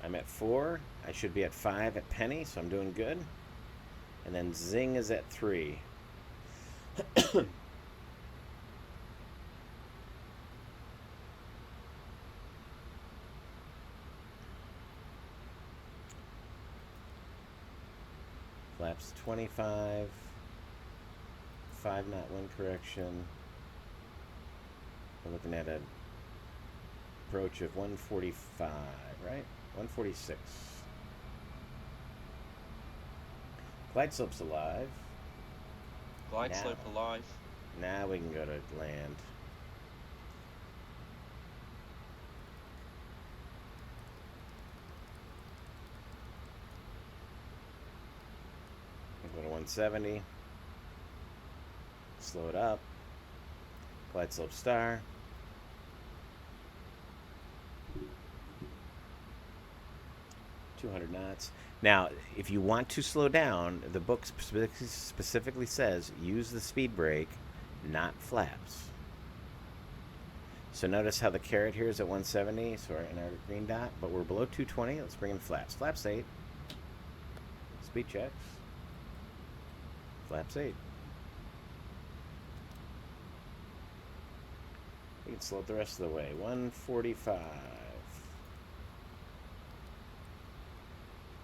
I'm at 4. I should be at 5 at Penny, so I'm doing good. And then Zing is at 3. Flaps 25, 5 knot wind correction. We're looking at an approach of 145, right? 146. Glide slope's alive. Glide slope alive. Now we can go to land. Go to 170. Slow it up. Glide slope star. .200 knots. Now, if you want to slow down, the book specifically says use the speed brake, not flaps. So notice how the caret here is at 170, so we're in our green dot, but we're below 220. Let's bring in flaps. Flaps 8. Speed checks. Flaps 8. We can slow it the rest of the way. 145.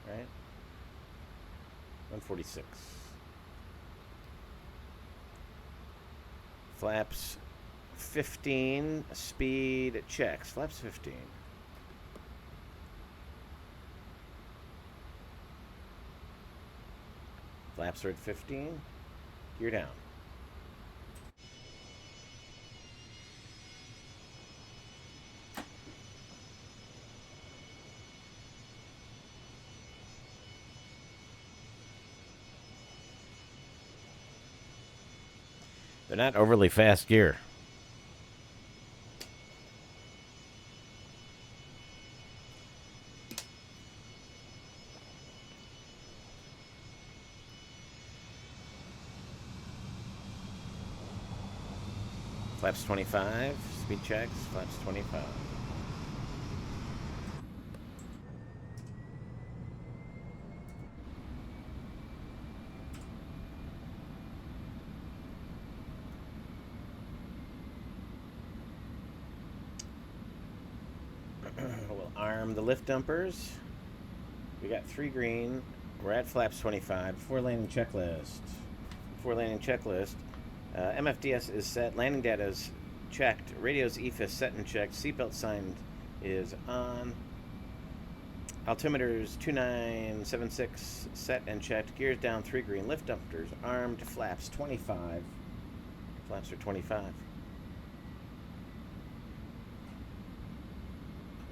Right? 146. Flaps 15. Speed checks. Flaps 15. Flaps are at 15. Gear down. They're not overly fast gear. Flaps 25, speed checks, flaps 25. We'll arm the lift dumpers. We got 3 green. We're at flaps 25. Before landing checklist. MFDS is set. Landing data is checked. Radio's EFIS set and checked. Seatbelt sign is on. Altimeters 2976 set and checked. Gears down 3 green. Lift dumpers armed. Flaps 25. Flaps are 25.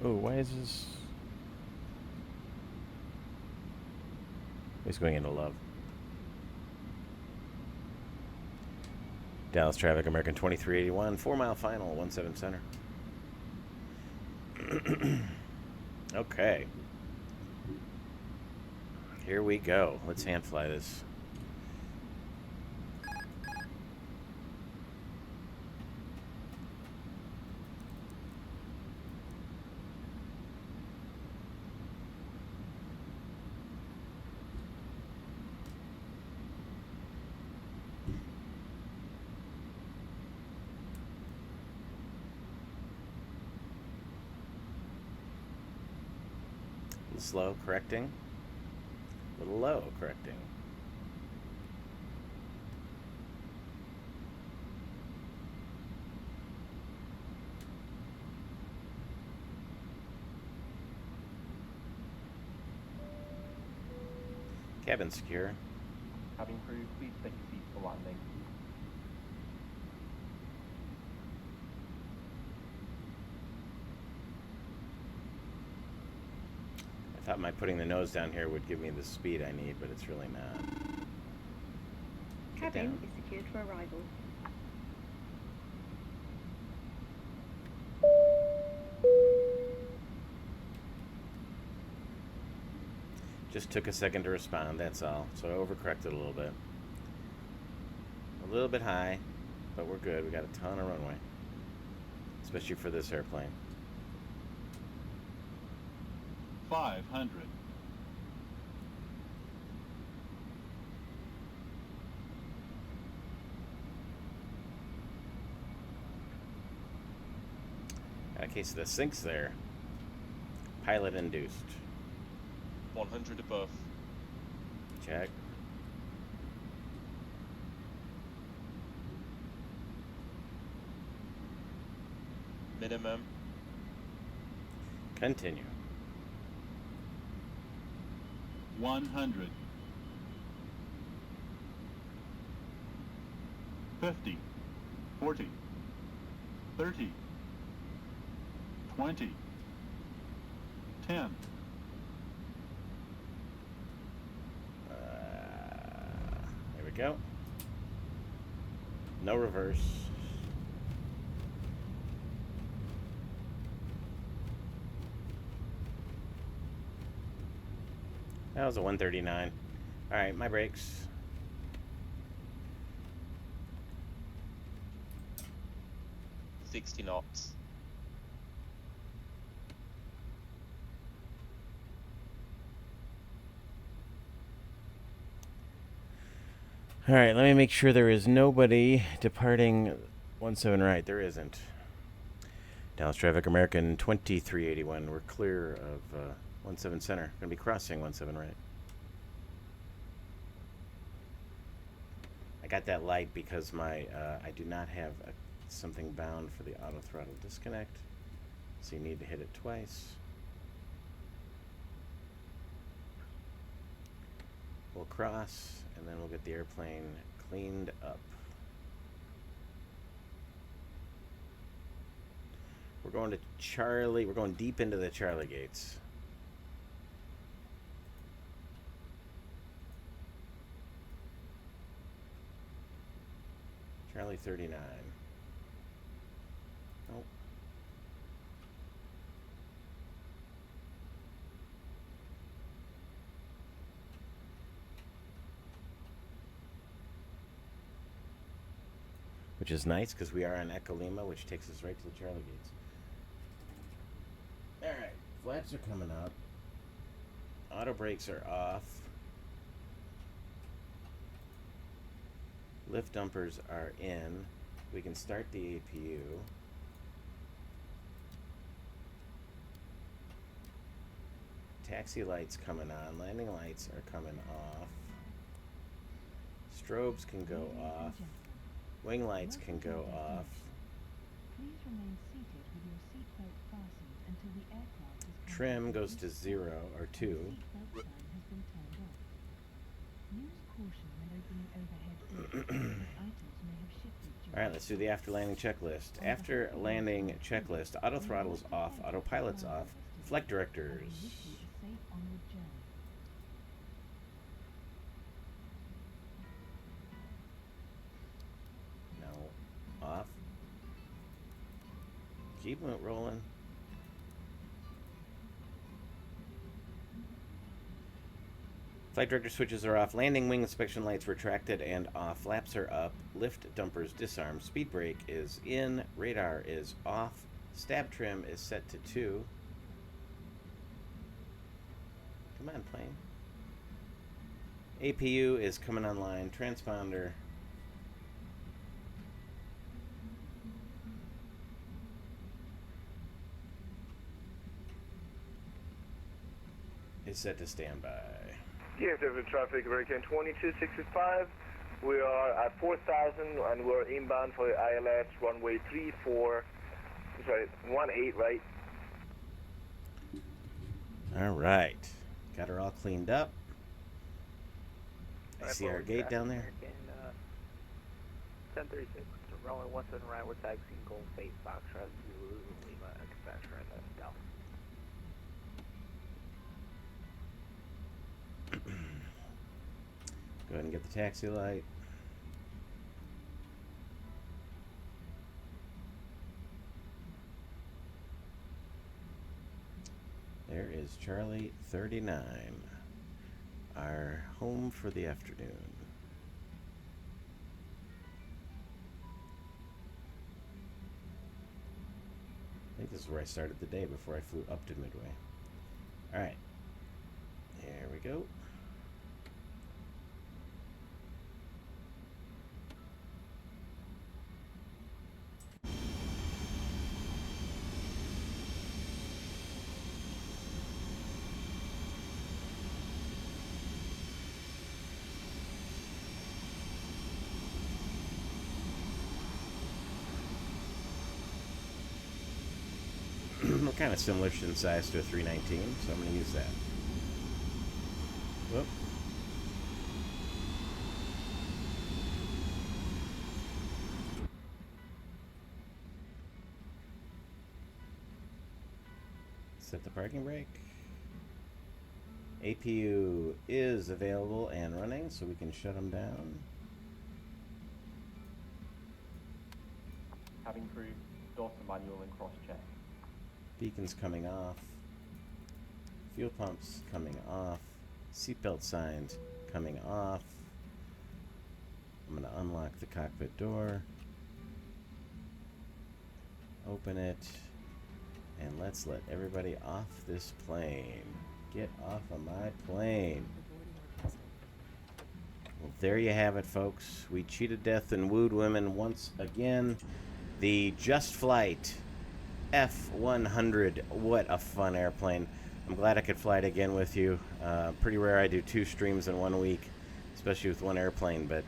Oh, why is this? He's going into love. Dallas traffic, American 2381, 4-mile final, 17 center. Okay. Here we go. Let's hand fly this. Slow, correcting. A little low, correcting. Cabin secure. Cabin crew, please take your seats for landing. I thought my putting the nose down here would give me the speed I need, but it's really not. Cabin is secured for arrival. Just took a second to respond, that's all. So I overcorrected a little bit. A little bit high, but we're good. We got a ton of runway, especially for this airplane. 500. Got a case of the sinks there. Pilot induced. 100 above. Check. Minimum. Continue. 100. 50. 40. 30. 20. 10. There we go. No reverse. That was a 139. All right, my brakes. $60 knots. All right, let me make sure there is nobody departing 17 right. There isn't. Dallas traffic, American 2381. We're clear of 17 center. Going to be crossing 17 right. I got that light because my I do not have something bound for the auto throttle disconnect, so you need to hit it twice. We'll cross, and then we'll get the airplane cleaned up. We're going to Charlie. We're going deep into the Charlie gates. Charlie 39. Oh. which is nice because we are on Echo Lima, which takes us right to the Charlie gates. Alright, flaps are coming up. Auto brakes are off. Lift dumpers are in. We can start the APU. Taxi lights coming on. Landing lights are coming off. Strobes can go off. Wing lights can go off. Please remain seated with your seatbelt fastened until the aircraft is Trim goes to 0 or 2. seatbelt sign has been turned off. Use caution when opening overhead doors, as items may have shifted during Alright, let's do the after landing checklist. After landing checklist, auto throttle's off, autopilot's off, flight directors. wish you a safe onward journey. No. Off. Keep it rolling. Flight director switches are off. Landing wing inspection lights retracted and off. Flaps are up. Lift dumpers disarmed. Speed brake is in. Radar is off. Stab trim is set to 2. Come on, plane. APU is coming online. Transponder. Is set to standby. DFW traffic, American 2265. We are at 4,000 and we're inbound for ILS runway 18, right? All right. Got her all cleaned up. I see our gate down there. 1036 to runway 17 right, we're taxiing Gold Fate Foxtrot Zulu Lima Express right now. Go ahead and get the taxi light. There is Charlie 39, our home for the afternoon. I think this is where I started the day before I flew up to Midway. All right, here we go. We're kind of similar in size to a 319, so I'm going to use that. Whoop. Set the parking brake. APU is available and running, so we can shut them down. Cabin crew, door to manual and cross check. Beacons coming off. Fuel pumps coming off. Seatbelt signs coming off. I'm going to unlock the cockpit door. Open it. And let's let everybody off this plane. Get off of my plane. Well, there you have it, folks. We cheated death and wooed women once again. The Just Flight F100. What a fun airplane. I'm glad I could fly it again with you. Pretty rare I do 2 streams in 1 week, especially with one airplane, but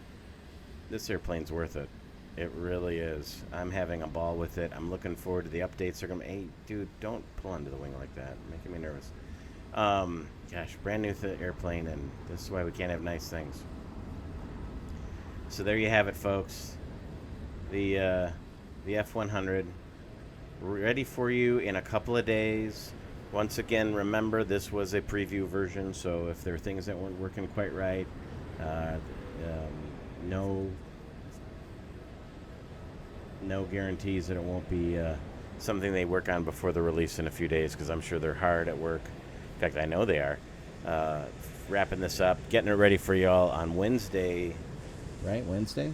this airplane's worth it. It really is. I'm having a ball with it. I'm looking forward to the updates. They're gonna. Hey, dude, don't pull onto the wing like that. Making me nervous. Gosh, brand new airplane, and this is why we can't have nice things. So there you have it, folks. The F100. Ready for you in a couple of days. Once again, remember this was a preview version, so if there are things that weren't working quite right, no guarantees that it won't be something they work on before the release in a few days, because I'm sure they're hard at work. In fact, I know they are. Wrapping this up, getting it ready for y'all on Wednesday. Right, Wednesday?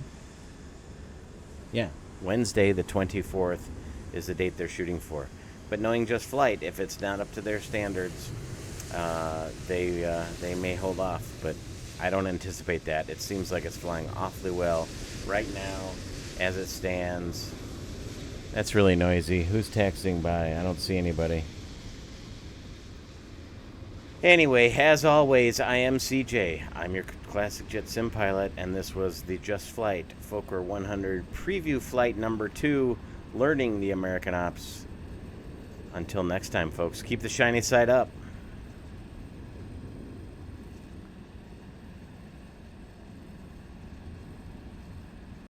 Yeah, Wednesday the 24th is the date they're shooting for. But knowing Just Flight, if it's not up to their standards, they may hold off. But I don't anticipate that. It seems like it's flying awfully well right now, as it stands. That's really noisy. Who's texting by? I don't see anybody. Anyway, as always, I am CJ. I'm your classic jet sim pilot, and this was the Just Flight Fokker 100 preview flight number 2, learning the American ops. Until next time, folks, keep the shiny side up.